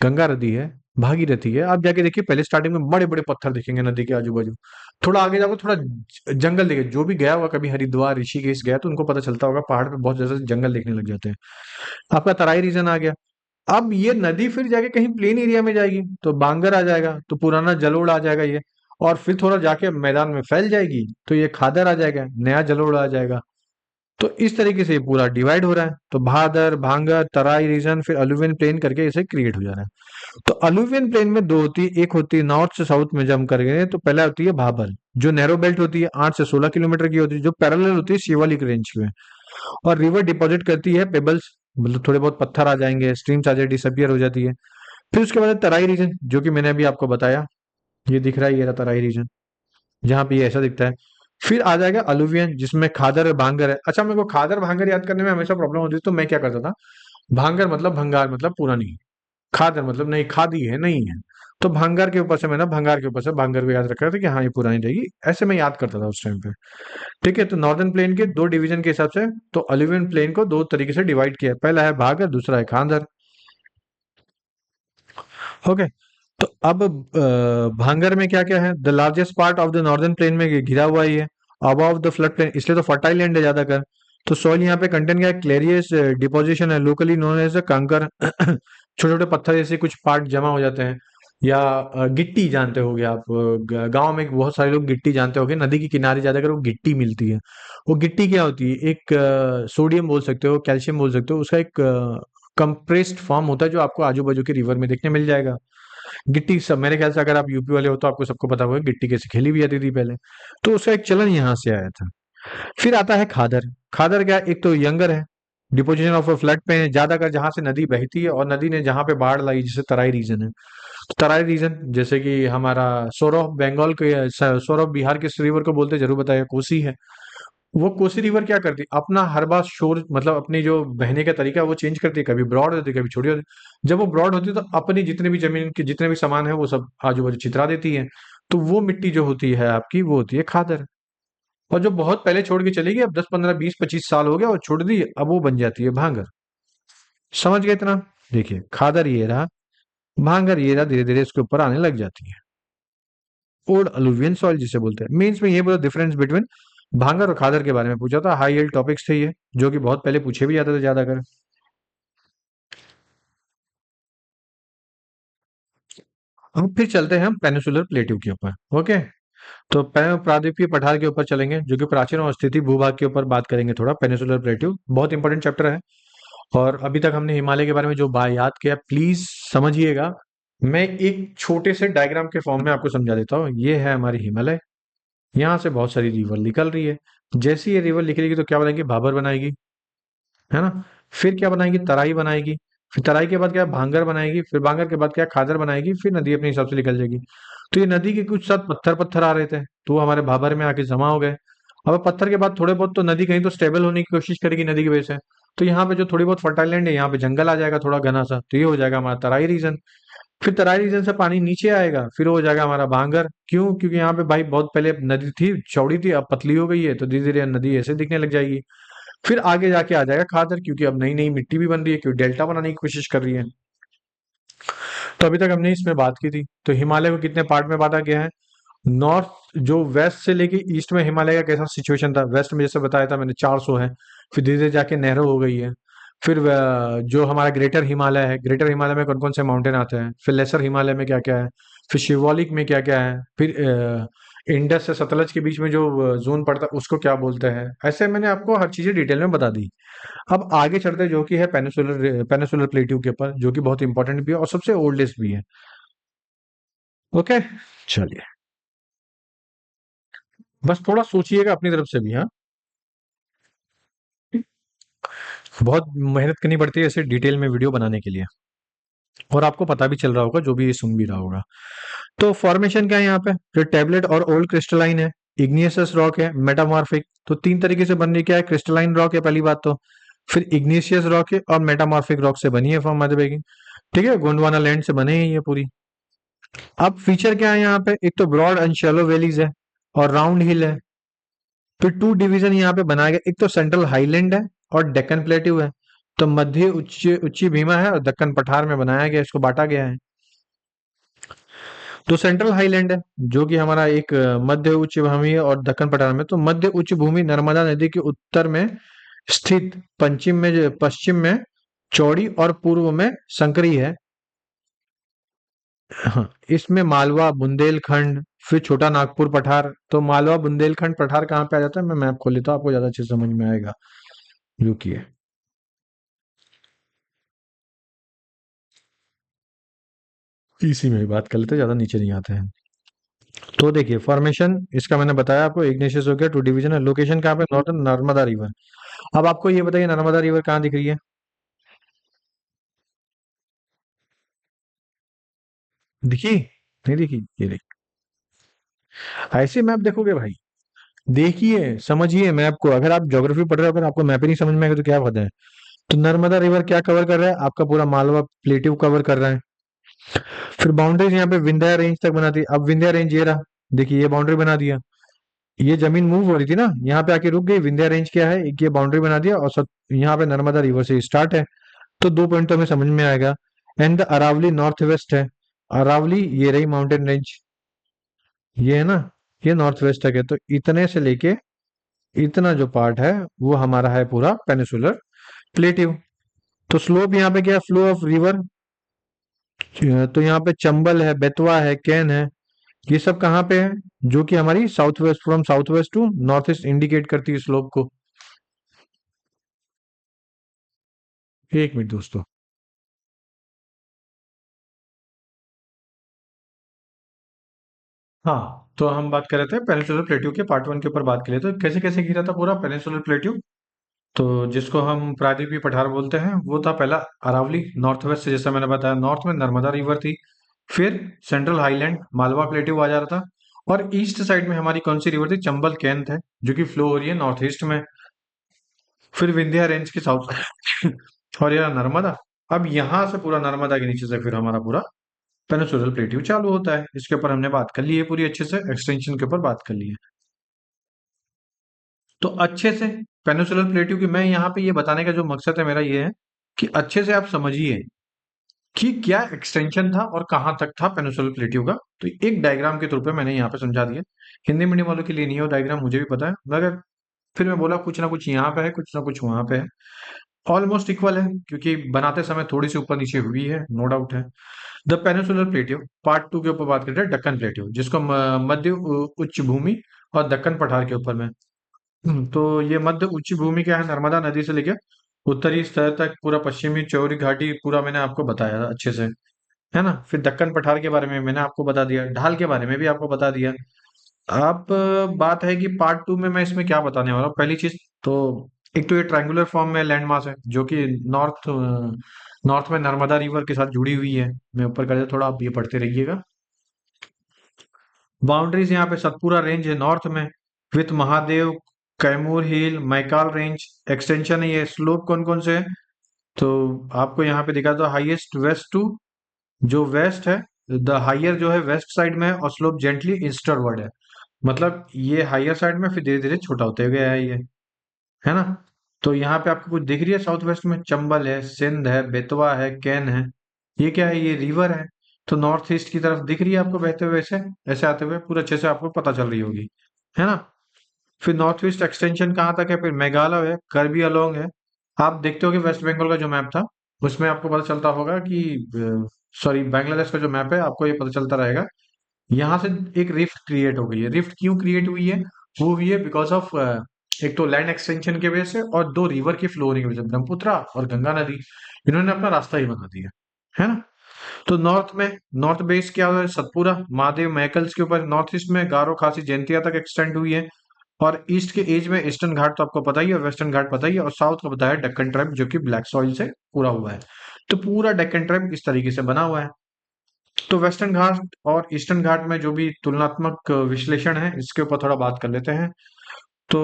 गंगा नदी है। भागीरथी है। आप जाके देखिए, पहले स्टार्टिंग में बड़े बड़े पत्थर दिखेंगे नदी के आजू बाजू। थोड़ा आगे जाओगे, थोड़ा जंगल दिखे। जो भी गया हुआ कभी हरिद्वार ऋषिकेश गया तो उनको पता चलता होगा, पहाड़ पे बहुत ज्यादा जंगल दिखने लग जाते हैं। आपका तराई रीजन आ गया। अब ये नदी फिर जाके कहीं प्लेन एरिया में जाएगी तो बांगर आ जाएगा, तो पुराना जलोढ़ आ जाएगा ये। और फिर थोड़ा जाके मैदान में फैल जाएगी तो ये खादर आ जाएगा, नया जलोढ़ आ जाएगा। तो इस तरीके से ये पूरा डिवाइड हो रहा है। तो भादर, भांगर, तराई रीजन, फिर अलुवियन प्लेन करके इसे क्रिएट हो जा रहा है। तो अलुवियन प्लेन में दो होती है, एक होती है नॉर्थ से साउथ में जम करके, तो पहला होती है भाबर, जो नैरो बेल्ट होती है, 8 से 16 किलोमीटर की होती है, जो पैरेलल होती है शिवालिक रेंज में। और रिवर डिपॉजिट करती है पेबल्स, मतलब थोड़े बहुत पत्थर आ जाएंगे, स्ट्रीम्स आ जाए, डिसअपियर हो जाती है। फिर उसके बाद है तराई रीजन, जो कि मैंने अभी आपको बताया, ये दिख रहा है, ये रहा तराई रीजन, जहाँ पे ये ऐसा दिखता है। फिर आ जाएगा अलुवियन, जिसमें खादर और भांगर है। अच्छा, मेरे को खादर भांगर याद करने में हमेशा प्रॉब्लम होती है, तो मैं क्या करता था, भांगर मतलब भंगार, मतलब पुरानी। खादर मतलब नहीं, खादी है नहीं है। तो भांगार के ऊपर से मैंने भंगार के ऊपर से भांगर को याद रखा था कि हाँ ये पुरानी रहेगी, ऐसे मैं याद करता था उस टाइम पे। ठीक है, तो नॉर्दर्न प्लेन के दो डिवीजन के हिसाब से, तो अलुवियन प्लेन को दो तरीके से डिवाइड किया है, पहला है भागर, दूसरा है खादर। ओके। तो अब भांगर में क्या क्या है, the largest part of the northern plain में घिरा हुआ ही है, अबव द फ्लड प्लेन, इसलिए तो फर्टाइल लैंड है ज्यादातर। तो सॉइल यहाँ पे कंटेंट क्या है, क्लेरियस डिपोजिशन है, लोकली नोन एज कंकर। छोटे छोटे पत्थर जैसे कुछ पार्ट जमा हो जाते हैं। या गिट्टी जानते होगे आप, गांव में बहुत सारे लोग गिट्टी जानते होगे, नदी के किनारे ज्यादातर वो गिट्टी मिलती है। वो गिट्टी क्या होती है, एक सोडियम बोल सकते हो, कैल्शियम बोल सकते हो, उसका एक कंप्रेस्ड फॉर्म होता है, जो आपको आजू बाजू के रिवर में देखने मिल जाएगा। गिट्टी सब मेरे ख्याल से, अगर आप यूपी वाले हो तो आपको सबको पता होगा गिट्टी कैसे खेली भी जाती थी पहले। तो उसका एक चलन यहाँ से आया था। फिर आता है खादर। खादर क्या, एक तो यंगर है, डिपोजिशन ऑफ अ फ्लड पे है, ज्यादातर जहां से नदी बहती है और नदी ने जहां पे बाढ़ लाई, जैसे तराई रीजन है। तो तराई रीजन जैसे कि हमारा सौरभ बंगाल के, सौरभ बिहार के रिवर को बोलते हैं, जरूर बताया, कोसी है। वो कोसी रिवर क्या करती है, अपना हर बार शोर, मतलब अपनी जो बहने का तरीका है वो चेंज करती है, कभी ब्रॉड होती है, कभी छोटी होती है। जब वो ब्रॉड होती है तो अपनी जितने भी जमीन के जितने भी सामान है वो सब आजू बाजू छितरा देती है। तो वो मिट्टी जो होती है आपकी, वो होती है खादर। और जो बहुत पहले छोड़ के चली गई, अब 10 15 20 25 साल हो गया और छोड़ दी, अब वो बन जाती है भांगर। समझ गए इतना? देखिए, खादर ये रहा, भांगर ये रहा, धीरे धीरे इसके ऊपर आने लग जाती है। ओल्ड अलुवियन सॉइल जिसे बोलते हैं। मीन्स में ये बोला डिफरेंस बिटवीन भांगर और खादर के बारे में पूछा था, हाई एल्ड टॉपिक्स थे ये, जो कि बहुत पहले पूछे भी जाते थे ज्यादातर। अब फिर चलते हैं हम पेनिसुलर प्लेट्यू के ऊपर। ओके। तो प्रायद्वीपीय पठार के ऊपर चलेंगे, जो कि प्राचीन और स्थिति भूभाग के ऊपर बात करेंगे थोड़ा। पेनिसुलर प्लेट्यू बहुत इंपॉर्टेंट चैप्टर है। और अभी तक हमने हिमालय के बारे में जो बात याद किया, प्लीज समझिएगा। मैं एक छोटे से डायग्राम के फॉर्म में आपको समझा देता हूँ। ये है हमारी हिमालय, यहाँ से बहुत सारी रिवर निकल रही है। जैसे ये रिवर निकलेगी तो क्या बनाएगी, भाबर बनाएगी, है ना। फिर क्या बनाएगी, तराई बनाएगी। फिर तराई के बाद क्या, भांगर बनाएगी। फिर भांगर के बाद क्या, खादर बनाएगी। फिर नदी अपने हिसाब से निकल जाएगी। तो ये नदी के कुछ साथ पत्थर पत्थर आ रहे थे, तो वो हमारे भाबर में आके जमा हो गए। अब पत्थर के बाद थोड़े बहुत तो नदी कहीं तो स्टेबल होने की कोशिश करेगी नदी की वजह से। तो यहाँ पे जो थोड़ी बहुत फर्टाइल लैंड है, यहाँ पे जंगल आ जाएगा थोड़ा घना सा, तो ये हो जाएगा हमारा तराई रीजन। फिर तराई रीजन से पानी नीचे आएगा, फिर हो जाएगा हमारा भांगर। क्यों? क्योंकि यहाँ पे भाई बहुत पहले नदी थी, चौड़ी थी, अब पतली हो गई है, तो धीरे धीरे नदी ऐसे दिखने लग जाएगी। फिर आगे जाके आ जाएगा खादर, क्योंकि अब नई नई मिट्टी भी बन रही है, क्योंकि डेल्टा बनाने की कोशिश कर रही है। तो अभी तक हमने इसमें बात की थी। तो हिमालय को कितने पार्ट में बांटा गया है? नॉर्थ, जो वेस्ट से लेके ईस्ट में हिमालय का कैसा सिचुएशन था, वेस्ट में जैसे बताया था मैंने 400 है। फिर धीरे धीरे जाके नहरों हो गई है। फिर जो हमारा ग्रेटर हिमालय है, ग्रेटर हिमालय में कौन कौन से माउंटेन आते हैं, फिर लेसर हिमालय में क्या क्या है, फिर शिवालिक में क्या क्या है, फिर इंडस से सतलज के बीच में जो जोन पड़ता है उसको क्या बोलते हैं। ऐसे मैंने आपको हर चीजें डिटेल में बता दी। अब आगे चलते, जो कि है पेनिसुलर प्लेट्यू के ऊपर, जो कि बहुत इंपॉर्टेंट भी है और सबसे ओल्डेस्ट भी है। ओके, चलिए, बस थोड़ा सोचिएगा अपनी तरफ से भी, हाँ। बहुत मेहनत करनी पड़ती है ऐसे डिटेल में वीडियो बनाने के लिए, और आपको पता भी चल रहा होगा, जो भी ये सुन भी रहा होगा। तो फॉर्मेशन क्या है यहाँ पे, जो टेबलेट और ओल्ड क्रिस्टलाइन है, इग्नियस रॉक है, मेटामॉर्फिक। तो तीन तरीके से बननी क्या है, क्रिस्टलाइन रॉक है पहली बात तो, फिर इग्निशियस रॉक है, और मेटामॉर्फिक रॉक से बनी है फॉर्म मध्य बेगिंग। ठीक है, गोंडवाना लैंड से बने हैं ये पूरी। अब फीचर क्या है यहाँ पे, एक तो ब्रॉड एंड शैलो वैलीज है, और राउंड हिल है। फिर टू डिवीजन यहाँ पे बनाया गया, एक तो सेंट्रल हाईलैंड है और डेक्कन प्लेट्यू है। तो मध्य उच्च उच्ची भीमा है और दक्कन पठार में बनाया गया, इसको बांटा गया है। तो सेंट्रल हाईलैंड है जो कि हमारा एक मध्य उच्च भूमि है, और दक्कन पठार में तो मध्य उच्च भूमि नर्मदा नदी के उत्तर में स्थित, पश्चिम में चौड़ी और पूर्व में संकरी है। हाँ, इसमें मालवा, बुंदेलखंड, फिर छोटा नागपुर पठार। तो मालवा, बुंदेलखंड पठार कहाँ पे आ जाता है, मैं मैप खोल लेता हूँ, आपको ज्यादा अच्छे से समझ में आएगा। रुकिए, इसी में ही बात कर लेते हैं, ज्यादा नीचे नहीं आते हैं। तो देखिए फॉर्मेशन इसका मैंने बताया आपको, इग्नेशियस हो गया, टू डिवीजन है, लोकेशन कहाँ पे, नॉर्दर्न नर्मदा रिवर। अब आपको ये बताइए नर्मदा रिवर कहाँ दिख रही है? दिखी? नहीं दिखी? ये देखिए, ऐसे मैप देखोगे भाई, देखिए समझिए मैप को। अगर आप ज्योग्राफी पढ़ रहे हो, अगर आपको मैप ही नहीं समझ में आएगा तो क्या फायदा है। तो नर्मदा रिवर क्या कवर कर रहा है, आपका पूरा मालवा प्लेट्यू कवर कर रहा है। फिर बाउंड्रीज यहाँ पे विंध्या रेंज तक बनाती है। अब विंध्या रेंज ये रहा, देखिए ये बाउंड्री बना दिया। ये जमीन मूव हो रही थी ना, यहाँ पे आके रुक गई। विंध्या रेंज क्या है, एक ये बाउंड्री बना दिया, और सब यहाँ पे नर्मदा रिवर से स्टार्ट है। तो दो पॉइंट तो हमें समझ में आएगा। And the Aravalli north west है। अरावली ये रही माउंटेन रेंज, ये है ना, ये नॉर्थ वेस्ट तक है। तो इतने से लेके इतना जो पार्ट है वो हमारा है पूरा पेनिसुलर प्लेट्यू। तो स्लोप यहाँ पे क्या है, फ्लो ऑफ रिवर। तो यहाँ पे चंबल है, बेतवा है, कैन है, ये सब कहाँ पे है, जो कि हमारी south west, from south west to north east indicate करती है स्लोप को। एक मिनट दोस्तों। हाँ, तो हम बात कर रहे थे पेनिनसुलर प्लेट्यू के पार्ट वन के ऊपर बात करें, तो कैसे कैसे गिरा था पूरा पेनिनसुलर प्लेट्यू। तो जिसको हम प्रायद्वीपीय पठार बोलते हैं, वो था पहला अरावली नॉर्थ वेस्ट से, जैसा मैंने बताया, नॉर्थ में नर्मदा रिवर थी। फिर सेंट्रल हाईलैंड मालवा प्लेट्यू आ जा रहा था। और ईस्ट साइड में हमारी कौन सी रिवर थी, चंबल कैन थे, जो कि फ्लो हो रही है नॉर्थ ईस्ट में। फिर विंध्या रेंज के साउथ और ये रहा नर्मदा। अब यहाँ से पूरा नर्मदा के नीचे से फिर हमारा पूरा पेनिनसुलर प्लेट्यू चालू होता है। इसके ऊपर हमने बात कर ली है पूरी अच्छे से, एक्सटेंशन के ऊपर बात कर ली है। तो अच्छे से पेनिनसुलर प्लेट्यू की, मैं यहाँ पे ये बताने का जो मकसद है मेरा ये है कि अच्छे से आप समझिए कि क्या एक्सटेंशन था और कहाँ तक था पेनिनसुलर प्लेट्यू का। तो एक डायग्राम के तौर पे मैंने यहाँ पे समझा दिया। हिंदी मीडियम वालों के लिए नहीं हो डायग्राम, मुझे भी पता है, मगर फिर मैं बोला कुछ ना कुछ यहाँ पे है, कुछ ना कुछ वहां पे है। ऑलमोस्ट इक्वल है, क्योंकि बनाते समय थोड़ी सी ऊपर नीचे हुई है, नो डाउट है। The peninsular plateau part two के ऊपर बात करते हैं, दक्कन प्लेट्यू, जिसको मध्य उच्च भूमि और दक्कन पठार के ऊपर में। तो ये मध्य उच्च भूमि क्या है, नर्मदा नदी से लेके उत्तरी स्तर तक पूरा पश्चिमी चौरी घाटी पूरा मैंने आपको बताया अच्छे से, है ना। फिर दक्कन पठार के बारे में मैंने आपको बता दिया, ढाल के बारे में भी आपको बता दिया। अब बात है कि पार्ट टू में मैं इसमें क्या बताने वाला हूँ। पहली चीज तो, एक तो ये ट्रायंगुलर फॉर्म में लैंड मास है, जो कि नॉर्थ में नर्मदा रिवर के साथ जुड़ी हुई है। मैं ऊपर कर देता, थोड़ा आप ये पढ़ते रहिएगा। बाउंड्रीज यहाँ पे सतपुरा रेंज है नॉर्थ में, with Mahadev, Kaimur hill, Maikal range extension है। ये स्लोप कौन कौन से है, तो आपको यहाँ पे दिखा दो, हाईएस्ट वेस्ट टू, जो वेस्ट है, द हाइयर जो है वेस्ट साइड में है, और स्लोप जेंटली ईस्टरवर्ड है। मतलब ये हाइयर साइड में, फिर धीरे धीरे छोटा होते गया है ये, है ना। तो यहाँ पे आपको कुछ दिख रही है साउथ वेस्ट में, चंबल है, सिंध है, बेतवा है, कैन है, ये क्या है, ये रिवर है। तो नॉर्थ ईस्ट की तरफ दिख रही है आपको बहते हुए, ऐसे ऐसे आते हुए पूरा अच्छे से आपको पता चल रही होगी, है ना। फिर नॉर्थ ईस्ट एक्सटेंशन कहाँ तक है, फिर मेघालय है, कर्बी अलोंग है। आप देखते हो कि वेस्ट बंगाल का जो मैप था, उसमें आपको पता चलता होगा कि, सॉरी, बांग्लादेश का जो मैप है आपको ये पता चलता रहेगा, यहाँ से एक रिफ्ट क्रिएट हो गई है। रिफ्ट क्यों क्रिएट हुई है, वो हुई है बिकॉज ऑफ, एक तो लैंड एक्सटेंशन की वजह से, और दो रिवर की फ्लो होने की वजह से, ब्रह्मपुत्र और गंगा नदी, इन्होंने अपना रास्ता ही बना दिया, है ना। तो नॉर्थ में, नॉर्थ बेस क्या है, सतपुरा, महादेव, महकल्स के ऊपर। नॉर्थ ईस्ट में गारो, खासी, जैंतिया तक एक्सटेंड हुई है। और ईस्ट के एज में ईस्टर्न घाट तो आपको पता ही है, और वेस्टर्न घाट पता ही है, और साउथ का बताया डक्कन ट्राइब, जो कि ब्लैक सॉइल से पूरा हुआ है। तो पूरा डेक्कन ट्राइब इस तरीके से बना हुआ है। तो वेस्टर्न घाट और ईस्टर्न घाट में जो भी तुलनात्मक विश्लेषण है, इसके ऊपर थोड़ा बात कर लेते हैं। तो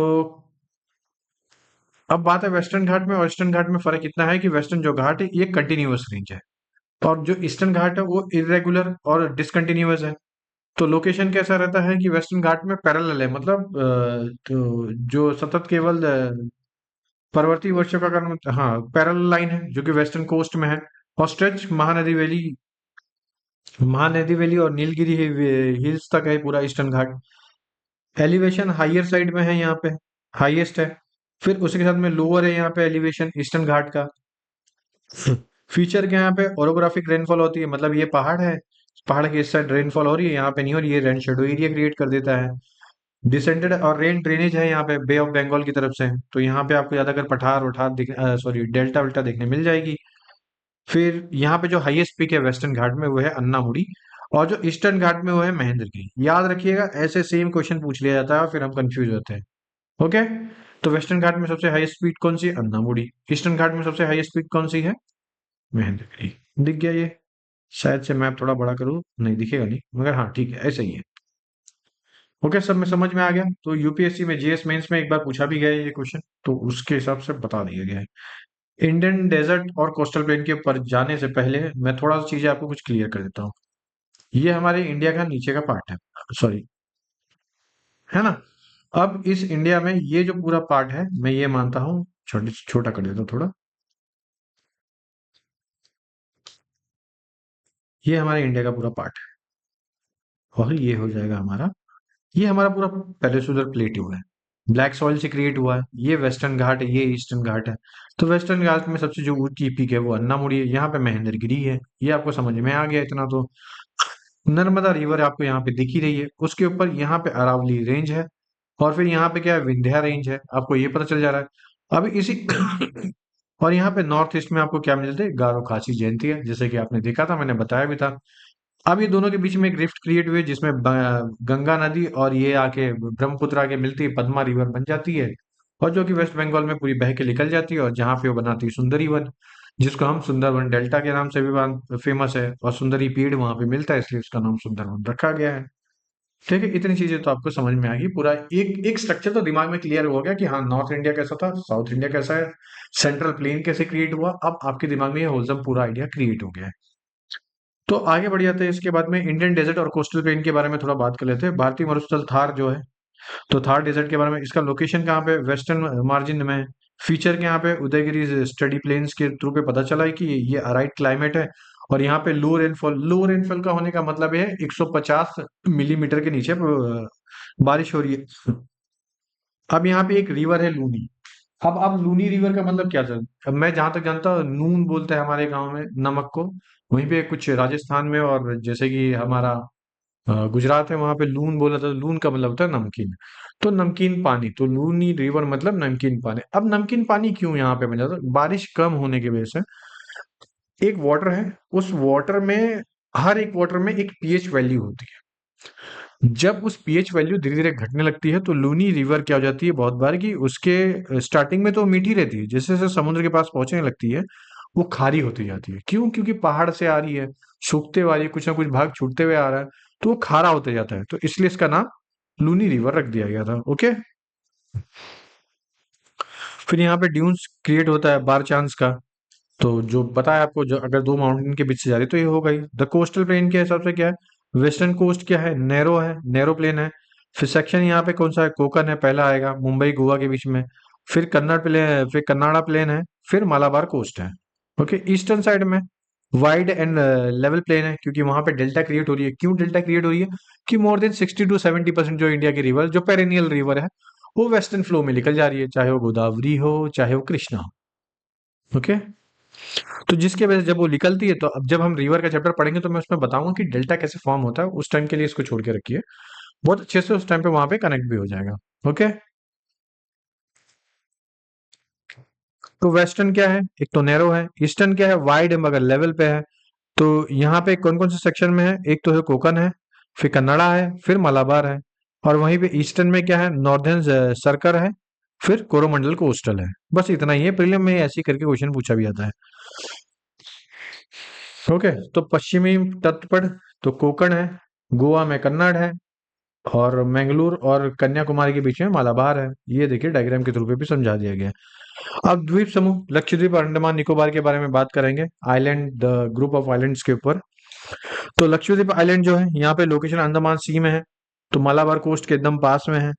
अब बात है वेस्टर्न घाट में और ईस्टर्न घाट में फर्क इतना है कि वेस्टर्न जो घाट है ये कंटिन्यूअस रेंज है, और जो ईस्टर्न घाट है वो इरेगुलर और डिसकंटिन्यूअस है। तो लोकेशन कैसा रहता है कि वेस्टर्न घाट में पैरेलल है, मतलब तो जो सतत केवल पर्वतीय वर्षों का कारण, हाँ पैरेलल लाइन है, जो कि वेस्टर्न कोस्ट में है, और stretch Mahanadi valley Mahanadi valley और नीलगिरी हिल्स तक है पूरा ईस्टर्न घाट। एलिवेशन हाइयर साइड में है यहाँ पे, हाईएस्ट है। फिर उसी के साथ में लोअर है यहाँ पे एलिवेशन ईस्टर्न घाट का। फीचर क्या है यहाँ पे, ओरोग्राफिक रेनफॉल होती है, मतलब ये पहाड़ है, पहाड़ के इस साइड रेनफॉल हो रही है, यहाँ पे नहीं हो रही है, रेन शेडो एरिया क्रिएट कर देता है। डिसेंडेड और रेन ड्रेनेज है यहाँ पे बे ऑफ बंगाल की तरफ से, तो यहाँ पे आपको ज्यादातर पठार वठार सॉरी डेल्टा वेल्टा देखने मिल जाएगी। फिर यहाँ पे जो हाईएस्ट पीक है वेस्टर्न घाट में वो है अन्नामुड़ी, और जो ईस्टर्न घाट में वो है महेंद्रगिरी। याद रखिएगा, ऐसे सेम क्वेश्चन पूछ लिया जाता है और फिर हम कंफ्यूज होते हैं। ओके, तो वेस्टर्न घाट में सबसे हाईएस्ट पीक कौन सी है, अन्नामुड़ी। ईस्टर्न घाट में सबसे हाईएस्ट पीक कौन सी है, महेंद्रगिरी। दिख गया ये? शायद से मैप थोड़ा बड़ा करूँ, नहीं दिखेगा नहीं, मगर हाँ ठीक है, ऐसे ही है। ओके, सब में समझ में आ गया। तो यूपीएससी में जीएस मेंस में एक बार पूछा भी गया है ये क्वेश्चन, तो उसके हिसाब से बता दिया गया है। इंडियन डेजर्ट और कोस्टल प्लेन के ऊपर जाने से पहले मैं थोड़ा सा चीजें आपको कुछ क्लियर कर देता हूँ। ये हमारे इंडिया का नीचे का पार्ट है, सॉरी, है ना। अब इस इंडिया में ये जो पूरा पार्ट है, मैं ये मानता हूँ, छोटा कर देता हूँ थोड़ा। ये हमारे इंडिया का पूरा पार्ट है, और ये हो जाएगा हमारा, ये हमारा पूरा पेनिसुलर प्लेट हुआ है, ब्लैक सॉइल से क्रिएट हुआ है। ये वेस्टर्न घाट है, ये ईस्टर्न घाट है। तो वेस्टर्न घाट में सबसे जो ऊंची पीक है वो अन्नामुड़ी है, यहाँ पे महेंद्रगिरी है। ये आपको समझ में आ गया इतना तो। नर्मदा रिवर आपको यहाँ पे दिख ही रही है, उसके ऊपर यहाँ पे अरावली रेंज है, और फिर यहाँ पे क्या है, विंध्या रेंज है, आपको ये पता चल जा रहा है। अब इसी और यहाँ पे नॉर्थ ईस्ट में आपको क्या मिलते हैं, गारो खासी जयंती है, जैसे कि आपने देखा था, मैंने बताया भी था। अब ये दोनों के बीच में एक रिफ्ट क्रिएट हुई है, जिसमें गंगा नदी और ये आके ब्रह्मपुत्र आके मिलती है, पद्मा रिवर बन जाती है, और जो कि वेस्ट बंगाल में पूरी बह के निकल जाती है, और जहाँ पे वो बनाती है सुंदरी वन, जिसको हम सुंदरवन डेल्टा के नाम से भी फेमस है, और सुंदरी पेड़ वहां पे मिलता है, इसलिए उसका नाम सुंदरवन रखा गया है। ठीक है, इतनी चीजें तो आपको समझ में आ गई, पूरा एक एक स्ट्रक्चर तो दिमाग में क्लियर हो गया कि हाँ, नॉर्थ इंडिया कैसा था, साउथ इंडिया कैसा है, सेंट्रल प्लेन कैसे क्रिएट हुआ। अब आपके दिमाग में ये होलसम पूरा आइडिया क्रिएट हो गया है। तो आगे बढ़ जाते हैं, इसके बाद में इंडियन डेजर्ट और कोस्टल प्लेन के बारे में थोड़ा बात कर लेते हैं। भारतीय मरुस्थल थार जो है, तो थार डेजर्ट के बारे में, इसका लोकेशन कहाँ पे, वेस्टर्न मार्जिन में है। फीचर के यहाँ पे उदयगिरी स्टडी प्लेन्स के थ्रू पे पता चला है कि ये अराइड क्लाइमेट है, और यहाँ पे लो रेनफॉल का होने का मतलब है 150 मिलीमीटर के नीचे बारिश हो रही है। अब यहाँ पे एक रिवर है लूनी। अब लूनी रिवर का मतलब क्या चल, अब मैं जहां तक जानता हूँ, नून बोलते हैं हमारे गांव में नमक को, वहीं पे कुछ राजस्थान में, और जैसे कि हमारा गुजरात है, वहां पे लून बोला था, लून का मतलब होता है नमकीन। तो नमकीन पानी, तो लूनी रिवर मतलब नमकीन पानी। अब नमकीन पानी क्यों यहाँ पे बन जाता है, बारिश कम होने की वजह से। एक वाटर है, उस वाटर में, हर एक वाटर में एक पीएच वैल्यू होती है। जब उस पीएच वैल्यू धीरे धीरे घटने लगती है, तो लूनी रिवर क्या हो जाती है बहुत बार, कि उसके स्टार्टिंग में तो मीठी रहती है, जैसे जैसे समुद्र के पास पहुंचने लगती है, वो खारी होती जाती है। क्यों? क्योंकि पहाड़ से आ रही है, सूखते हुए आ रही है, कुछ ना कुछ भाग छूटते हुए आ रहा है, तो वो खारा होते जाता है, तो इसलिए इसका नाम लूनी रिवर रख दिया गया था। ओके, फिर यहाँ पे ड्यून्स क्रिएट होता है बार चांस का। तो जो बताया आपको, जो अगर दो माउंटेन के बीच से जा रही है, तो ये हो गई। द कोस्टल प्लेन के हिसाब से क्या है, वेस्टर्न कोस्ट क्या है, नैरो प्लेन है। फिर सेक्शन यहाँ पे कौन सा है, कोकन है, पहला आएगा, मुंबई गोवा के बीच में। फिर कन्नड़ प्लेन, फिर कन्नाडा प्लेन है, फिर मालाबार कोस्ट है। ओके, ईस्टर्न साइड में वाइड एंड लेवल प्लेन है, क्योंकि वहां पे डेल्टा क्रिएट हो रही है। क्यों डेल्टा क्रिएट हो रही है, कि मोर देन 60 to 70% जो इंडिया की रिवर, जो पेरेनियल रिवर है, वो वेस्टर्न फ्लो में निकल जा रही है, चाहे वो गोदावरी हो, चाहे वो कृष्णा हो। ओके, तो जिसके वजह से जब वो निकलती है, तो अब जब हम रिवर का चैप्टर पढ़ेंगे, तो मैं उसमें बताऊंगा कि डेल्टा कैसे फॉर्म होता है। उस टाइम के लिए इसको छोड़ के रखिए, बहुत अच्छे से उस टाइम पे वहां पे कनेक्ट भी हो जाएगा। ओके, तो वेस्टर्न क्या है, एक तो नैरो है। ईस्टर्न क्या है, वाइड है मगर लेवल पे है। तो यहाँ पे कौन कौन से सेक्शन में है, एक तो है कोकन है, फिर कन्नड़ा है, फिर मलाबार है, और वहीं पे ईस्टर्न में क्या है, नॉर्दर्न सर्कर है, फिर कोरोमंडल कोस्टल है। बस इतना ही है, प्रीलिम में ऐसे ही करके क्वेश्चन पूछा भी जाता है। ओके, तो पश्चिमी तट पर तो कोकण है, गोवा में कन्नड़ है, और मैंगलोर और कन्याकुमारी के बीच में मालाबार है। ये देखिए डायग्राम के थ्रू पे भी समझा दिया गया है। अब द्वीप समूह, लक्षद्वीप और अंडमान निकोबार के बारे में बात करेंगे, island, the group of islands के ऊपर। तो लक्षद्वीप आइलैंड जो है, यहाँ पे लोकेशन अंडमान सी में है, तो मालाबार कोस्ट के एकदम पास में है,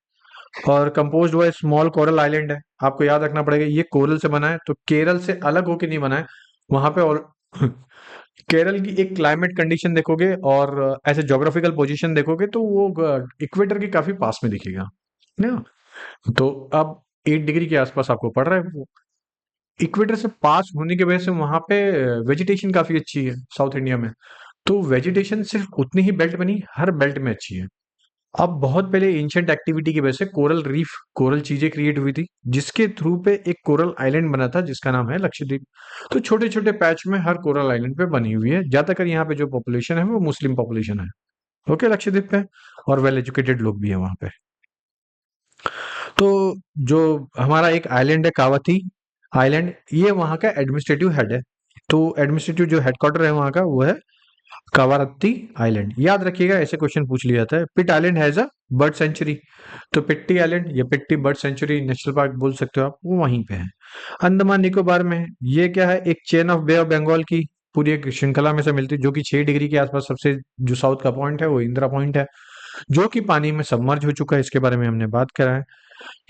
और कंपोज्ड हुआ स्मॉल कोरल आइलैंड है। आपको याद रखना पड़ेगा, ये कोरल से बना है, तो केरल से अलग होके नहीं बना है। वहां पे और केरल की एक क्लाइमेट कंडीशन देखोगे और ऐसे ज्योग्राफिकल पोजीशन देखोगे तो वो इक्वेटर के काफी पास में दिखेगा ना। तो अब 8 डिग्री के आसपास आपको पड़ रहा है वो। इक्वेटर से पास होने की वजह से वहां पे वेजिटेशन काफी अच्छी है साउथ इंडिया में। तो वेजिटेशन सिर्फ उतनी ही बेल्ट में नहीं, हर बेल्ट में अच्छी है। अब बहुत पहले एंशियंट एक्टिविटी की वजह से कोरल रीफ, कोरल चीजें क्रिएट हुई थी, जिसके थ्रू पे एक कोरल आइलैंड बना था जिसका नाम है लक्षद्वीप। तो छोटे छोटे पैच में हर कोरल आइलैंड पे बनी हुई है। ज्यादातर यहाँ पे जो पॉपुलेशन है वो मुस्लिम पॉपुलेशन है। ओके, लक्षद्वीप पे। और वेल एजुकेटेड लोग भी है वहां पे। तो जो हमारा एक आइलैंड है कावती आइलैंड, ये वहाँ का एडमिनिस्ट्रेटिव हेड है। तो एडमिनिस्ट्रेटिव जो हेडक्वार्टर है वहाँ का वो है कावारत्ती आइलैंड। याद रखिएगा, ऐसे क्वेश्चन पूछ लिया जाता है। Pitti island has a bird sanctuary. तो पिट्टी आइलैंड या पिट्टी बर्ड सेंचुरी नेशनल पार्क बोल सकते हो आप, वो वहीं पे है। अंडमान निकोबार में है। ये क्या है, एक chain of Bay of Bengal की पूरी एक श्रृंखला में से मिलती है, जो कि 6 डिग्री के आसपास सबसे जो साउथ का पॉइंट है वो इंदिरा पॉइंट है, जो कि पानी में सबमर्ज हो चुका है। इसके बारे में हमने बात करा है।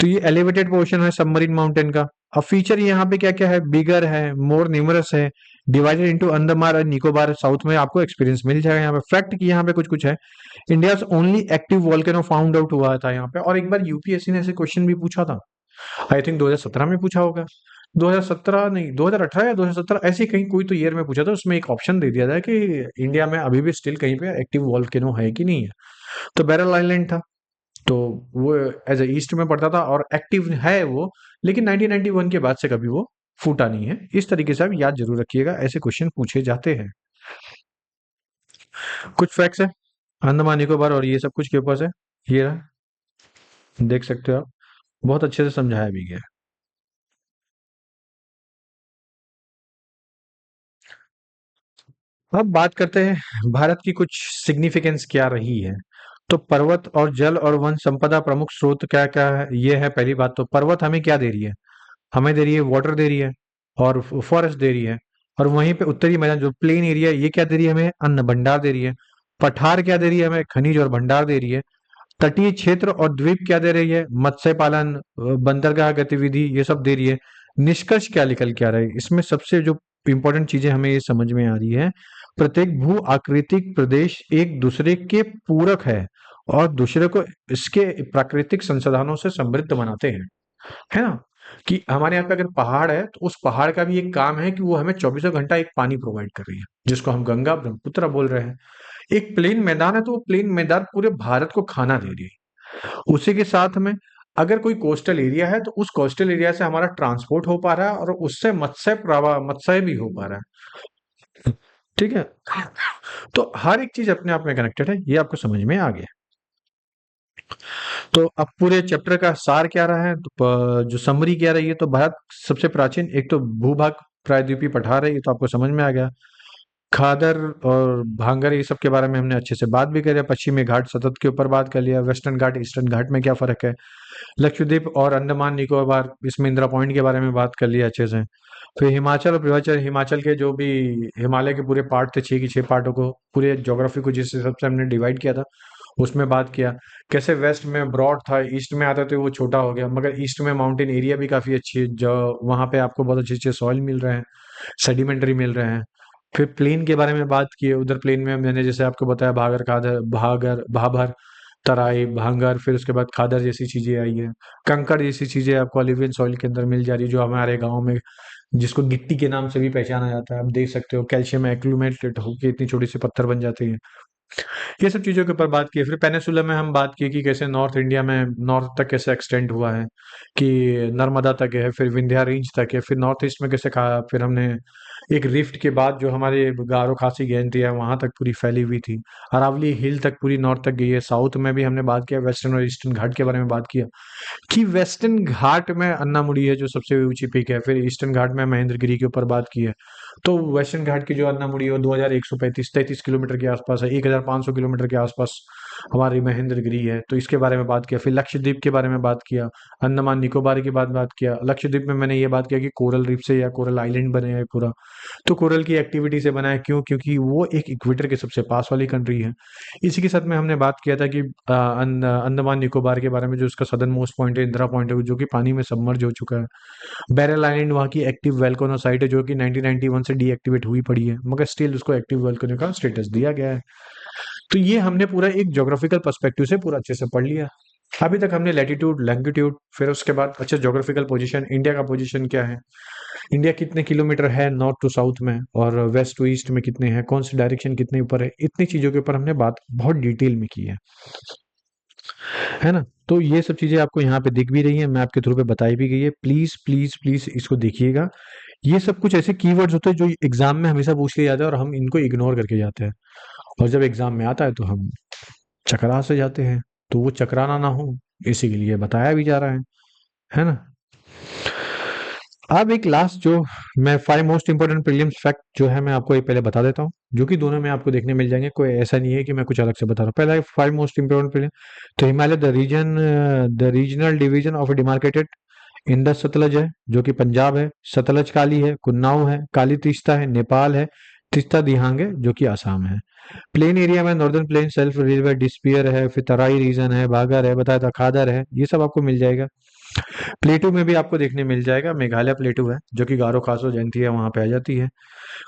तो ये एलिवेटेड पोर्शन है सबमरीन माउंटेन का। अब फीचर यहाँ पे क्या क्या है, बिगर है, मोर न्यूमरस है, डिवाइडेड इनटू अंडमान और निकोबार साउथ में आपको एक्सपीरियंस मिल जाएगा। यहाँ पे फैक्ट की यहाँ पे कुछ कुछ है। India only active volcano found out हुआ था यहाँ पे। और एक बार यूपीएससी ने ऐसे क्वेश्चन भी पूछा था, आई थिंक 2017 में पूछा होगा। 2017 नहीं, 2018 या 2017 ऐसे कहीं कोई तो ईयर में पूछा था। उसमें एक ऑप्शन दे दिया था कि इंडिया में अभी भी स्टिल कहीं पे एक्टिव वोल्केनो है कि नहीं है। तो बैरल आइलैंड था। तो वो एज ए ईस्ट में पड़ता था और एक्टिव है वो, लेकिन 1991 के बाद से कभी वो फूटा नहीं है। इस तरीके से आप याद जरूर रखिएगा, ऐसे क्वेश्चन पूछे जाते हैं। कुछ फैक्ट्स है अंडमान निकोबार और ये सब कुछ के ऊपर है। ये रहा, देख सकते हो आप, बहुत अच्छे से समझाया भी गया है। अब बात करते हैं भारत की कुछ सिग्निफिकेंस क्या रही है। तो पर्वत और जल और वन संपदा प्रमुख स्रोत क्या क्या है, ये है पहली बात। तो पर्वत हमें क्या दे रही है, हमें दे रही है वाटर दे रही है और फॉरेस्ट दे रही है। और वहीं पे उत्तरी मैदान जो प्लेन एरिया है, ये क्या दे रही है हमें, अन्न भंडार दे रही है। पठार क्या दे रही है हमें, खनिज और भंडार दे रही है। तटीय क्षेत्र और द्वीप क्या दे रही है, मत्स्य पालन, बंदरगाह गतिविधि, ये सब दे रही है। निष्कर्ष क्या निकल के आ रहा है इसमें, सबसे जो इंपॉर्टेंट चीजें हमें ये समझ में आ रही है, प्रत्येक भू आकृतिक प्रदेश एक दूसरे के पूरक है और दूसरे को इसके प्राकृतिक संसाधनों से समृद्ध बनाते हैं, है ना। कि हमारे यहाँ पे अगर पहाड़ है तो उस पहाड़ का भी एक काम है कि वो हमें चौबीसों घंटा एक पानी प्रोवाइड कर रही है, जिसको हम गंगा ब्रह्मपुत्र बोल रहे हैं। एक प्लेन मैदान है तो वो प्लेन मैदान पूरे भारत को खाना दे रही है। उसी के साथ में अगर कोई कोस्टल एरिया है तो उस कोस्टल एरिया से हमारा ट्रांसपोर्ट हो पा रहा है और उससे मत्स्य प्रवाह, मत्स्य भी हो पा रहा है। ठीक है। तो हर एक चीज अपने आप में कनेक्टेड है, ये आपको समझ में आ गया। तो अब पूरे चैप्टर का सार क्या रहा है, तो जो समरी क्या रही है, तो भारत सबसे प्राचीन एक तो भूभाग प्रायद्वीपीय पठार है, ये तो आपको समझ में आ गया। खादर और भांगर ये सब के बारे में हमने अच्छे से बात भी करी। पश्चिमी घाट सतत के ऊपर बात कर लिया। वेस्टर्न घाट ईस्टर्न घाट में क्या फर्क है। लक्षद्वीप और अंडमान निकोबार, इसमें इंदिरा पॉइंट के बारे में बात कर लिया अच्छे से। फिर हिमाचल और पूर्वांचल, हिमाचल के जो भी हिमालय के पूरे पार्ट थे, 6 के 6 पार्टों को, पूरे ज्योग्राफी को जिस हिसाब से हमने डिवाइड किया था उसमें बात किया। कैसे वेस्ट में ब्रॉड था, ईस्ट में आता तो वो छोटा हो गया, मगर ईस्ट में माउंटेन एरिया भी काफी अच्छी है, जो वहां पे आपको बहुत अच्छे अच्छे सॉइल मिल रहे हैं, सेडिमेंटरी मिल रहे हैं। फिर प्लेन के बारे में बात की है। उधर प्लेन में मैंने जैसे आपको बताया भागर खादर भागर भाभर तराई भांगर, फिर उसके बाद खादर जैसी चीजें आई है। कंकड़ जैसी चीजें आपको अलिवियन सॉइल के अंदर मिल जा रही है, जो हमारे गांव में जिसको गिट्टी के नाम से भी पहचाना जाता है। आप देख सकते हो कैल्शियम एक्लूमेटेड होकर इतनी छोटी सी पत्थर बन जाती है। ये सब चीजों के ऊपर बात की है। फिर पेनिसुला में हम बात की कि कैसे नॉर्थ इंडिया में नॉर्थ तक कैसे एक्सटेंड हुआ है, कि नर्मदा तक है, फिर विंध्या रेंज तक है, फिर नॉर्थ ईस्ट में कैसे कहा, फिर हमने एक रिफ्ट के बाद जो हमारे गारो खासी गैंती है वहां तक पूरी फैली हुई थी। अरावली हिल तक पूरी नॉर्थ तक गई है। साउथ में भी हमने बात किया, वेस्टर्न और ईस्टर्न घाट के बारे में बात किया कि वेस्टर्न घाट में अन्नामुड़ी है जो सबसे ऊंची पीक है। फिर ईस्टर्न घाट में महेंद्रगिरी के ऊपर बात की है। तो वेस्टर्न घाट की जो अन्नामुड़ी है वो 2135 33 किलोमीटर के आसपास है, 1500 किलोमीटर के आसपास हमारी महेंद्रगिरी है, तो इसके बारे में बात किया। फिर लक्षद्वीप के बारे में बात किया, अंडमान निकोबार की बात किया। लक्षद्वीप में मैंने ये बात किया कि कोरल रीफ से या कोरल आइलैंड बने हैं पूरा, तो कोरल की एक्टिविटी से बना है। क्यों? क्योंकि वो एक इक्वेटर के सबसे पास वाली कंट्री है। इसी के साथ में हमने बात किया था कि अंडमान निकोबार के बारे में, जो उसका सदर्न मोस्ट पॉइंट है, इंदिरा पॉइंट है, जो कि पानी में सबमर्ज हो चुका है। बैरल आइलैंड वहाँ की एक्टिव वोल्केनो साइट है, जो कि 1991 से डीएक्टिवेट हुई पड़ी है, मगर स्टिल उसको एक्टिव वोल्केनो का स्टेटस दिया गया है। तो ये हमने पूरा एक ज्योग्राफिकल पर्सपेक्टिव से पूरा अच्छे से पढ़ लिया। अभी तक हमने लैटिट्यूड, लैंगिट्यूड, फिर उसके बाद अच्छा ज्योग्राफिकल पोजीशन, इंडिया का पोजीशन क्या है, इंडिया कितने किलोमीटर है नॉर्थ टू साउथ में, और वेस्ट टू ईस्ट में कितने हैं, कौन सी डायरेक्शन कितने ऊपर है, इतनी चीजों के ऊपर हमने बात बहुत डिटेल में की है ना। तो ये सब चीजें आपको यहाँ पे दिख भी रही है, मैप के थ्रू पे बताई भी गई है। प्लीज प्लीज प्लीज इसको देखिएगा। ये सब कुछ ऐसे कीवर्ड्स होते हैं जो एग्जाम में हमेशा पूछ लिए जाते हैं और हम इनको इग्नोर करके जाते हैं, और जब एग्जाम में आता है तो हम चकरा से जाते हैं। तो वो चकराना ना हो, इसी के लिए बताया भी जा रहा है ना। अब एक लास्ट जो मैं 5 मोस्ट इंपोर्टेंट प्रीलिम्स फैक्ट जो है मैं आपको ये पहले बता देता हूँ, जो कि दोनों में आपको देखने मिल जाएंगे, कोई ऐसा नहीं है कि मैं कुछ अलग से बता रहा हूँ। पहला है 5 मोस्ट इंपोर्टेंट प्रीलिम। तो Himalaya the regional division of demarcated in the Sutlej है, जो कि पंजाब है। सतलज काली है, कुन्नाऊ है, काली तीस्ता है, नेपाल है, तीस्ता दिहांग है, जो कि आसाम है। प्लेन एरिया में नॉर्दर्न प्लेन, सेल्फ रिवर, डिस्पियर है, फिर तराई रीजन है, बागर है, बताया था खादर है, ये सब आपको मिल जाएगा। प्लेटू में भी आपको देखने मिल जाएगा, मेघालय प्लेटू है, जो कि गारो खासो जयंती है वहां पे आ जाती है।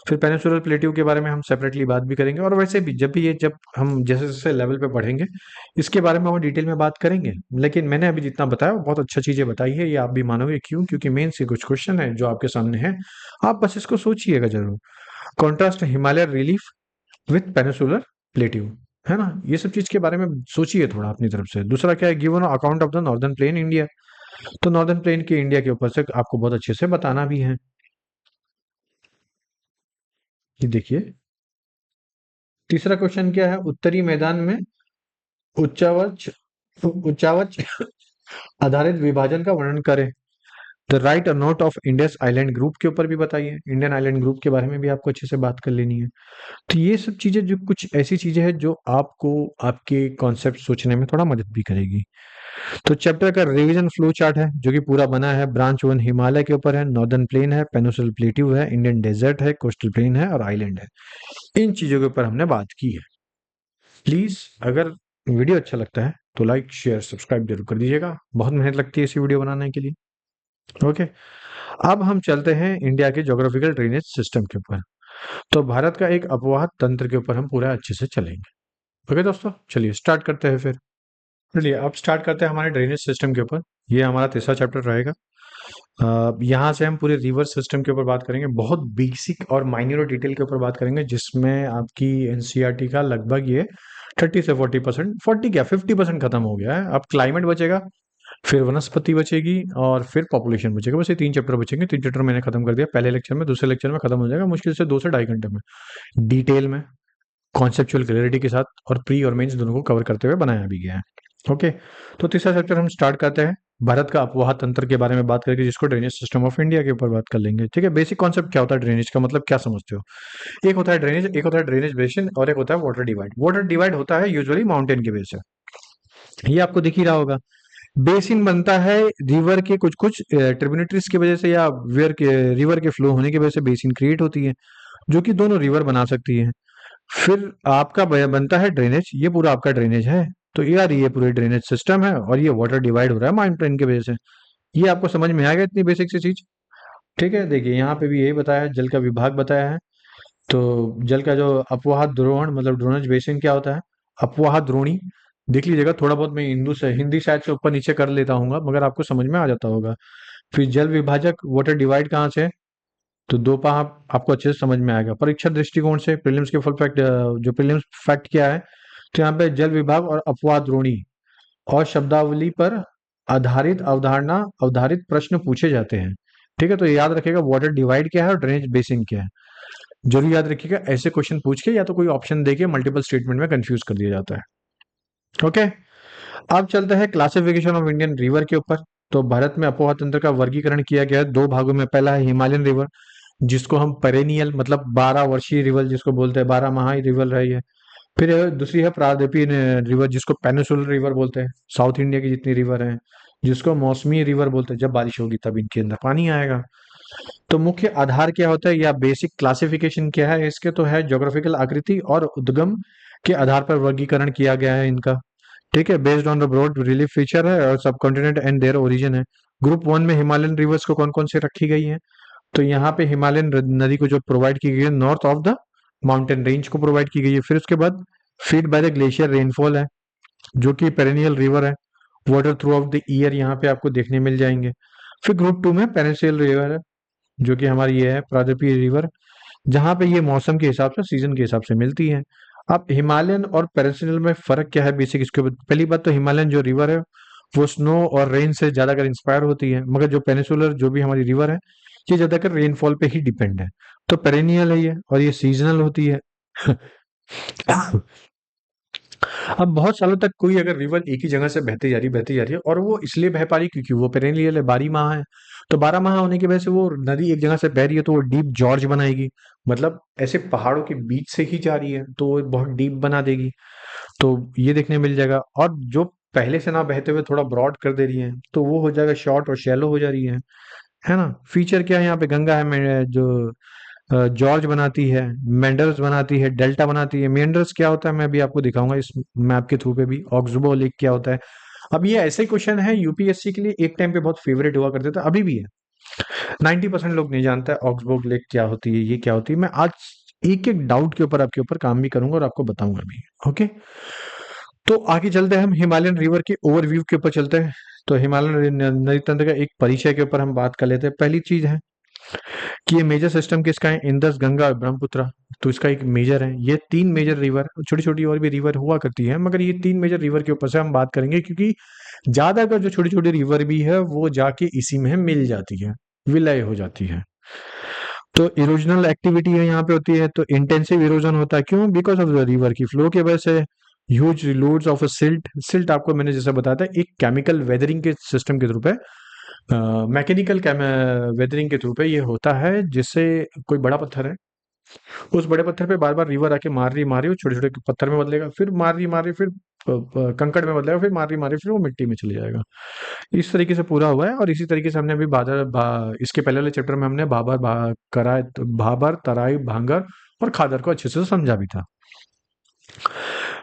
फिर पेनिनसुलर प्लेटू के बारे में हम सेपरेटली बात भी करेंगे, और वैसे भी जब हम जैसे जैसे लेवल पे बढ़ेंगे इसके बारे में और डिटेल में बात करेंगे। लेकिन मैंने अभी जितना बताया वो बहुत अच्छा चीजें बताई है, ये आप भी मानोगे। क्यों? क्योंकि मेन से कुछ क्वेश्चन है जो आपके सामने है, आप बस इसको सोचिएगा जरूर। Contrast Himalaya relief with peninsular plateau, है ना। ये सब चीज के बारे में सोचिए थोड़ा अपनी तरफ से। दूसरा क्या है, given account of the northern plain India. तो नॉर्दर्न प्लेन के इंडिया के ऊपर से आपको बहुत अच्छे से बताना भी है। ये देखिए, तीसरा क्वेश्चन क्या है, उत्तरी मैदान में उच्चावच उच्चावच आधारित विभाजन का वर्णन करें। The right note of Indus island group के ऊपर भी बताइए, इंडियन आइलैंड ग्रुप के बारे में भी आपको अच्छे से बात कर लेनी है। तो ये सब चीजें जो कुछ ऐसी चीजें हैं जो आपको आपके कॉन्सेप्ट सोचने में थोड़ा मदद भी करेगी। तो चैप्टर का रिवीजन फ्लो चार्ट है, जो कि पूरा बना है। ब्रांच 1 हिमालय के ऊपर है, नॉर्दर्न प्लेन है, पेनिनसुलर प्लेट्यू है, इंडियन डेजर्ट है, कोस्टल प्लेन है और आइलैंड है। इन चीजों के ऊपर हमने बात की है। प्लीज अगर वीडियो अच्छा लगता है तो लाइक शेयर सब्सक्राइब जरूर कर दीजिएगा, बहुत मेहनत लगती है इसी वीडियो बनाने के लिए। ओके, अब हम चलते हैं इंडिया के ज्योग्राफिकल ड्रेनेज सिस्टम के ऊपर। तो भारत का एक अपवाह तंत्र के ऊपर हम पूरा अच्छे से चलेंगे। ओके दोस्तों, चलिए स्टार्ट करते हैं फिर। चलिए अब स्टार्ट करते हैं हमारे ड्रेनेज सिस्टम के ऊपर। ये हमारा तीसरा चैप्टर रहेगा। यहाँ से हम पूरे रिवर सिस्टम के ऊपर बात करेंगे, बहुत बेसिक और माइन्यूर डिटेल के ऊपर बात करेंगे, जिसमें आपकी एनसीईआरटी का लगभग ये 30 से 40%, 40 क्या 50% खत्म हो गया है। अब क्लाइमेट बचेगा, फिर वनस्पति बचेगी, और फिर पॉपुलेशन बचेगा। बस ये 3 चैप्टर बचेंगे। 3 चैप्टर मैंने खत्म कर दिया पहले लेक्चर में, दूसरे लेक्चर में खत्म हो जाएगा मुश्किल से 2 से ढाई घंटे में, डिटेल में, कॉन्सेप्चुअल क्लैरिटी के साथ, और प्री और मेंस दोनों को कवर करते हुए बनाया भी गया है। ओके, तो तीसरा चैप्टर हम स्टार्ट करते हैं भारत का अपवाह तंत्र के बारे में बात करके, जिसको ड्रेनेज सिस्टम ऑफ इंडिया के ऊपर बात कर लेंगे। ठीक है, बेसिक कॉन्सेप्ट क्या होता है ड्रेनेज का, मतलब क्या समझते हो। एक होता है ड्रेनेज, एक होता है ड्रेनेज बेसिन, और एक होता है वाटर डिवाइड। वाटर डिवाइड होता है यूजुअली माउंटेन के बेस से, ये आपको दिख ही रहा होगा। बेसिन बनता है रिवर के कुछ कुछ ट्रिब्यूटरीज की वजह से, या रिवर के फ्लो होने की वजह से बेसिन क्रिएट होती है, जो कि दोनों रिवर बना सकती है। फिर आपका बनता है ड्रेनेज, ये पूरा आपका ड्रेनेज है। तो यार ये पूरी ड्रेनेज सिस्टम है, और ये वाटर डिवाइड हो रहा है माउंटेन की वजह से। ये आपको समझ में आएगा इतनी बेसिक सी चीज। ठीक है, देखिए यहाँ पे भी यही बताया है, जल का विभाग बताया है। तो जल का जो अपवाह द्रोण, मतलब ड्रोनेज बेसिन क्या होता है, अपवाह द्रोणी देख लीजिएगा। थोड़ा बहुत मैं हिंदी शायद से ऊपर नीचे कर लेता हूँ, मगर आपको समझ में आ जाता होगा। फिर जल विभाजक वाटर डिवाइड कहाँ से, तो दो पा आपको अच्छे से समझ में आएगा। परीक्षा दृष्टिकोण से प्रीलिम्स के फुल फैक्ट, जो प्रीलिम्स फैक्ट क्या है, तो यहाँ पे जल विभाग और अपवाह द्रोणी और शब्दावली पर आधारित अवधारणा आधारित प्रश्न पूछे जाते हैं। ठीक है, तो ये याद रखिएगा वाटर डिवाइड क्या है और ड्रेनेज बेसिन क्या है, जरूर याद रखिएगा। ऐसे क्वेश्चन पूछ के या तो कोई ऑप्शन देके मल्टीपल स्टेटमेंट में कंफ्यूज कर दिया जाता है। ओके, अब चलते हैं क्लासिफिकेशन ऑफ इंडियन रिवर के ऊपर। तो भारत में अपोहा तंत्र का वर्गीकरण किया गया है 2 भागों में। पहला है हिमालयन रिवर, जिसको हम पेरेनियल मतलब 12 वर्षीय रिवर जिसको बोलते हैं, 12 माही रिवर है ये। फिर दूसरी है प्रारदीपी रिवर, जिसको पेनिसुलर रिवर बोलते हैं, साउथ इंडिया की जितनी रिवर हैं, जिसको मौसमी रिवर बोलते हैं, जब बारिश होगी तब इनके अंदर पानी आएगा। तो मुख्य आधार क्या होता है या बेसिक क्लासिफिकेशन क्या है इसके, तो है ज्योग्राफिकल आकृति और उद्गम के आधार पर वर्गीकरण किया गया है इनका। ठीक है, based on the broad relief feature है और sub continent and their origin है। ग्रुप वन में हिमालयन रिवर्स को कौन कौन से रखी गई है, तो यहाँ पे हिमालयन नदी को जो प्रोवाइड की गई है north of the mountain range को प्रोवाइड की गई है। फिर उसके बाद feed by the glacier rainfall है, जो कि पेरेनियल रिवर है, water through out the year यहाँ पे आपको देखने मिल जाएंगे। फिर ग्रुप टू में पेरेंशियल रिवर है, जो कि हमारी ये है प्रायद्वीपीय रिवर, जहाँ पे ये मौसम के हिसाब से सीजन के हिसाब से मिलती है। अब हिमालयन और पेरेंशियल में फर्क क्या है बेसिक, इसके बाद पहली बात तो हिमालयन जो रिवर है वो स्नो और रेन से ज्यादातर इंस्पायर होती है, मगर जो पेनिसुलर जो भी हमारी रिवर है ये ज्यादातर रेनफॉल पे ही डिपेंड है। तो पेरेनियल है ये और ये सीजनल होती है। अब बहुत सालों तक कोई अगर रिवर एक ही जगह से बहती जा रही है और वो इसलिए बह पा रही क्योंकि वो पेरेनियल है, 12 माह है। तो 12 माह होने की वजह से वो नदी एक जगह से बह रही है तो वो डीप जॉर्ज बनाएगी, मतलब ऐसे पहाड़ों के बीच से ही जा रही है तो वो बहुत डीप बना देगी। तो ये देखने मिल जाएगा। और जो पहले से ना बहते हुए थोड़ा ब्रॉड कर दे रही है तो वो हो जाएगा शॉर्ट और शैलो हो जा रही है ना। फीचर क्या है यहाँ पे, गंगा है जो जॉर्ज बनाती है, मेंडर्स बनाती है, डेल्टा बनाती है। मेंडर्स क्या होता है मैं अभी आपको दिखाऊंगा इस मैप के थ्रू पे भी। ऑक्सबो लेक क्या होता है, अब ये ऐसे क्वेश्चन है यूपीएससी के लिए एक टाइम पे बहुत फेवरेट हुआ करते थे, अभी भी है। 90% लोग नहीं जानता है ऑक्सबो लेक क्या होती है, ये क्या होती है। मैं आज एक एक डाउट के ऊपर आपके ऊपर काम भी करूंगा और आपको बताऊंगा भी। ओके, तो आगे चलते हैं, हम हिमालयन रिवर के ओवरव्यू के ऊपर चलते हैं। तो हिमालयन नदी तंत्र का एक परिचय के ऊपर हम बात कर लेते हैं। पहली चीज है कि ये मेजर सिस्टम किसका है, इंदस, गंगा और ब्रह्मपुत्र। तो इसका एक मेजर है, ये तीन मेजर रिवर, छोटी छोटी और भी रिवर हुआ करती है मगर ये तीन मेजर रिवर के ऊपर से हम बात करेंगे, क्योंकि ज्यादातर जो छोटी छोटी रिवर भी है वो जाके इसी में मिल जाती है, विलय हो जाती है। तो इरोजनल एक्टिविटी है यहाँ पे होती है, तो इंटेंसिव इरोजन होता है, क्यों, बिकॉज ऑफ द रिवर की फ्लो की वजह से। Huge loads of silt, silt आपको मैंने जैसे बताया था एक केमिकल वेदरिंग के सिस्टम के थ्रू पे, मैकेनिकल वेदरिंग के थ्रू पे ये होता है, जिससे कोई बड़ा पत्थर है, उस बड़े पत्थर पे बार बार रिवर आके मार रही वो छोटे छोटे पत्थर में बदलेगा, फिर मार रही फिर कंकड़ में बदलेगा, फिर मार रही फिर वो मिट्टी में चले जाएगा। इस तरीके से पूरा हुआ है। और इसी तरीके से हमने अभी इसके पहले वाले चैप्टर में हमने भाबर, तराई, भांगर और खादर को अच्छे से समझा भी था।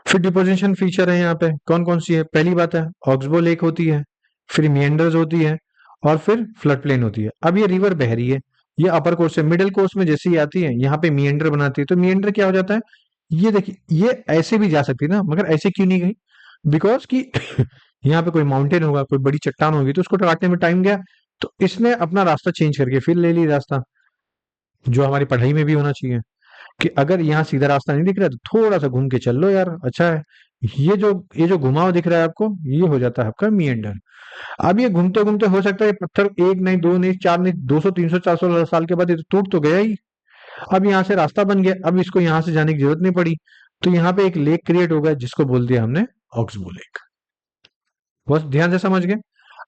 फिर डिपोजिशन फीचर है यहाँ पे कौन कौन सी है, पहली बात है ऑक्सबो लेक होती है, फिर मियंडर्स होती है और फिर फ्लड प्लेन होती है। अब ये रिवर बह रही है, ये अपर कोर्स से मिडिल कोर्स में जैसे ही आती है यहाँ पे मियंडर बनाती है। तो मियंडर क्या हो जाता है, ये देखिए ये ऐसे भी जा सकती है ना, मगर ऐसे क्यों नहीं गई, बिकॉज कि यहाँ पे कोई माउंटेन होगा, कोई बड़ी चट्टान होगी तो उसको काटने में टाइम गया, तो इसने अपना रास्ता चेंज करके फिर ले ली रास्ता, जो हमारी पढ़ाई में भी होना चाहिए कि अगर यहाँ सीधा रास्ता नहीं दिख रहा है तो थोड़ा सा घूम के चल लो यार, अच्छा है। ये जो घुमाव दिख रहा है आपको, ये हो जाता है आपका मियंडर। अब ये घूमते घूमते हो सकता है ये पत्थर एक नहीं, दो नहीं, चार नहीं, 200 300 400 साल के बाद ये तो टूट तो गया ही। अब यहाँ से रास्ता बन गया, अब इसको यहाँ से जाने की जरूरत नहीं पड़ी, तो यहाँ पे एक लेक क्रिएट हो गया जिसको बोल दिया हमने ऑक्सबो लेक। बस ध्यान से समझ गए।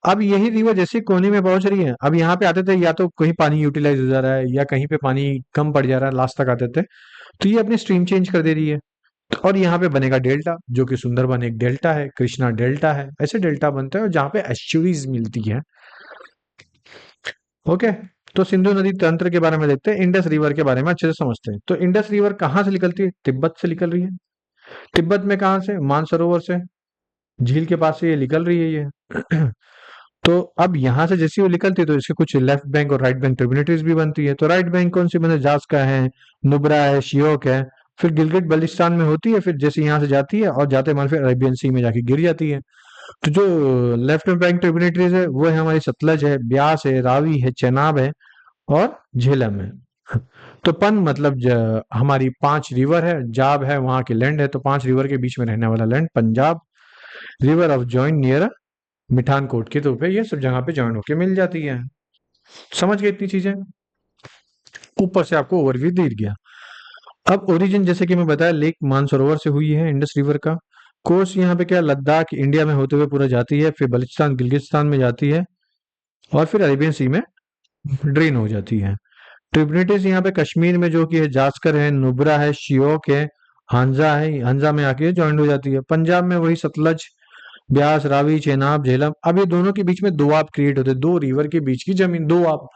अब यही रिवर जैसे कोने में पहुंच रही है, अब यहाँ पे आते थे या तो कहीं पानी यूटिलाइज हो जा रहा है या कहीं पे पानी कम पड़ जा रहा है, लास्ट तक आते थे, तो ये अपनी स्ट्रीम चेंज कर दे रही है। और यहाँ पे बनेगा डेल्टा, जो कि सुंदरबन एक डेल्टा है, कृष्णा डेल्टा है, ऐसे डेल्टा बनते हैं जहाँ पे एस्चुरीज मिलती है। ओके, तो सिंधु नदी तंत्र के बारे में देखते हैं, इंडस रिवर के बारे में अच्छे से समझते हैं। तो इंडस रिवर कहाँ से निकलती है, तिब्बत से निकल रही है। तिब्बत में कहाँ से, मानसरोवर से, झील के पास से ये निकल रही है ये। तो अब यहाँ से जैसे वो निकलती है तो इसके कुछ लेफ्ट बैंक और राइट बैंक ट्रिब्यूटरीज भी बनती है। तो राइट बैंक कौन सी बने, जास्का है, नुब्रा है, शियोक है, फिर गिलगित बल्टिस्तान में होती है, फिर जैसे यहाँ से जाती है और जाते मन फिर अरेबियन सी में जाके गिर जाती है। तो जो लेफ्ट बैंक ट्रिब्यूटरीज है वो है हमारी सतलज है, ब्यास है, रावी है, चेनाब है और झेलम है। तो पन मतलब हमारी 5 रिवर है, जाब है वहां की लैंड है, तो 5 रिवर के बीच में रहने वाला land Punjab. River of join near Mithankot के तो पे ये सब जगह पे जॉइन होके मिल जाती है। समझ गए इतनी चीजें, ऊपर से आपको ओवरव्यू दे गया। अब ओरिजिन जैसे कि मैं बताया लेक मानसरोवर से हुई है इंडस रिवर का। कोर्स यहाँ पे क्या, लद्दाख इंडिया में होते हुए पूरा जाती है, फिर बलूचिस्तान गिलगिस्तान में जाती है और फिर अरेबियन सी में ड्रेन हो जाती है। ट्रिब्यूटरीज यहाँ पे कश्मीर में जो कि है जास्कर है, नुब्रा है, शियोक है हांजा है, हांजा में आके ज्वाइन हो जाती है। पंजाब में वही सतलज, ब्यास, रावी, चेनाब, झेलम। अब ये दोनों के बीच में दोआब क्रिएट होते हैं, दो रिवर के बीच की जमीन दोआब।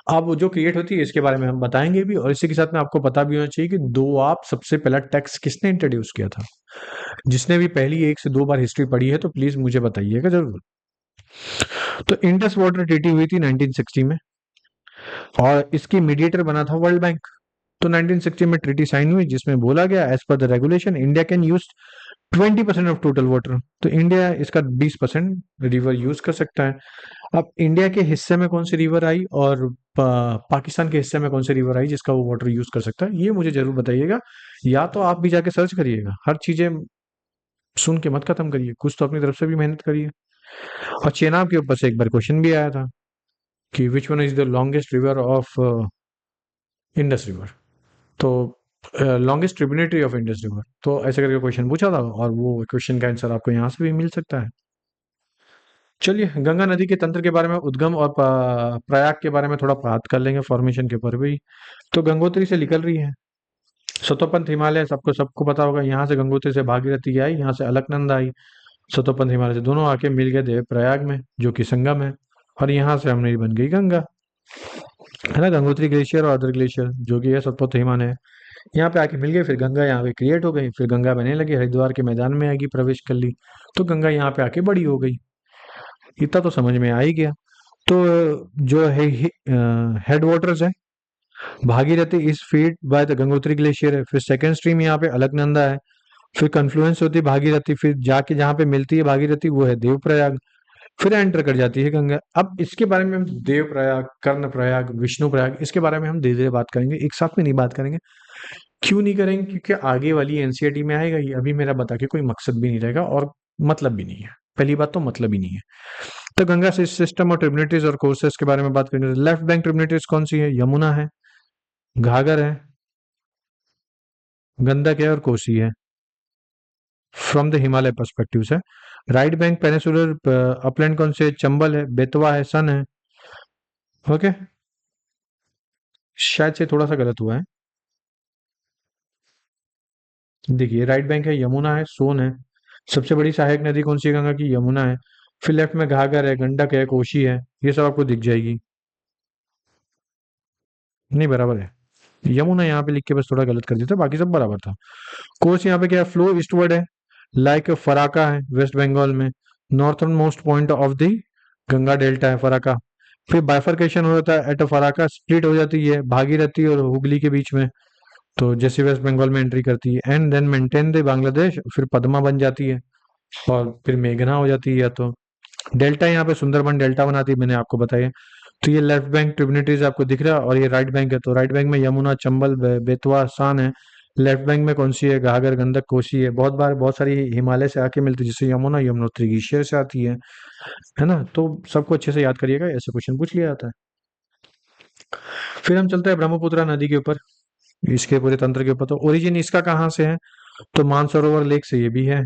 अब वो जो क्रिएट होती है इसके बारे में हम बताएंगे भी, और इसी के साथ में आपको पता भी होना चाहिए कि दोआब सबसे पहला टैक्स किसने इंट्रोड्यूस किया था। जिसने भी पहली एक से दो बार हिस्ट्री पढ़ी है तो प्लीज मुझे बताइएगा जरूर। तो इंडस वाटर ट्रीटी हुई थी 1960 में, और इसकी मीडिएटर बना था वर्ल्ड बैंक। तो 1960 में ट्रीटी साइन हुई जिसमें बोला गया as per the regulation India can use 20% of total water. तो इंडिया इसका 20% रिवर यूज कर सकता है। अब इंडिया के हिस्से में कौन सी रिवर आई और पाकिस्तान के हिस्से में कौन सी रिवर आई जिसका वो वाटर यूज कर सकता है, ये मुझे जरूर बताइएगा। या तो आप भी जाके सर्च करिएगा, हर चीजें सुन के मत खत्म करिए, कुछ तो अपनी तरफ से भी मेहनत करिए। और चेनाब के ऊपर से एक बार क्वेश्चन भी आया था कि which one is the longest river of Indus river. तो longest tributary of Indus river, तो ऐसे करके क्वेश्चन पूछा था, और वो क्वेश्चन का आंसर आपको यहाँ से भी मिल सकता है। चलिए, गंगा नदी के तंत्र के बारे में, उद्गम और प्रयाग के बारे में थोड़ा बात कर लेंगे, फॉर्मेशन के ऊपर भी। तो गंगोत्री से निकल रही है, सतोपंथ हिमालय सबको सबको पता होगा। यहाँ से गंगोत्री से भागीरथी आई, यहाँ से अलकनंदा आई। सतोपंथ हिमालय से दोनों आके मिल गए देव प्रयाग में, जो कि संगम है, और यहाँ से हमने बन गई गंगा, है ना। गंगोत्री ग्लेशियर और अदर ग्लेशियर जो कि है सतपुत हिमालय है, यहाँ पे आके मिल गए, फिर गंगा यहाँ पे क्रिएट हो गई, फिर गंगा बहने लगी, हरिद्वार के मैदान में आएगी, प्रवेश कर ली, तो गंगा यहाँ पे आके बड़ी हो गई। इतना तो समझ में आ ही गया। तो जो है हेड वाटर्स है, Bhagirathi is feed by the Gangotri glacier है, फिर सेकंड स्ट्रीम यहाँ पे अलकनंदा है, फिर कन्फ्लुएंस होती है भागीरथी, फिर जाके जहाँ पे मिलती है भागीरथी वो है देवप्रयाग, फिर एंटर कर जाती है गंगा। अब इसके बारे में हम देवप्रयाग, कर्ण प्रयाग, विष्णु प्रयाग, इसके बारे में हम धीरे धीरे बात करेंगे, एक साथ में नहीं बात करेंगे। क्यों नहीं करेंगे? क्योंकि आगे वाली एनसीईआरटी में आएगा ये, अभी मेरा बता के कोई मकसद भी नहीं रहेगा और मतलब भी नहीं है। पहली बात तो मतलब ही नहीं है। तो गंगा सिस्टम और ट्रिब्यूटरीज और कोर्सेस के बारे में बात करेंगे। लेफ्ट बैंक ट्रिब्यूटरीज कौन सी है? यमुना है, घाघर है, गंडक है और कोसी है, फ्रॉम द हिमालय पर्सपेक्टिव से। राइट बैंक पेनिसुलर अपलैंड कौन से है? चंबल है, बेतवा है, सन है। ओके, शायद से थोड़ा सा गलत हुआ है। देखिए, राइट बैंक है, यमुना है, सोन है। सबसे बड़ी सहायक नदी कौन सी है गंगा की? यमुना है। फिर लेफ्ट में घाघर है, गंडक है, कोशी है, ये सब आपको दिख जाएगी। नहीं, बराबर है। यमुना यहाँ पे लिख के बस थोड़ा गलत कर दिया था, बाकी सब बराबर था। कोर्स यहाँ पे क्या है? फ्लो ईस्टवर्ड है, लाइक फराका है वेस्ट बंगाल में। Northern most point of the Ganga delta है फराका। फिर बाइफर्केशन हो जाता है एट फराका, स्प्लिट हो जाती है भागीरथी और हुगली के बीच में, तो जैसे वेस्ट बंगाल में एंट्री करती है, and then maintain the Bangladesh, फिर पद्मा बन जाती है, और फिर मेघना हो जाती है। या तो डेल्टा यहाँ पे सुंदरबन डेल्टा बनाती है, मैंने आपको बताया। तो ये लेफ्ट बैंक ट्रिब्यूटरीज आपको दिख रहा है, और ये राइट बैंक है, तो राइट बैंक में यमुना, चंबल, बेतवा, सान है। लेफ्ट बैंक में कौन सी है? घाघर, गंडक, कोसी है। बहुत बार बहुत सारी हिमालय से आके मिलती है, जैसे यमुना यमुनोत्री ग्लेशियर से आती है ना। तो सबको अच्छे से याद करिएगा, ऐसे क्वेश्चन पूछ लिया जाता है। फिर हम चलते हैं ब्रह्मपुत्र नदी के ऊपर, इसके पूरे तंत्र के ऊपर। तो ओरिजिन इसका कहाँ से है? तो मानसरोवर लेक से ये भी है,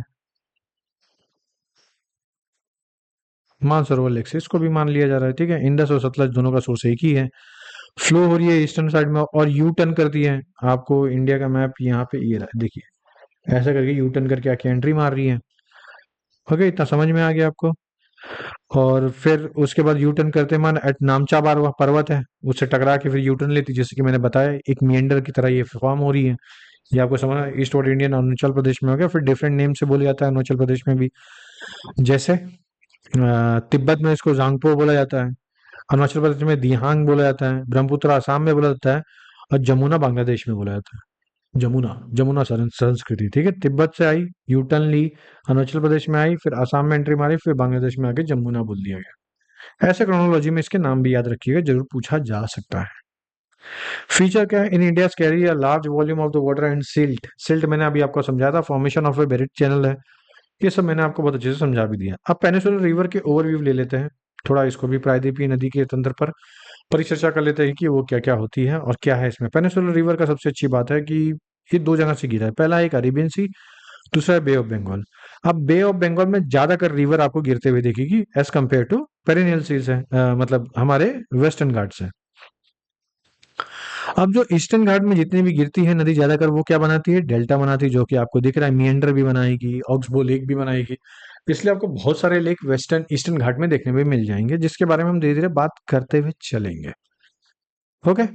मानसरोवर लेक से इसको भी मान लिया जा रहा है। ठीक है, इंडस और सतलज दोनों का सोर्स एक ही है। फ्लो हो रही है ईस्टर्न साइड में और यू टर्न करती है। आपको इंडिया का मैप यहाँ पे ये रहा है, देखिए, ऐसा करके यू टर्न करके आके एंट्री मार रही है। ओके, इतना समझ में आ गया आपको। और फिर उसके बाद यू टर्न करते मान एट नामचा बारवा पर्वत है, उससे टकरा के फिर यू टर्न लेती, जैसे कि मैंने बताया एक मियंडर की तरह ये फॉर्म हो रही है। ये आपको समझना, ईस्ट और इंडियन अरुणाचल प्रदेश में हो गया। फिर डिफरेंट नेम से बोला जाता है अरुणाचल प्रदेश में भी, जैसे तिब्बत में इसको जांगपो बोला जाता है, अरुणाचल प्रदेश में दिहांग बोला जाता है, ब्रह्मपुत्र आसाम में बोला जाता है, और जमुना बांग्लादेश में बोला जाता है। जमुना, जमुना संस्कृति, ठीक है, तिब्बत से आई, यूटर्न ली, अरुणाचल प्रदेश में आई, फिर आसाम में एंट्री मारी, फिर बांग्लादेश में आके जमुना बोल दिया गया। ऐसे क्रोनोलॉजी में इसके नाम भी याद रखिएगा, जरूर पूछा जा सकता है। फीचर क्या है? In India carry a large volume of the water and silt. Silt मैंने अभी आपको समझाया था, formation of a buried channel है। ये सब मैंने आपको बहुत अच्छे से समझा भी दिया। अब पेनिसुलर रिवर के ओवरव्यू ले लेते हैं, थोड़ा इसको भी प्रायद्वीपीय नदी के तंत्र पर परिचर्चा कर लेते हैं कि वो क्या क्या होती है और क्या है इसमें। पेनिसुलर रिवर का सबसे अच्छी बात है कि ये दो जगह से गिरा है, पहला एक अरेबियन सी, दूसरा है बे ऑफ बंगाल। अब बे ऑफ बंगाल में ज्यादातर रिवर आपको गिरते हुए दिखेगी as compare to perennial seas है, मतलब हमारे वेस्टर्न घाट से। अब जो ईस्टर्न घाट में जितनी भी गिरती है नदी ज्यादातर वो क्या बनाती है, डेल्टा बनाती है, जो कि आपको दिख रहा है, मियंडर भी बनाएगी, ऑक्सबो लेक भी बनाएगी। इसलिए आपको बहुत सारे लेक वेस्टर्न ईस्टर्न घाट में देखने में मिल जाएंगे, जिसके बारे में हम धीरे धीरे बात करते हुए चलेंगे। ओके।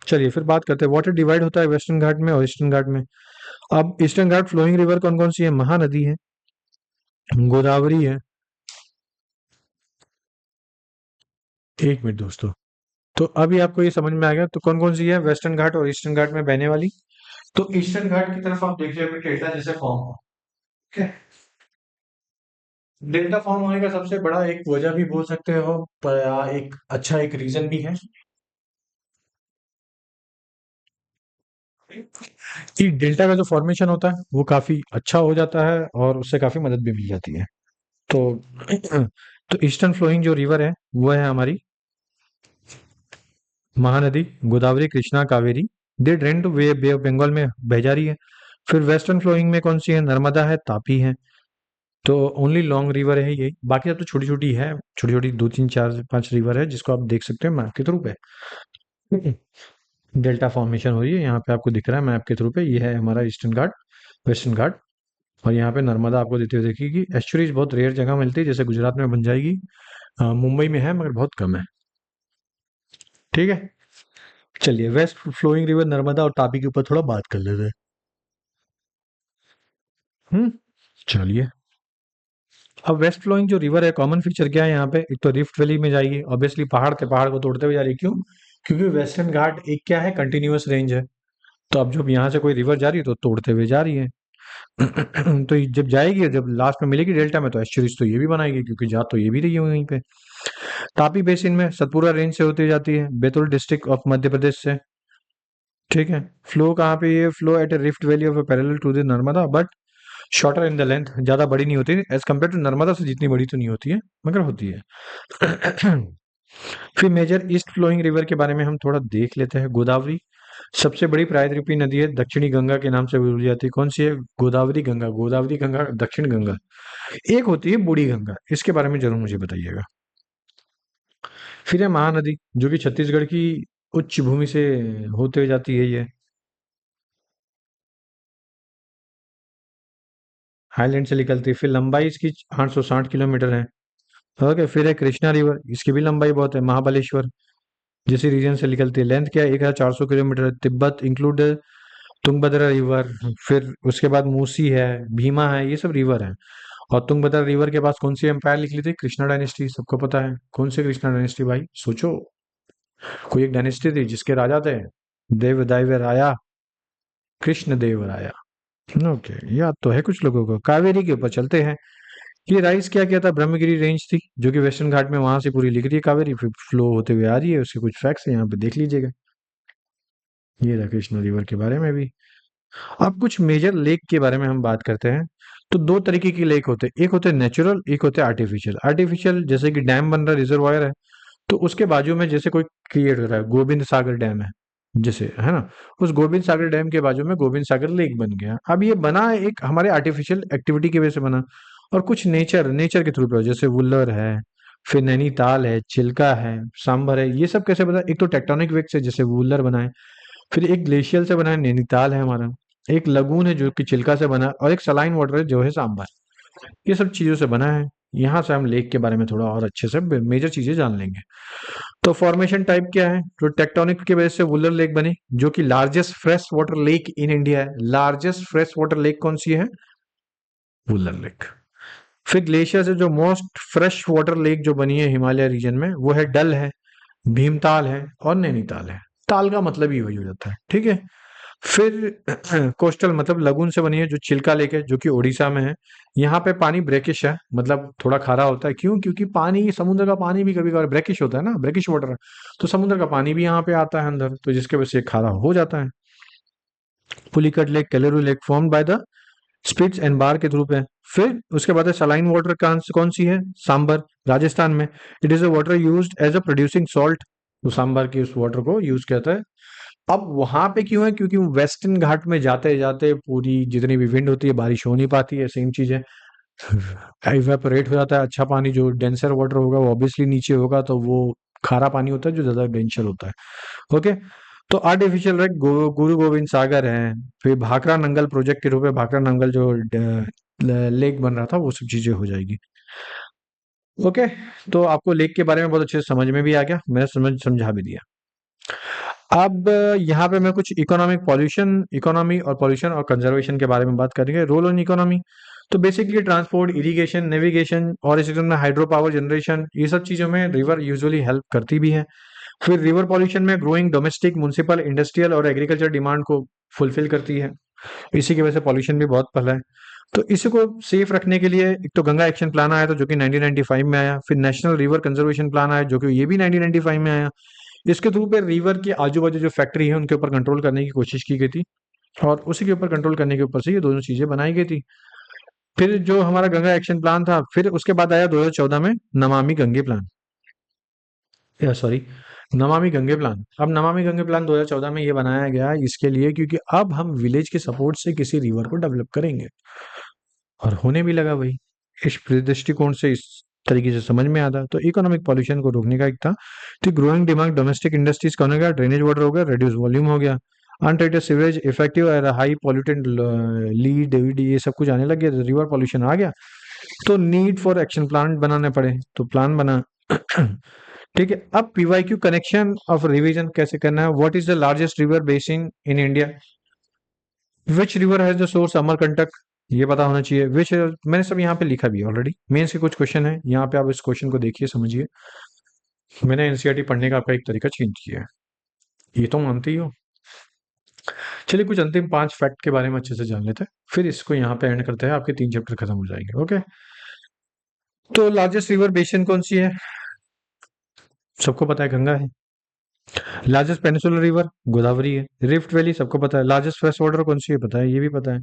चलिए फिर बात करते हैं, वाटर डिवाइड होता है वेस्टर्न घाट में और ईस्टर्न घाट में। अब ईस्टर्न घाट फ्लोइंग रिवर कौन कौन सी है, महानदी है, गोदावरी है। एक मिनट दोस्तों, तो अभी आपको ये समझ में आ गया, तो कौन कौन सी है वेस्टर्न घाट और ईस्टर्न घाट में बहने वाली। तो ईस्टर्न घाट की तरफ आप देखिए, अभी डेल्टा जैसे फॉर्म हो। ठीक है। डेल्टा फॉर्म होने का सबसे बड़ा एक वजह भी बोल सकते हो, पर एक अच्छा एक रीजन भी है कि डेल्टा का जो फॉर्मेशन होता है वो काफी अच्छा हो जाता है और उससे काफी मदद भी मिल जाती है। तो तो ईस्टर्न फ्लोइंग जो रिवर है वो है हमारी Mahanadi, Godavari, Krishna, Kaveri. They drain to way bay of Bengal में बह जा रही है। फिर वेस्टर्न फ्लोइंग में कौन सी है, नर्मदा है, तापी है। तो ओनली लॉन्ग रिवर है ये, बाकी सब तो छोटी छोटी है, छोटी छोटी दो तीन चार पांच रिवर है जिसको आप देख सकते हैं मैप के थ्रू पे। डेल्टा फॉर्मेशन हो रही है यहाँ पे, आपको दिख रहा है मैप के थ्रू पे, ये है हमारा ईस्टर्न घाट, वेस्टर्न घाट। और यहाँ पे नर्मदा आपको देते हुए देखिए। एस्चुरीज बहुत रेयर जगह मिलती है, जैसे गुजरात में बन जाएगी, मुंबई में है मगर बहुत कम है। ठीक है। चलिए वेस्ट फ्लोइंग रिवर नर्मदा और तापी के ऊपर थोड़ा बात कर लेते हैं। हम्म। चलिए, अब वेस्ट फ्लोइंग जो रिवर है, कॉमन फीचर क्या है यहाँ पे, एक तो रिफ्ट वैली में जाएगी, ऑब्वियसली पहाड़ के पहाड़ को तोड़ते हुए जा रही है, क्यों, क्योंकि वेस्टर्न घाट एक क्या है, कंटिन्यूअस रेंज है। तो अब जब यहाँ से कोई रिवर जा रही है तो तोड़ते हुए जा रही है। तो ये जब जाएगी, जब लास्ट में मिलेगी डेल्टा में, तो एस्चुरीज तो ये भी बनाएगी, क्योंकि जा तो ये भी रही है वहीं पे। तापी बेसिन में सतपुरा रेंज से होती जाती है, बैतूल डिस्ट्रिक्ट ऑफ मध्य प्रदेश से। ठीक है। फ्लो कहाँ पे, ये flow at a rift valley of a parallel to the Narmada, but shorter in the length, ज्यादा बड़ी नहीं होती एज कम्पेयर टू नर्मदा से, जितनी बड़ी तो नहीं होती है मगर होती है। फिर मेजर ईस्ट फ्लोइंग रिवर के बारे में हम थोड़ा देख लेते हैं। गोदावरी सबसे बड़ी प्रायद्वीपीय नदी है, दक्षिणी गंगा के नाम से बोली जाती है। कौन सी है, गोदावरी गंगा, गोदावरी गंगा, दक्षिण गंगा। एक होती है बूढ़ी गंगा, इसके बारे में जरूर मुझे बताइएगा। फिर है महानदी, जो कि छत्तीसगढ़ की उच्च भूमि से होते हुए जाती है ये, हाईलैंड से निकलती है। फिर लंबाई इसकी 860 किलोमीटर है। ओके। फिर है कृष्णा रिवर, इसकी भी लंबाई बहुत है, महाबलेश्वर जैसे रीजन से निकलती है। लेंथ क्या है, 1400 किलोमीटर है। Tibet include Tungabhadra river. फिर उसके बाद मूसी है, भीमा है, ये सब रिवर है। और तुंगभद्रा रिवर के पास कौन सी एम्पायर निकली थी, कृष्णा डायनेस्टी, सबको पता है। कौन सी कृष्णा डायनेस्टी भाई, सोचो। कोई एक डायनेस्टी थी जिसके राजा थे देव दाइव राया, कृष्ण देव राया। ओके, याद तो है कुछ लोगों को। कावेरी के ऊपर चलते हैं। ये राइज क्या क्या था, ब्रह्मगिरी रेंज थी, जो कि वेस्टर्न घाट में, वहां से पूरी लिख रही है कावेरी, फिर फ्लो होते हुए आ रही है। उसके कुछ फैक्ट्स यहाँ पे देख लीजिएगा। ये था कृष्णा रिवर के बारे में भी। अब कुछ मेजर लेक के बारे में हम बात करते हैं। तो दो तरीके की लेक होते हैं, एक होते हैं नेचुरल, एक होते हैं आर्टिफिशियल। आर्टिफिशियल जैसे कि डैम बन रहा है, रिजर्वायर है, तो उसके बाजू में जैसे कोई क्रिएट हो रहा है, गोविंद सागर डैम है जैसे, है ना, उस गोविंद सागर डैम के बाजू में गोविंद सागर लेक बन गया। अब ये बना एक हमारे आर्टिफिशियल एक्टिविटी की वजह से बना। और कुछ नेचर नेचर के थ्रू पे हो, जैसे वुल्लर है, फिर नैनीताल है, चिल्का है, सांबर है, ये सब कैसे बना, एक तो टेक्टोनिक वेक से जैसे वुल्लर बना है, फिर एक ग्लेशियल से बना है, नैनीताल है हमारा, एक लगून है जो कि चिल्का से बना है, और एक सलाइन वाटर है जो है सांबर। ये सब चीजों से बना है। यहाँ से हम लेक के बारे में थोड़ा और अच्छे से मेजर चीजें जान लेंगे। तो फॉर्मेशन टाइप क्या है, तो टेक्टोनिक की वजह से वुलर लेक बनी, जो कि largest fresh water lake in India है। लार्जेस्ट फ्रेश वाटर लेक कौन सी है, वुलर लेक। फिर ग्लेशियर से जो मोस्ट फ्रेश वाटर लेक जो बनी है हिमालय रीजन में, वो है डल है, भीमताल है और नैनीताल है। ताल का मतलब ही वही हो जाता है। ठीक है। फिर कोस्टल मतलब लगून से बनी है, जो चिल्का लेक है, जो कि उड़ीसा में है। यहाँ पे पानी ब्रेकिश है, मतलब थोड़ा खारा होता है, क्यों, क्योंकि पानी, समुद्र का पानी भी कभी कभार ब्रेकिश होता है ना, ब्रेकिश वाटर। तो समुद्र का पानी भी यहाँ पे आता है अंदर, तो जिसके वजह से खारा हो जाता है। Pulicat lake, Kolleru lake form by the spits and bar के थ्रू पे। फिर उसके बाद सलाइन वाटर कौन सी है, सांबर, राजस्थान में। It is a water used as a producing salt. तो सांबर की उस वाटर को यूज किया जाता है। अब वहां पे क्यों है, क्योंकि वेस्टर्न घाट में जाते जाते पूरी जितनी भी विंड होती है, बारिश हो नहीं पाती है, सेम चीज है, इवेपोरेट हो जाता है। अच्छा पानी जो डेंसर वाटर होगा वो ऑब्वियसली नीचे होगा, तो वो खारा पानी होता है जो ज्यादा डेंजर होता है। ओके, तो आर्टिफिशियल लेक गुरु गोविंद सागर है, फिर भाखड़ा नंगल प्रोजेक्ट के रूप में भाखड़ा नंगल जो लेक बन रहा था वो सब चीजें हो जाएगी। ओके, तो आपको लेक के बारे में बहुत अच्छे से समझ में भी आ गया, मैंने समझा भी दिया। अब यहाँ पे मैं कुछ इकोनॉमिक पॉल्यूशन इकोनॉमी और पॉल्यूशन और कंजर्वेशन के बारे में बात करेंगे। रोल ऑन इकोनॉमी, तो बेसिकली ट्रांसपोर्ट, इरिगेशन, नेविगेशन और इसी तरह हाइड्रो पावर जनरेशन, ये सब चीजों में रिवर यूजुअली हेल्प करती भी है। फिर रिवर पॉल्यूशन में ग्रोइंग डोमेस्टिक, म्युनिसिपल, इंडस्ट्रियल और एग्रीकल्चर डिमांड को फुलफिल करती है। इसी की वजह से पॉल्यूशन भी बहुत फैला है। तो इसी को सेफ रखने के लिए एक तो गंगा एक्शन प्लान आया था जो कि 1995 में आया, फिर नेशनल रिवर कंजर्वेशन प्लान आया जो कि ये भी 1995 में आया। इसके थ्रू पे रिवर के आजू बाजू जो फैक्ट्री है उनके ऊपर कंट्रोल करने की कोशिश की गई थी, और उसी के ऊपर कंट्रोल करने के ऊपर से ये दोनों चीजें बनाई गई थी। फिर जो हमारा गंगा एक्शन प्लान था, फिर उसके बाद आया 2014 में नमामि गंगे प्लान, या सॉरी, नमामि गंगे प्लान। अब नमामि गंगे प्लान 2014 में ये बनाया गया इसके लिए क्योंकि अब हम विलेज के सपोर्ट से किसी रिवर को डेवलप करेंगे, और होने भी लगा वही। इस दृष्टिकोण से इस तरीके से समझ में आता है। तो इकोनॉमिक पॉल्यूशन को रोकने का एक था, तो ग्रोइंग डिमांड डोमेस्टिक इंडस्ट्रीज का हो गया, ड्रेनेज वाटर हो गया, रिड्यूस वॉल्यूम हो गया, अनट्रीटेड सीवरेज, इफेक्टिव और हाई पॉल्यूटेंट लीड ये सब कुछ आने लग गया, रिवर पॉल्यूशन आ गया। तो नीड फॉर एक्शन प्लान बनाने पड़े, तो प्लान बना। ठीक है, अब पीवाईक्यू कनेक्शन ऑफ रिवीजन कैसे करना है। What is the largest river basin in India, which river has the source Amarkantak, ये पता होना चाहिए। विच, मैंने सब यहाँ पे लिखा भी है ऑलरेडी, मेंस के कुछ क्वेश्चन है यहाँ पे, आप इस क्वेश्चन को देखिए समझिए। मैंने एनसीईआरटी पढ़ने का आपका एक तरीका चेंज किया है, ये तो मानते ही हो। चलिए कुछ अंतिम 5 फैक्ट के बारे में अच्छे से जान लेते हैं, फिर इसको यहाँ पे एंड करते हैं, आपके 3 चैप्टर खत्म हो जाएंगे। ओके, तो लार्जेस्ट रिवर बेसिन कौन सी है, सबको पता है गंगा है। लार्जेस्ट पेनिसुलर रिवर गोदावरी है। रिफ्ट वैली सबको पता है। लार्जेस्ट फ्रेश वाटर कौन सी है पता है, ये भी पता है।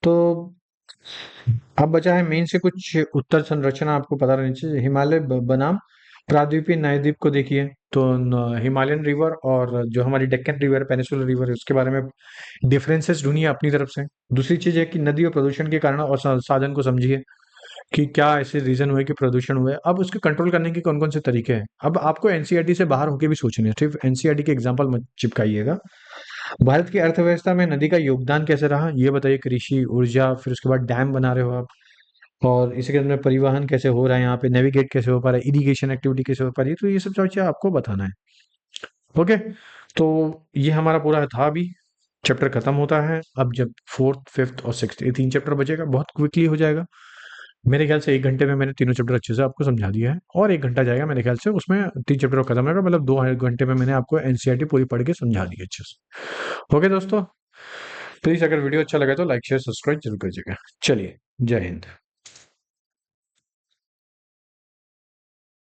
तो अब बचा है मेन से कुछ उत्तर संरचना आपको पता रहनी चाहिए। हिमालय बनाम प्राद्वीपीय न्यायद्वीप को देखिए, तो हिमालयन रिवर और जो हमारी डेक्कन रिवर, पेनिसुलर रिवर है, उसके बारे में डिफरेंसेस ढूंढिए अपनी तरफ से। दूसरी चीज है कि नदी और प्रदूषण के कारण और साधन को समझिए कि क्या ऐसे रीजन हुए कि प्रदूषण हुए, अब उसके कंट्रोल करने के कौन कौन से तरीके हैं। अब आपको एनसीईआरटी से बाहर होकर भी सोचने हैं, सिर्फ एनसीईआरटी के एग्जाम्पल मत चिपकाइएगा। भारत की अर्थव्यवस्था में नदी का योगदान कैसे रहा ये बताइए। कृषि, ऊर्जा, फिर उसके बाद डैम बना रहे हो आप, और इसी के अंदर परिवहन कैसे हो रहा है, यहाँ पे नेविगेट कैसे हो पा रहा है, इरिगेशन एक्टिविटी कैसे हो पा रही है, तो ये सब चीजें आपको बताना है। ओके, तो ये हमारा पूरा था। अभी चैप्टर खत्म होता है, अब जब फोर्थ, फिफ्थ और सिक्स्थ, ये 3 चैप्टर बचेगा, बहुत क्विकली हो जाएगा। मेरे ख्याल से 1 घंटे में मैंने तीनों चैप्टर अच्छे से आपको समझा दिया है, और 1 घंटा जाएगा मेरे ख्याल से, उसमें 3 चैप्टर खत्म होगा, मतलब 2 घंटे में मैंने आपको एनसीईआरटी पूरी पढ़ के समझा दी है अच्छे से। ओके दोस्तों, प्लीज अगर वीडियो अच्छा लगा तो लाइक शेयर सब्सक्राइब जरूर करिएगा। चलिए, जय हिंद।